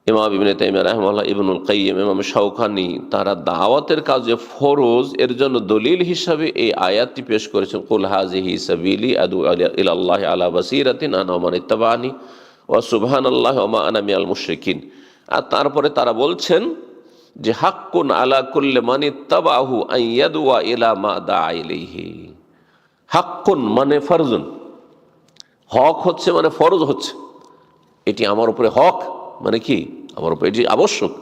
ইমাম ইবনে তাইমিয়া রাহিমাহুল্লাহ, ইবনুল কাইয়িম, ইমাম শাওকানি, তারা দাওয়াতের কাজে ফরজ এর জন্য দলিল হিসাবে এই আয়াতটি পেশ করেছেন, কুল হাযিহি সাবিলি আদউ ইলাল্লাহি আলা বাসীরাতিন আনা ওয়া মান ইত্তাবা'আনি ওয়া সুবহানাল্লাহি ওয়া মা আনা মিনাল মুশরিকিন। আর তারপরে তারা বলছেন যে হাক্কুন আলা কুল্লি মান ইত্তাবাহু আন ইয়াদউয়া ইলা মা দাআ ইলাইহি। হাক্কুন মানে ফরজুন, হক হচ্ছে মানে ফরজ হচ্ছে, এটি আমার উপরে হক মানে কি, আমার উপরে এটি আবশ্যক।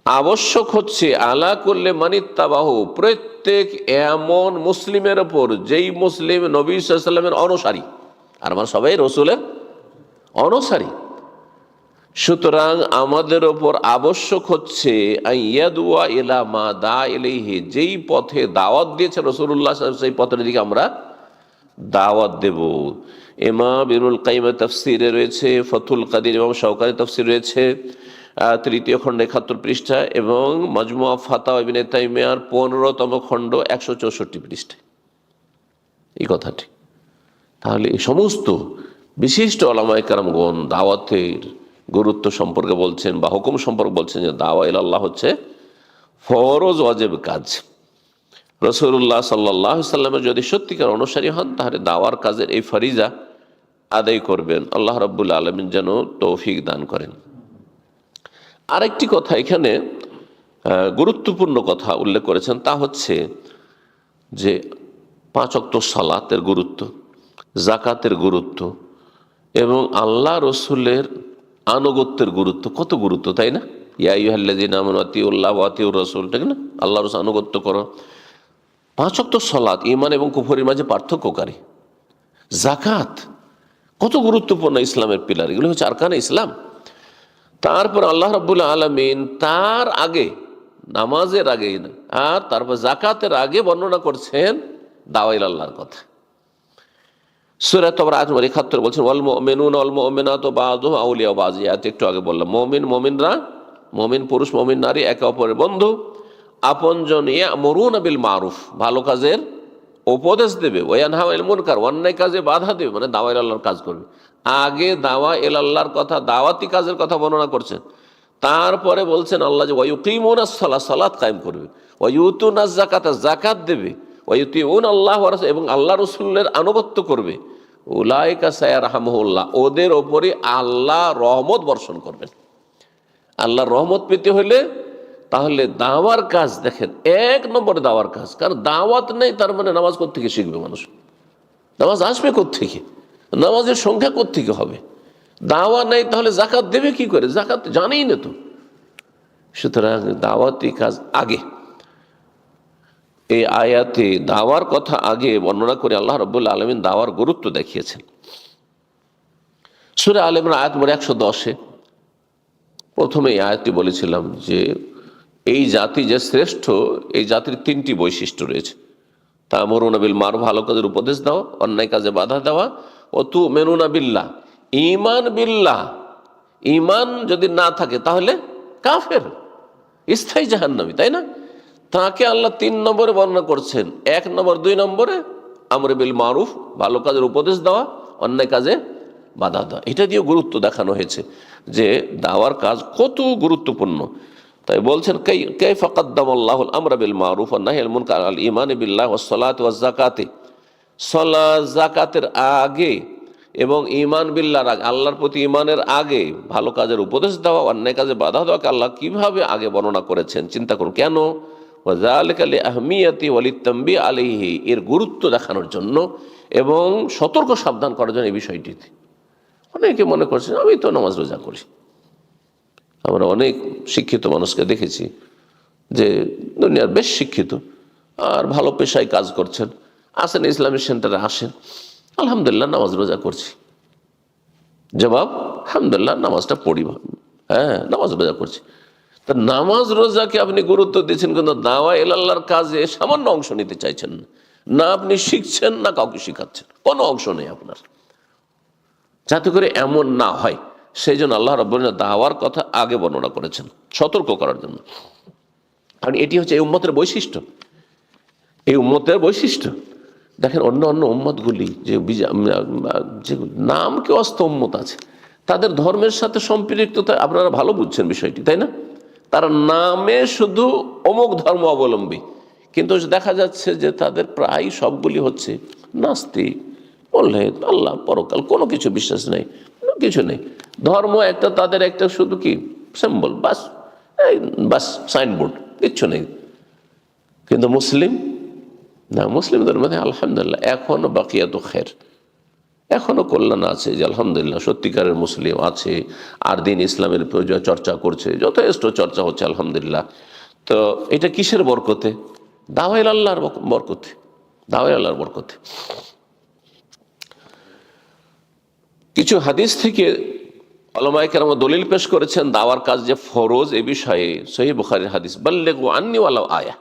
আবশ্যক হচ্ছে আলা কুল্লি মান ইত্তাবাহু, প্রত্যেক এমন মুসলিমের ওপর যেই মুসলিম নবী সাল্লাল্লাহু আলাইহি ওয়াসাল্লামের অনুসারী, আর আমরা সবাই রাসূলের অনুসারী। সুতরাং আমাদের ওপর আবশ্যক হচ্ছে ইয়াদুয়া ইলা মা দা ইলাইহি, যেই পথে দাওয়াত দিয়েছে রাসূলুল্লাহ সাল্লাল্লাহু আলাইহি ওয়াসাল্লাম, সেই পথের দিকে আমরা দাওয়াত দেব। ইমাম ইবনুল কাইয়িমের তাফসীরে রয়েছে, ফাতুল কাদির, ইমাম শাওকানি তাফসীর রয়েছে 3য় খণ্ড 71 পৃষ্ঠা, এবং মাজমুআ ফাতাওয়া ইবনে তাইমিয়ার 15তম খণ্ড 164 পৃষ্ঠায় এই কথাটি। তাহলে এই সমস্ত বিশিষ্ট উলামায়ে কেরামগণ দাওয়াতের গুরুত্ব সম্পর্কে বলছেন বা হুকুম সম্পর্কে বলছেন যে দাওয়া ইলাল্লাহ হচ্ছে ফরজ ওয়াজিব কাজ। রাসূলুল্লাহ সাল্লাল্লাহু আলাইহি ওয়াসাল্লামের যদি সত্যিকার অনুসারী হন তাহলে দাওয়ার কাজের এই ফরিজা আদায় করবেন। আল্লাহ রাব্বুল আলামিন যেন তৌফিক দান করেন। আরেকটি কথা এখানে গুরুত্বপূর্ণ কথা উল্লেখ করেছেন, তা হচ্ছে যে 5 ওয়াক্ত সালাতের গুরুত্ব, যাকাতের গুরুত্ব এবং আল্লাহ রসুলের আনুগত্যের গুরুত্ব। কত গুরুত্ব, তাই না? ইয়া আইয়ুহাল্লাযীনা আমানু আতিউল্লাহ ওয়া আতিউর রাসূল, ঠিক না? আল্লাহ রসুল আনুগত্য করো। 5 ওয়াক্ত সালাত ঈমান এবং কুফরের মাঝে পার্থক্যকারী। যাকাত কত গুরুত্বপূর্ণ ইসলামের পিলার, এগুলো হচ্ছে আরকানে ইসলাম। তারপর আল্লাহ রাব্বুল আলামিন তার আগে, নামাজের আগে আর তারপর যাকাতের আগে বর্ণনা করছেন দাওয়া ইলাল্লাহর কথা। সূরা তাওবা আয়াত 71 বলছেন ওয়াল মুমিনুনা ওয়াল মুমিনাতু বাযুহুম আউলিয়া বায, একটু আগে বললাম মুমিনরা, মুমিন পুরুষ মুমিন নারী একে অপরের বন্ধু, আপনজন। ইয়ামুরুনা বিল মারুফ, ভালো কাজের উপদেশ দেবে, ওয়া ইয়ানহাউনা আনিল মুনকার, অন্যায় কাজে বাধা দেবে, মানে দাওয়া ইলাল্লাহর কাজ করবে। আগে দাওয়া ইলাল্লাহর কথা, দাওয়াতি কাজের কথা বর্ণনা করছেন। তারপরে বলছেন আল্লাহ যে ওয়া ইউকিমুনাস সালাত, সালাত কায়েম করবে, ওয়া ইউতুনাজ যাকাত, যাকাত দেবে, ওয়া ইউতিউনা আল্লাহ ওয়া রাসূল, এবং আল্লাহ রাসূলের আনুগত্য করবে। উলাইকা সায়ারহামুহুল্লাহ, ওদের ওপরে আল্লাহ রহমত বর্ষণ করবেন। আল্লাহর রহমত পেতে হলে তাহলে দাওয়ার কাজ দেখেন 1 নম্বরে দাওয়ার কাজ। কারণ দাওয়াত নেই তার মানে নামাজ কোত্থেকে শিখবে মানুষ, নামাজ আসবে কোত্থেকে, নামাজের সংখ্যা কোত্থেকে হবে? দাওয়া নেই তাহলে যাকাত দেবে কি করে? যাকাত জানেই না তো। সুতরাং দাওয়াতি কাজ আগে। এই আয়াতে দাওয়ার কথা আগে বর্ণনা করে আল্লাহ রাব্বুল আলামিন দাওয়ার গুরুত্ব দেখিয়েছেন। সূরা আলে ইমরান আয়াত 110-এ প্রথমে এই আয়াতটি বলেছিলাম যে এই জাতি যে শ্রেষ্ঠ, এই জাতির 3টি বৈশিষ্ট্য রয়েছে। তা'মুরুনা বিল মারুফ, ভালো কাজের উপদেশ দাও, অন্যায় কাজে বাধা দেওয়া, ও তু'মিনুনা বিল্লাহ, ঈমান বিল্লাহ, ঈমান যদি না থাকে তাহলে কাফের, স্থায়ী জাহান্নামী, তাই না? তাকে আল্লাহ 3 নম্বরে বর্ণনা করছেন। 1 নম্বর 2 নম্বরে আমরে বিল মারুফ, ভালো কাজের উপদেশ দেওয়া, অন্যায় কাজে বাধা দেওয়া। এটা দিয়ে গুরুত্ব দেখানো হয়েছে যে দাওয়ার কাজ কত গুরুত্বপূর্ণ। তাই বলছেন কাইফা কাদ্দামাল্লাহুল আমরা বিল মারুফ ওয়ান নাহয়িল মুনকার আল ঈমান বিল্লাহ ওয়াস সালাত ওয়াজ যাকাত, সালাত যাকাতের আগে এবং ঈমান বিল্লাহর আগে, আল্লাহর প্রতি ঈমানের আগে ভালো কাজের উপদেশ দেওয়া, অন্যায় কাজে বাধা দেওয়াকে আল্লাহ কিভাবে আগে বর্ণনা করেছেন চিন্তা করুন। কেন? ওয়াযালিকা লিআহমিয়াতি ওয়ালিতানবিহ আলাইহি, এর গুরুত্ব দেখানোর জন্য এবং সতর্ক সাবধান করার জন্য এই বিষয়টিতে। অনেকে মনে করছেন আমি তো নামাজ রোজা করি। আমরা অনেক শিক্ষিত মানুষকে দেখেছি যে দুনিয়ার বেশ শিক্ষিত আর ভালো পেশায় কাজ করছেন, আসেন ইসলামিক সেন্টারে আসেন, আলহামদুলিল্লাহ নামাজ রোজা করছি। জবাব আলহামদুলিল্লাহ নামাজটা পড়ি, হ্যাঁ নামাজ রোজা করছি। তা নামাজ রোজাকে আপনি গুরুত্ব দিচ্ছেন কিন্তু দাওয়া ইলাল্লাহর কাজে সামান্য অংশ নিতে চাইছেন না। না আপনি শিখছেন না কাউকে শিখাচ্ছেন, কোনো অংশ নেই আপনার। যাতে করে এমন না হয় সেই জন্য আল্লাহ রাব্বুল আলামিন দাওয়ার কথা আগে বর্ণনা করেছেন সতর্ক করার জন্য। কারণ এটি হচ্ছে এই উম্মতের বৈশিষ্ট্য, এই উম্মতের বৈশিষ্ট্য। দেখেন অন্য অন্য উম্মতগুলি যে নামকে অস্ত উম্মত আছে, তাদের ধর্মের সাথে সম্পৃক্ততা আপনারা ভালো বুঝছেন বিষয়টি, তাই না? তারা নামে শুধু অমুক ধর্ম অবলম্বী, কিন্তু দেখা যাচ্ছে যে তাদের প্রায় সবগুলি হচ্ছে নাস্তিক, মোল্লাদ, আল্লাহ পরকাল কোনো কিছু বিশ্বাস নেই, কিছু নেই। ধর্ম একটা তাদের একটা শুধু কি সিম্বল, বাস বাস সাইনবোর্ড, কিচ্ছু নেই। কিন্তু মুসলিম না, মুসলিমদের মধ্যে আলহামদুলিল্লাহ এখনো বাকিয়াত খের, এখনো কল্যাণ আছে, যে আলহামদুলিল্লাহ সত্যিকারের মুসলিম আছে আর দিন ইসলামের চর্চা করছে, যথেষ্ট চর্চা হচ্ছে আলহামদুলিল্লাহ। তো এটা কিসের বরকতে? দাওয়া ইলাল্লাহর বরকতে, দাওয়া ইলাল্লাহর বরকতে। কিছু হাদিস থেকে উলামায়ে কেরাম দলিল পেশ করেছেন দাওয়ার কাজ যে ফরজ এ বিষয়ে। সহিহ বুখারীর হাদিস, বাল্লিগু আন্নী ওয়ালাউ আয়া,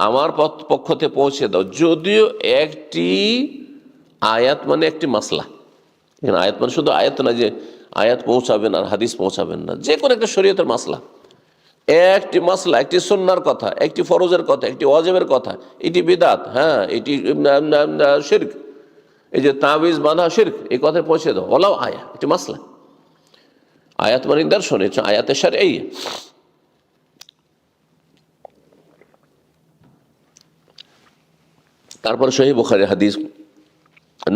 আমার পক্ষ থেকে পৌঁছে দাও, যদিও একটি আয়াত, মানে একটি মাসলা। এখানে আয়াত মানে শুধু আয়াত না যে আয়াত পৌঁছাবেন আর হাদিস পৌঁছাবেন না, যে কোনো একটা শরীয়তের মাসলা, একটি মাসলা, একটি সুন্নাহর কথা, একটি ফরজের কথা, একটি ওয়াজিবের কথা, এটি বিদআত, হ্যাঁ এটি শিরক, এই যে তাবিজ বাঁধা শিরক, এই কথায় পৌঁছে দাও, ওলাও আয়া, এটি মাসলা। আয়াত মানে নিদর্শন, আয়াতে শারঈ। তারপর সহিহ বুখারীর হাদিস,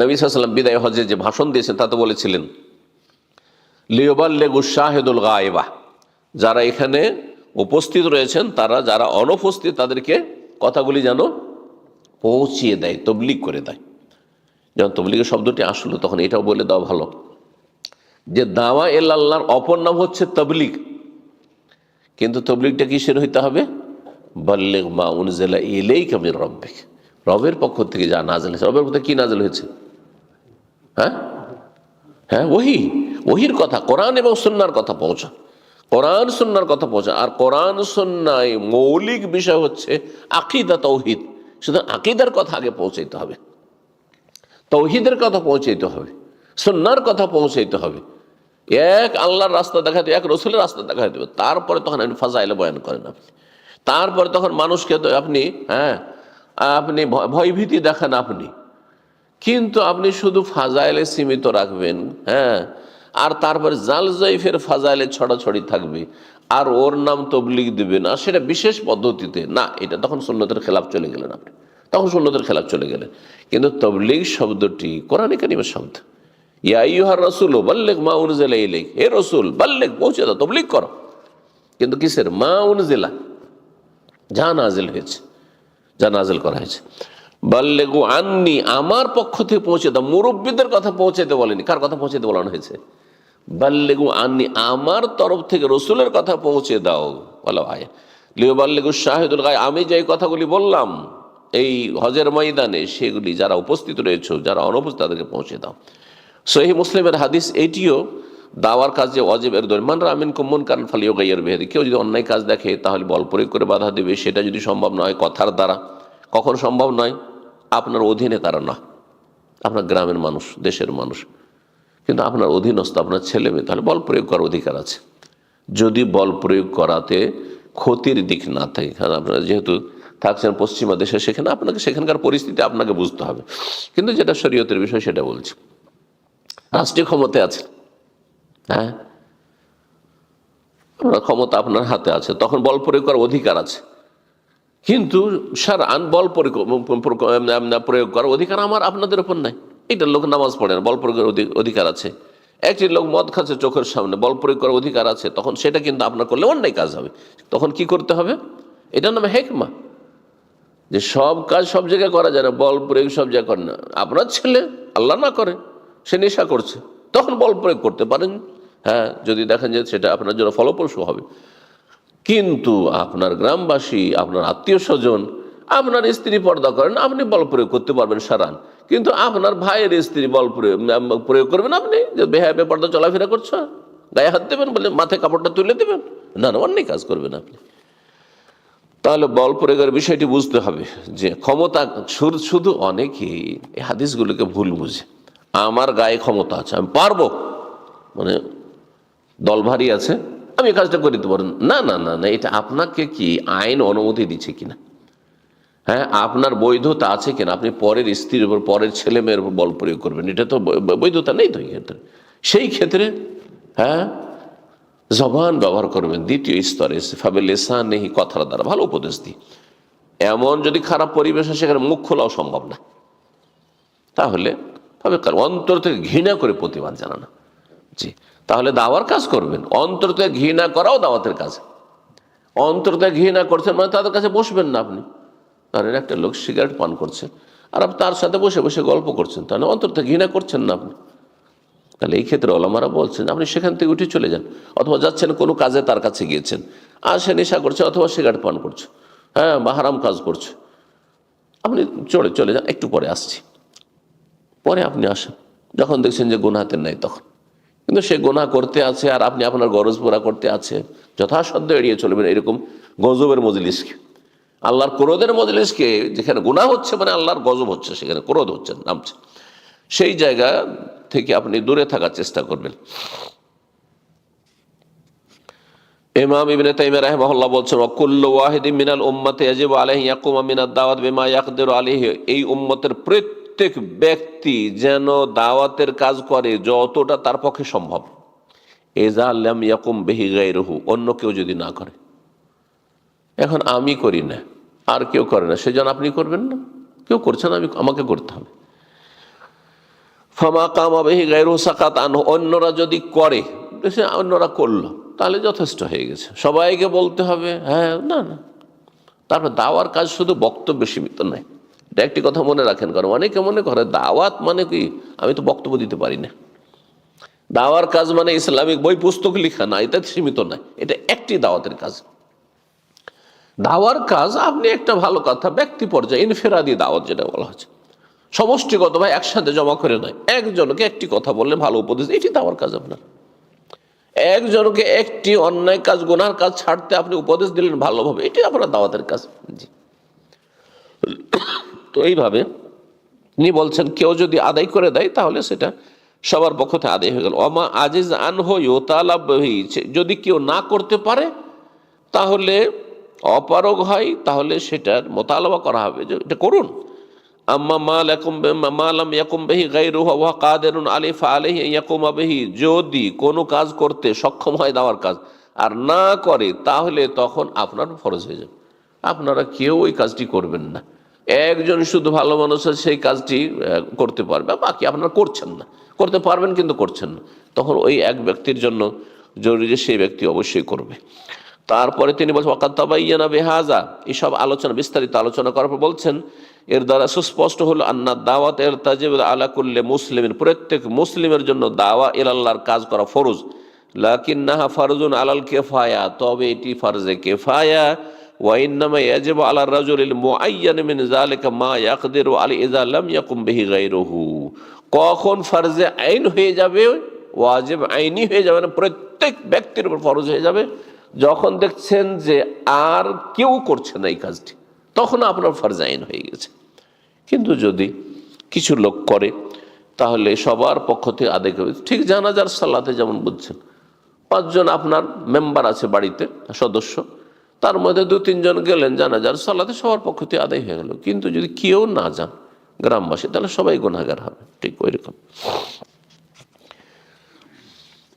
নবী সাল্লাল্লাহু আলাইহি ওয়াসাল্লাম বিদায় হজে যে ভাষণ দিয়েছেন তাতে বলেছিলেন লিয়ুবাল্লিগু শাহিদুল গায়বা, যারা এখানে উপস্থিত রয়েছেন তারা যারা অনুপস্থিত তাদেরকে কথাগুলি যেন পৌঁছিয়ে দেয়, তবলিগ করে দেয়। যখন তবলিগের শব্দটি আসলো তখন এটাও বলে দেওয়া ভালো যে দাওয়া ইলাল্লাহর অপর নাম হচ্ছে তবলিগ, কিন্তু তবলিগটা কিসের হইতে হবে? বাল্লিগ মা উনজিলা ইলাইকা মির রাব্বিক, রবের পক্ষ থেকে যা নাযিল হয়েছে। রবের পক্ষ থেকে কি নাযিল হয়েছে? হ্যাঁ হ্যাঁ ওহী, ওহীর কথা, কোরআন এবং সুন্নাহর কথা পৌঁছা, কোরআন সুন্নাহর কথা পৌঁছা। আর কোরআন সুন্নায় মৌলিক বিষয় হচ্ছে আকীদা, তাওহীদ। শুধু আকীদার কথা আগে পৌঁছাইতে হবে, তাওহীদের কথা পৌঁছাইতে হবে, সুন্নাহর কথা পৌঁছাইতে হবে। এক আল্লাহর রাস্তা দেখাতে, এক রসুলের রাস্তা দেখাতে হবে, তারপরে তখন আপনি ফাজাইলে বয়ান করেন আপনি, তারপরে তখন মানুষকে তো আপনি আপনি ভয়ভীতি দেখান আপনি, কিন্তু আপনি শুধু ফাজাইলে সীমিত রাখবেন, হ্যাঁ, আর তারপরে জাল জাইফের ফাজাইলে ছড়াছড়ি থাকবে আর ওর নাম তবলিগ দিবেন, আর সেটা বিশেষ পদ্ধতিতে না, এটা তখন সুন্নতের খেলাফ চলে গেলেন আপনি, তখন সুন্নতের খেলাফ চলে গেলেন। কিন্তু তবলিগ শব্দটি কোরআনে কারিমের শব্দ। ইয়া আইয়ুহার রাসূল বাল্লিগ মা উনজিলা ইলাইক, হে রাসূল বাল্লিগ, পৌঁছে দাও, তবলিগ করো। কিন্তু কিসের? মা উনজিলা, যা নাজিল হয়েছে, যা নাজিল করা হয়েছে। বাল্লিগু আন্নি, আমার পক্ষ থেকে পৌঁছে দাও। মুরব্বীদের কথা পৌঁছাতে বলেনি, কার কথা পৌঁছাতে বলানো হয়েছে? বাল্লিগু আন্নি, আমার তরফ থেকে রসুলের কথা পৌঁছে দাও। বলো আয়া লিয়ুবাল্লিগু শাহিদুল গায়ব, আমি যে কথাগুলি বললাম এই হজের ময়দানে, সেগুলি যারা উপস্থিত রয়েছে, যারা অনুপস্থিত তাদেরকে পৌঁছে দাও। সহিহ মুসলিমের হাদিস এটিও দাওয়ার কাজে ওয়াজিবের দলিল। মান রাআ মিনকুম মুনকারান ফালিয়ুগাইয়িরহু বিয়াদিহি, কেউ যদি অন্যায় কাজ দেখে তাহলে বল প্রয়োগ করে বাধা দেবে। সেটা যদি সম্ভব নয় কথার দ্বারা, কখন সম্ভব নয়? আপনার অধীনে তারা না, আপনার গ্রামের মানুষ, দেশের মানুষ, কিন্তু আপনার অধীনস্থ আপনার ছেলে মেয়ে, তাহলে বল প্রয়োগ করার অধিকার আছে, যদি বল প্রয়োগ করাতে ক্ষতির দিক না থাকে। কারণ আপনারা যেহেতু থাকছেন পশ্চিমা দেশে, সেখানে আপনাকে সেখানকার পরিস্থিতি আপনাকে বুঝতে হবে। কিন্তু যেটা শরীয়তের বিষয় সেটা বলছি, রাষ্ট্রীয় ক্ষমতায় আছে, হ্যাঁ ক্ষমতা আপনার হাতে আছে, তখন বল প্রয়োগ করার অধিকার আছে। কিন্তু শারআন বল প্রয়োগ করার অধিকার আমার আপনাদের উপর নাই। এটা লোক নামাজ পড়ে না, বল প্রয়োগের অধিকার আছে। একটি লোক মদ খাচ্ছে চোখের সামনে, বল প্রয়োগ করার অধিকার আছে, তখন সেটা কিন্তু আপনার করলে অন্যায় কাজ হবে। তখন কি করতে হবে? এটার নামে হেকমা, যে সব কাজ সব জায়গায় করা যায় না, বল প্রয়োগ সব জায়গায় করে না। আপনার ছেলে আল্লাহ না করে সে নেশা করছে, তখন বল প্রয়োগ করতে পারেন, হ্যাঁ, যদি দেখেন যে সেটা আপনার জন্য ফলপ্রসূ হবে। কিন্তু আপনার গ্রামবাসী, আপনার আত্মীয় স্বজন, আপনার স্ত্রী পর্দা করেন, আপনি বল প্রয়োগ করতে পারবেন শারআন, কিন্তু আপনার ভাইয়ের স্ত্রী বল প্রয়োগ করবেন আপনি, যে বেহায়া বেপর্দা চলাফেরা করছো, গায়ে হাত দেবেন বলে মাথায় কাপড়টা তুলে দেবেন, না না, অন্যায় কাজ করবেন আপনি। তাহলে বল প্রয়োগের বিষয়টি বুঝতে হবে যে ক্ষমতা শুধু অনেকেই এই হাদিসগুলোকে ভুল বুঝে, আমার গায়ে ক্ষমতা আছে, আমি পারবো, মানে দল ভারী আছে, আমি এই কাজটা করে দিতে পারেন। না না না না, এটা আপনাকে কি আইন অনুমতি দিচ্ছে কিনা, হ্যাঁ, আপনার বৈধতা আছে কিনা, আপনি পরের স্ত্রীর উপর, পরের ছেলে মেয়ের উপর বল প্রয়োগ করবেন, এটা তো বৈধতা নেই তো এই ক্ষেত্রে। সেই ক্ষেত্রে হ্যাঁ, জবান ব্যবহার করবেন দ্বিতীয় স্তরে, ফাবিলিসান নেই, কথার দ্বারা ভালো উপদেশ দিই। এমন যদি খারাপ পরিবেশ হয় সেখানে মুখ খোলাও সম্ভব না, তাহলে অন্তর থেকে ঘৃণা করে প্রতিবাদ জানানো, জি, তাহলে দাওয়ার কাজ করবেন। অন্তর থেকে ঘৃণা করাও দাওয়াতের কাজ। অন্তর থেকে ঘৃণা করছেন মানে তাদের কাছে বসবেন না আপনি। ধরেন একটা লোক সিগারেট পান করছে আর আপনি তার সাথে বসে বসে গল্প করছেন, তাহলে অন্তর থেকে ঘৃণা করছেন না আপনি। তাহলে এই ক্ষেত্রে ওলামারা বলছেন আপনি সেখান থেকে উঠে চলে যান, অথবা যাচ্ছেন কোনো কাজে তার কাছে গিয়েছেন, আর সে নেশা করছে অথবা সিগারেট পান করছে, হ্যাঁ, বা হারাম কাজ করছে, আপনি চলে যান, একটু পরে আসছি, পরে আপনি আসেন যখন দেখছেন যে গুনাহের নাই তখন। কিন্তু সে গুনাহ করতে আছে আর আপনি আপনার গরজ পুরা করতে আছে, যথাসাধ্য এড়িয়ে চলবেন এরকম গজবের মজলিসকে, আল্লাহর ক্রোধের মজলিসকে, যেখানে গুনাহ হচ্ছে মানে আল্লাহর গজব হচ্ছে, সেখানে ক্রোধ হচ্ছে, নামছে, সেই জায়গা থেকে আপনি দূরে থাকার চেষ্টা করবেন। ইমাম ইবনে তাইমিয়া রাহিমাহুল্লাহ বলছেন, ওয়াকুল্লু ওয়াহিদিন মিনাল উম্মতি ইয়াজিবু আলাইহি ইয়াকুমা মিনাদ দাওয়াত বিমা ইয়াকদিরু আলাইহি, এই উম্মতের প্রত্যেক ব্যক্তি যেন দাওয়াতের কাজ করে যতটা তার পক্ষে সম্ভব। ইযা লাম ইয়াকুম বিহি গায়রুহু, অন্য কেউ যদি না করে, এখন আমি করি না আর কেউ করে না, সেজন্য আপনি করবেন না, কেউ করছে না, আমাকে করতে হবে। ফামা কামা বিহি গায়রুহু সাকাত আনহু, অন্যরা যদি করে, অন্যরা করলো, তাহলে যথেষ্ট হয়ে গেছে। সবাইকে বলতে হবে, হ্যাঁ, না না। তারপর দাওয়ার কাজ শুধু বক্তব্যে সীমিত নয়, এটা একটি কথা মনে রাখেন, কারণ অনেকে মনে করে দাওয়াত মানে কি আমি তো বক্তব্য দিতে পারি না। দাওয়ার কাজ মানে ইসলামিক বই পুস্তক লেখা না, এটা সীমিত নয়, এটা একটি দাওয়াতের কাজ। দাওয়ার কাজ আপনি একটা ভালো কথা ব্যক্তি পর্যায়ে ইনফেরাদি দাওয়াত যেটা বলা হচ্ছে, সমষ্টিগত ভাই একসাথে জমা করে নয়, একজনকে একটি কথা বললেন ভালো উপদেশ, এটি দাওয়ার কাজ আপনার। একজনকে একটি অন্যায় কাজ, গুনার কাজ ছাড়তে আপনি উপদেশ দিলেন ভালোভাবে, এটি আপনার দাওয়াতের কাজ। জি, তো এইভাবে তিনি বলছেন কেউ যদি আদায় করে দেয় তাহলে সেটা সবার পক্ষ থেকে আদায় হয়ে গেল। ওমা আজিজ আনহু ইউতালাবহি, যদি কেউ না করতে পারে তাহলে অপারগ হয়, তাহলে সেটার মোতালাবা করা হবে যে এটা করুন। আম্মা মা লাম ইয়াকুম বিহি গায়রুহু ওয়া কাদিরুন আলাইহি ফাআলাইহি ইয়াকুমা বিহি, যদি কোনো কাজ করতে সক্ষম হয় দাওয়ার কাজ আর না করে, তাহলে তখন আপনার ফরজ হয়ে যাবে। আপনারা কেউ ওই কাজটি করবেন না, একজন শুধু ভালো মানুষ সেই কাজটি করতে পারবে, বাকি আপনারা করছেন না, করতে পারবেন কিন্তু করছেন না, তখন ওই এক ব্যক্তির জন্য জরুরি যে সেই ব্যক্তি অবশ্যই করবে। তারপরে তিনি বলছেন ওয়াকাদ তাবায়্যানা বিহাযা, এইসব আলোচনা বিস্তারিত আলোচনা করার পর বলছেন এর দ্বারা সুস্পষ্ট হলো আন্না দাওয়াত ইরতাজিবু আলা কুল্লি মুসলিমিন, প্রত্যেক মুসলিমের জন্য দাওয়া ইলাল্লাহর কাজ করা ফরজ। লাকিন্নাহা ফারজুন আলাল কিফায়া, তবে এটি ফরজে কিফায়া। ওয়া ইন্নামা ইয়াজিবু আলা রাজুলিল মুআয়্যান মিন যালিকা মা ইয়াকদিরু আলাইহি ইযা লাম ইয়াকুম বিহি গায়রুহু, কখন ফরজে আইন হয়ে যাবে, ওয়াজিব আইনি হয়ে যাবে না, প্রত্যেক ব্যক্তির উপর ফরজ হয়ে যাবে যখন দেখছেন যে আর কেউ করছে না এই কাজটি, তখন আপনার ফরজ আইন হয়ে গেছে। কিন্তু যদি কিছু লোক করে তাহলে সবার পক্ষ থেকে আদায় করবে। ঠিক জানাজার সালাতে যেমন বুঝছেন, 5 জন আপনার মেম্বার আছে বাড়িতে, সদস্য, তার মধ্যে 2-3 জন গেলেন জানাজার সালাতে, সবার পক্ষ থেকে আদায় হয়ে গেল। কিন্তু যদি কেউ না যান গ্রামবাসী, তাহলে সবাই গুনাহগার হবে, ঠিক ওই রকম।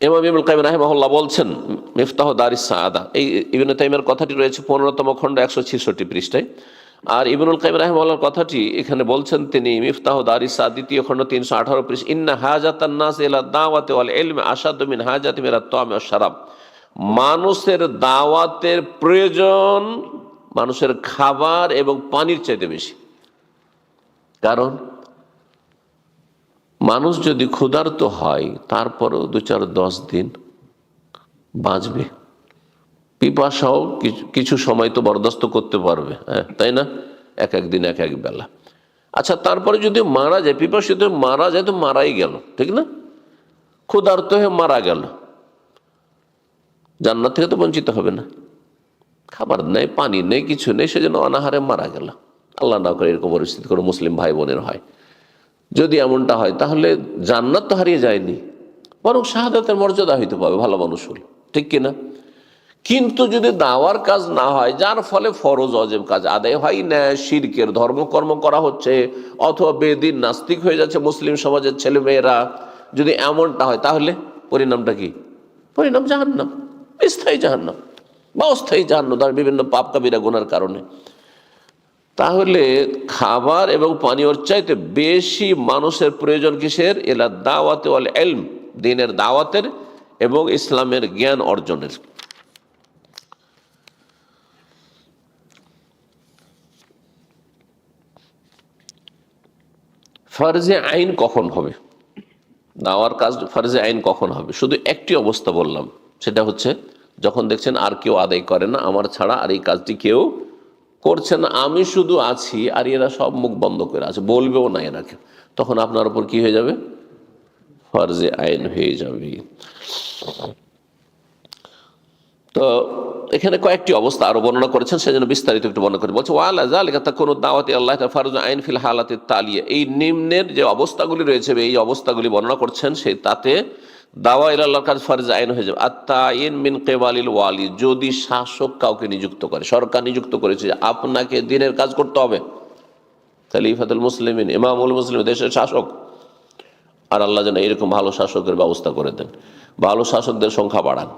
ইমাম ইবনুল কাইয়িম রাহিমাহুল্লাহ বলছেন মিফতাহ দারিস সাআদা, এই ইবনে তাইমিয়ার কথাটি রয়েছে 15তম খণ্ড 166 পৃষ্ঠায়। আর ইবনুল কাইয়িম রাহিমাহুল্লাহর কথাটি এখানে বলছেন তিনি মিফতাহ দারিস সাআদা 2য় খণ্ড 318 পৃষ্ঠা, ইন্না হাজাতান নাস ইলা দাওয়াতি ওয়াল ইলমি আশাদ্দু মিন হাজাতিহিম ইলা তা'আমি ওয়াশ শারাব। মানুষের দাওয়াতের প্রয়োজন মানুষের খাবার এবং পানির চাইতে বেশি। কারণ মানুষ যদি ক্ষুধার্ত হয় তারপরেও 2-4-10 দিন বাঁচবে, পিপাসাও কিছু সময় তো বরদাস্ত করতে পারবে, হ্যাঁ তাই না, এক এক দিন এক এক বেলা। আচ্ছা, তারপরে যদি মারা যায়, পিপাসিত মারা যায় তো মারাই গেল, ঠিক না, ক্ষুধার্ত হয়ে মারা গেল, জান্নাত থেকে তো বঞ্চিত হবে না, খাবার নেই, পানি নেই, কিছু নেই, সেজন্য অনাহারে মারা গেল। আল্লাহ না করে এরকম পরিস্থিতি কোনো মুসলিম ভাই বোনের হয়, যদি এমনটা হয় তাহলে জান্নাত তো হারিয়ে যায়নি, বরং শাহাদাতের মর্যাদা হইতে পাবে ভালো মানুষ হল, ঠিক কিনা। কিন্তু যদি দাওয়ার কাজ না হয়, যার ফলে ফরজ অজেব কাজ আদায় হয় না, শিরকের ধর্মকর্ম করা হচ্ছে, অথবা বেদিন নাস্তিক হয়ে যাচ্ছে মুসলিম সমাজের ছেলে মেয়েরা, যদি এমনটা হয় তাহলে পরিণামটা কি? পরিণাম জাহান্নাম, স্থায়ী জাহান্নাম বা অস্থায়ী জাহান্নাম, তার বিভিন্ন পাপ কাবিরা গুনার কারণে। তাহলে খাবার এবং পানীয়র চাইতে বেশি মানুষের প্রয়োজন কিসের? ইলা দাওয়াতে ওয়াল ইলম, দ্বীনের দাওয়াতের এবং ইসলামের জ্ঞান অর্জনের। ফরজে আইন কখন হবে? দাওয়ার কাজ ফরজে আইন কখন হবে? শুধু একটি অবস্থা বললাম, সেটা হচ্ছে যখন দেখছেন আর কেউ আদায় করে না আমার ছাড়া, আর এই কাজটি কেউ করছে না, আমি শুধু আছি আর এরা সব মুখ বন্ধ করে আছে, বলবেও না এরাকে, তখন আপনার উপর কি হয়ে যাবে? ফরজে আইন হয়ে যাবে। তো এখানে কয়েকটি অবস্থা আরো বর্ণনা করেছেন, সেজন্য বিস্তারিত একটু বর্ণনা করে বলছে, ওয়ালা যালিকা তাকুনু দাওয়াতি আল্লাহ ফরজে আইন ফিল হালাতিত তালিয়া। এই নিম্নের যে অবস্থাগুলি রয়েছে, এই অবস্থাগুলি বর্ণনা করছেন, সেই তাতে দাওয়া ইলাল্লাহর কাজ ফরজে আইন হয়ে যাবে। আত-তাইন মিন কিবালিল ওয়ালি, যদি শাসক কাউকে নিযুক্ত করে, সরকার নিযুক্ত করেছে যে আপনাকে দ্বীনের কাজ করতে হবে, খলিফাতুল মুসলিমিন, ইমামুল মুসলিম, দেশের শাসক, আর আল্লাহ যেন এরকম ভালো শাসকের ব্যবস্থা করে দেন, ভালো শাসকদের সংখ্যা বাড়ান।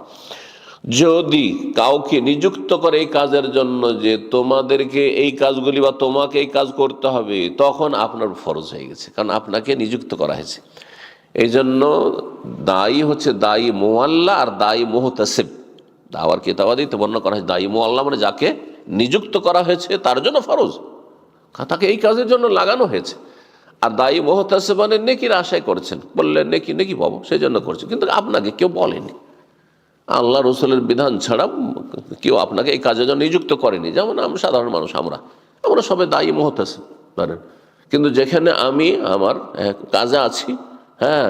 যদি কাউকে নিযুক্ত করে এই কাজের জন্য যে তোমাদেরকে এই কাজগুলি বা তোমাকে এই কাজ করতে হবে, তখন আপনার ফরজ হয়ে গেছে, কারণ আপনাকে নিযুক্ত করা হয়েছে। এই জন্য দায়ী হচ্ছে দায়ী মুআল্লা আর দায়ী মুহতাসিব। দাওয়ার কিতাবাদিতে বর্ণনা করা হয়েছে দায়ী মুআল্লা মানে যাকে নিযুক্ত করা হয়েছে তার জন্য ফরজ, তাকে এই কাজের জন্য লাগানো হয়েছে। আর দায়ী মুহতাসিব মানে নেকির আশায় করছেন, বললেন নেকি নেকি পাবো সেই জন্য করছেন, কিন্তু আপনাকে কেউ বলেনি, আল্লাহ রসুলের বিধান ছাড়া কেউ আপনাকে এই কাজের জন্য নিযুক্ত করেনি। যেমন আমরা সাধারণ মানুষ, আমরা সবাই দায়ী মুহতাসিব জানেন, কিন্তু যেখানে আমি আমার কাজে আছি, হ্যাঁ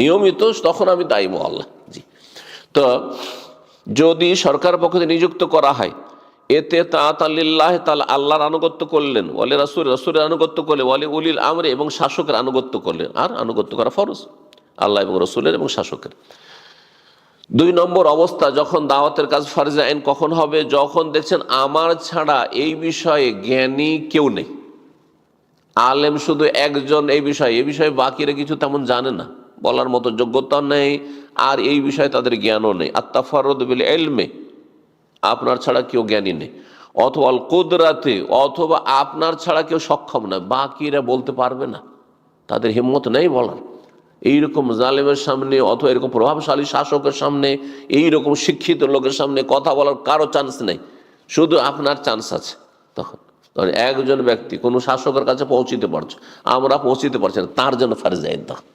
নিয়মিত, তখন আমি দায়ী মুআল্লা। জি, তো যদি সরকার পক্ষ থেকে নিযুক্ত করা হয়, এতে তাআতাল্লিল্লাহ তাআলা আল্লাহর আনুগত্য করলেন, ওয়ালি রাসূলের আনুগত্য করলেন, ওয়ালি উলিল আমরে এবং শাসকের আনুগত্য করলেন, আর আনুগত্য করা ফরজ আল্লাহ এবং রসুলের এবং শাসকের। 2 নম্বর অবস্থা, যখন দাওয়াতের কাজ ফরজে আইন কখন হবে? যখন দেখছেন আমার ছাড়া এই বিষয়ে জ্ঞানী কেউ নেই, আলেম শুধু একজন এই বিষয়ে বাকিরা কিছু তেমন জানে না, বলার মতো যোগ্যতা নেই, আর এই বিষয়ে তাদের জ্ঞানও নেই। আত-তাফাররুদ বিল ইলমি, আপনার ছাড়া কেউ জ্ঞানী নেই, অথবা আল কুদরাতে, অথবা আপনার ছাড়া কেউ সক্ষম না, বাকিরা বলতে পারবে না, তাদের হিম্মত নেই বলার। এইরকম জালেমের সামনে অথবা এরকম প্রভাবশালী শাসকের সামনে, এইরকম শিক্ষিত লোকের সামনে কথা বলার কারো চান্স নেই, শুধু আপনার চান্স আছে। তখন একজন ব্যক্তি কোনো শাসকের কাছে পৌঁছিতে পারছে, আমরা পৌঁছিতে পারছি না, তার জন্য ফরজে আইন। তখন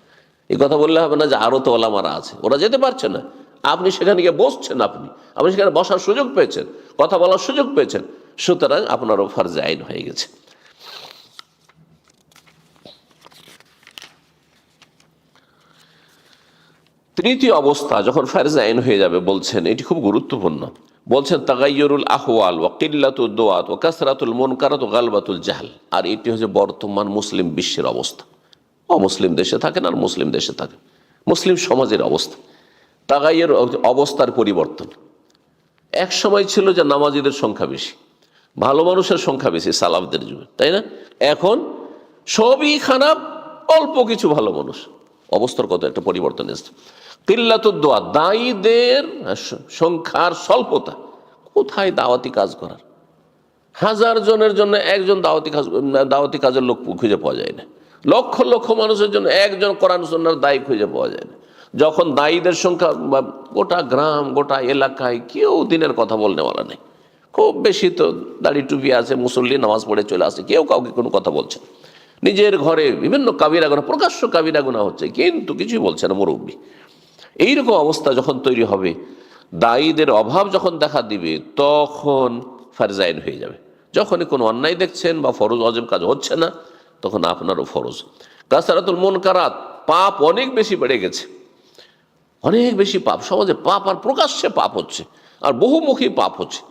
এই কথা বললে হবে না যে আরও তো ওলামারা আছে, ওরা যেতে পারছে না, আপনি সেখানে গিয়ে বসছেন, আপনি সেখানে বসার সুযোগ পেয়েছেন, কথা বলার সুযোগ পেয়েছেন, সুতরাং আপনারও ফরজে আইন হয়ে গেছে। তৃতীয় অবস্থা যখন ফরজে আইন হয়ে যাবে, বলছেন এটি খুব গুরুত্বপূর্ণ, বলছেন তাগাইয়ুরুল আহওয়াল ওয়া কিল্লাতুদ দুআত ওয়া কাসরাতুল মুনকারাত ওয়া গালবাতুল জাহল। আর এটি হচ্ছে বর্তমান মুসলিম বিশ্বের অবস্থা, অমুসলিম দেশে থাকেন আর মুসলিম দেশে থাকেন, মুসলিম সমাজের অবস্থা, তাগাইয়ের অবস্থার পরিবর্তন। এক সময় ছিল যে নামাজিদের সংখ্যা বেশি, ভালো মানুষের সংখ্যা বেশি সালাফদের যুগে, তাই না? এখন সবই খারাপ, অল্প কিছু ভালো মানুষ, অবস্থার কত একটা পরিবর্তন এসেছে। কিল্লাতুদ দোয়া, দায়ীদের সংখ্যার স্বল্পতা। কোথায় দাওয়াতি কাজ করার? 1000 জনের জন্য একজন দাওয়াতি কাজের লোক খুঁজে পাওয়া যায় না। লক্ষ লক্ষ মানুষের জন্য একজন কোরআন সুন্নাহর দায়ী খুঁজে পাওয়া যায় না। যখন দায়ীদের সংখ্যা গোটা গ্রাম গোটা এলাকায় কেউ দিনের কথা বলনেওয়ালা নেই, খুব বেশি তো দাড়ি টুপি আছে, মুসল্লি নামাজ পড়ে চলে আসে, কেউ কাউকে কোনো কথা বলছে না। নিজের ঘরে বিভিন্ন কাবিরা গুনাহ, প্রকাশ্য কাবিরা গুনাহ হচ্ছে, কিন্তু কিছুই বলছে না মুরব্বী। এইরকম অবস্থা যখন তৈরি হবে, দায়ীদের অভাব যখন দেখা দিবে, তখন ফারজ আইন হয়ে যাবে। যখনই কোনো অন্যায় দেখছেন বা ফরজ ওয়াজিব কাজ হচ্ছে না, তখন আপনারও ফরজ। কাসরাতুল মুনকারাত, পাপ অনেক বেশি বেড়ে গেছে, অনেক বেশি পাপ সমাজে, পাপ আর প্রকাশ্যে পাপ হচ্ছে, আর বহুমুখী পাপ হচ্ছে।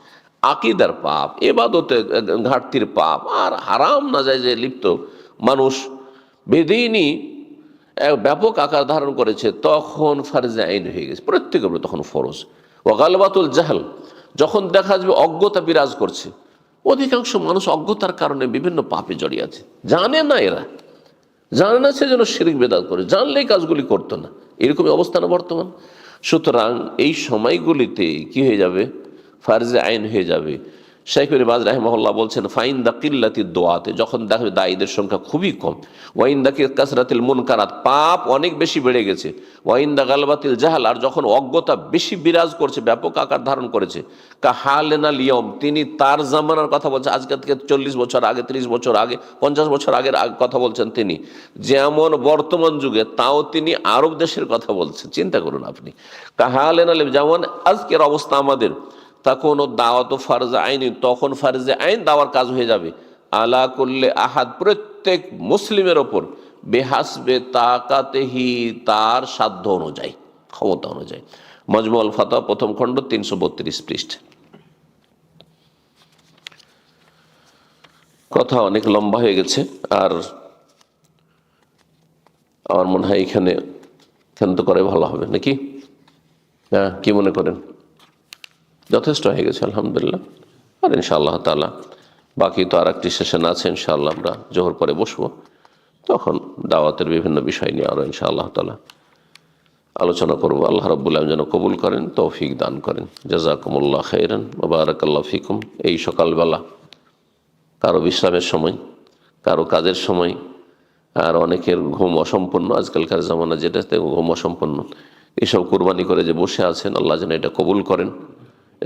আকীদার পাপ, ইবাদতে ঘাটতির পাপ, আর হারাম নাজায়েজে লিপ্ত মানুষ বেদিনী ব্যাপক আকার ধারণ করেছে, তখন ফারজে আইন হয়ে গেছে, প্রত্যেকের উপর তখন ফরজ। ও গালবাতুল জাহল, যখন দেখা যাবে অজ্ঞতা বিরাজ করছে, অধিকাংশ মানুষ অজ্ঞতার কারণে বিভিন্ন পাপে জড়িয়ে আছে, জানে না, এরা জানে না, সেজন্য শিরক বিদআত করে, জানলেই কাজগুলি করতো না, এরকমই অবস্থা না বর্তমান। সুতরাং এই সময়গুলিতে কি হয়ে যাবে? ফারজে আইন হয়ে যাবে। শাইখ ইবনে বাজ রাহিমাহুল্লাহ বলছেন, ফাইন দা কিল্লাতি দোয়াতে, যখন দেখবে দায়ীদের সংখ্যা খুবই কম, ওয়াইন দা কাসরাতিল মুনকারাত, পাপ অনেক বেশি বেড়ে গেছে, ওয়াইন দা গালবাতিল জাহাল, আর যখন অজ্ঞতা বেশি বিরাজ করছে, ব্যাপক আকার ধারণ করেছে, কাহালেনাল ইয়ম, তিনি তার জামানার কথা বলছেন, আজকে থেকে 40 বছর আগে, 30 বছর আগে, 50 বছর আগের কথা বলছেন তিনি, যেমন বর্তমান যুগে, তাও তিনি আরব দেশের কথা বলছেন। চিন্তা করুন আপনি, কাহালেনাল, যেমন আজকের অবস্থা আমাদের, তখন দাওয়াত ফারজে আইনি, তখন ফারজে আইন দাওয়ার কাজ হয়ে যাবে। আলা কুল্লি আহাদ, প্রত্যেক মুসলিমের ওপর, বেহাসবে তাকাতেহি, তার সাধ্য অনুযায়ী, ক্ষমতা অনুযায়ী। মজমুল ফাতাওয়া প্রথম খণ্ড 332 পৃষ্ঠা। কথা অনেক লম্বা হয়ে গেছে, আর আমার মনে হয় এখানে ক্ষান্ত করে ভালো হবে নাকি? হ্যাঁ, কি মনে করেন? যথেষ্ট হয়ে গেছে আলহামদুলিল্লাহ। আর ইনশাআল্লাহ তাআলা বাকি তো আর একটি সেশন আছে, ইনশাআল্লাহ আমরা জোহর পরে বসবো, তখন দাওয়াতের বিভিন্ন বিষয় নিয়ে আরও ইনশাআল্লাহ তাআলা আলোচনা করব। আল্লাহ রাব্বুল আলামিন যেন কবুল করেন, তৌফিক দান করেন। জাযাকুমুল্লাহ খাইরান ওয়া বারাকাল্লাহু ফিকুম। এই সকালবেলা কারো বিশ্রামের সময়, কারো কাজের সময়, আর অনেকের ঘুম অসম্পূর্ণ, আজকালকার জামানা যেটাতে ঘুম অসম্পূর্ণ, এইসব কুরবানি করে যে বসে আছেন, আল্লাহ যেন এটা কবুল করেন,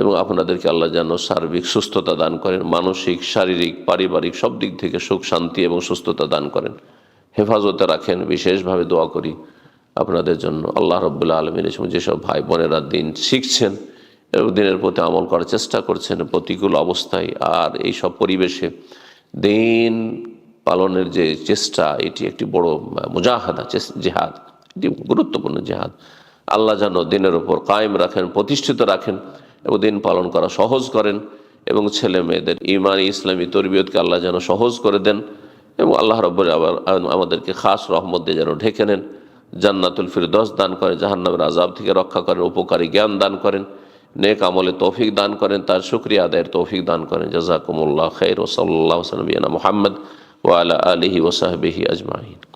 এবং আপনাদেরকে আল্লাহ যেন সার্বিক সুস্থতা দান করেন, মানসিক, শারীরিক, পারিবারিক সব দিক থেকে সুখ শান্তি এবং সুস্থতা দান করেন, হেফাজতে রাখেন। বিশেষভাবে দোয়া করি আপনাদের জন্য। আল্লাহ রাব্বুল আলামিন এই সময় যেসব ভাই বোনেরা দিন শিখছেন এবং দিনের প্রতি আমল করার চেষ্টা করছেন প্রতিকূল অবস্থায়, আর এই সব পরিবেশে দিন পালনের যে চেষ্টা, এটি একটি বড় মুজাহাদা, জিহাদ, এটি গুরুত্বপূর্ণ জিহাদ। আল্লাহ যেন দিনের উপর কায়েম রাখেন, প্রতিষ্ঠিত রাখেন, এবং দিন পালন করা সহজ করেন, এবং ছেলে মেয়েদের ইমানি ইসলামী তরবিয়তকে আল্লাহ যেন সহজ করে দেন, এবং আল্লাহ রাব্বুল আমাদেরকে খাস রহমত দিয়ে যেন ঢেকে নেন, জান্নাতুল ফিরদৌস দান করেন, জাহান্নামের আযাব থেকে রক্ষা করেন, উপকারী জ্ঞান দান করেন, নেক আমলে তৌফিক দান করেন, তার শুকরিয়া আদায়ের তৌফিক দান করেন। জাযাকুমুল্লাহ খাইর। ওয়া সাল্লাল্লাহু আলা নবিয়িনা মুহাম্মদ ওয়া আলা আলিহি ওয়া সাহবিহি আজমাইন।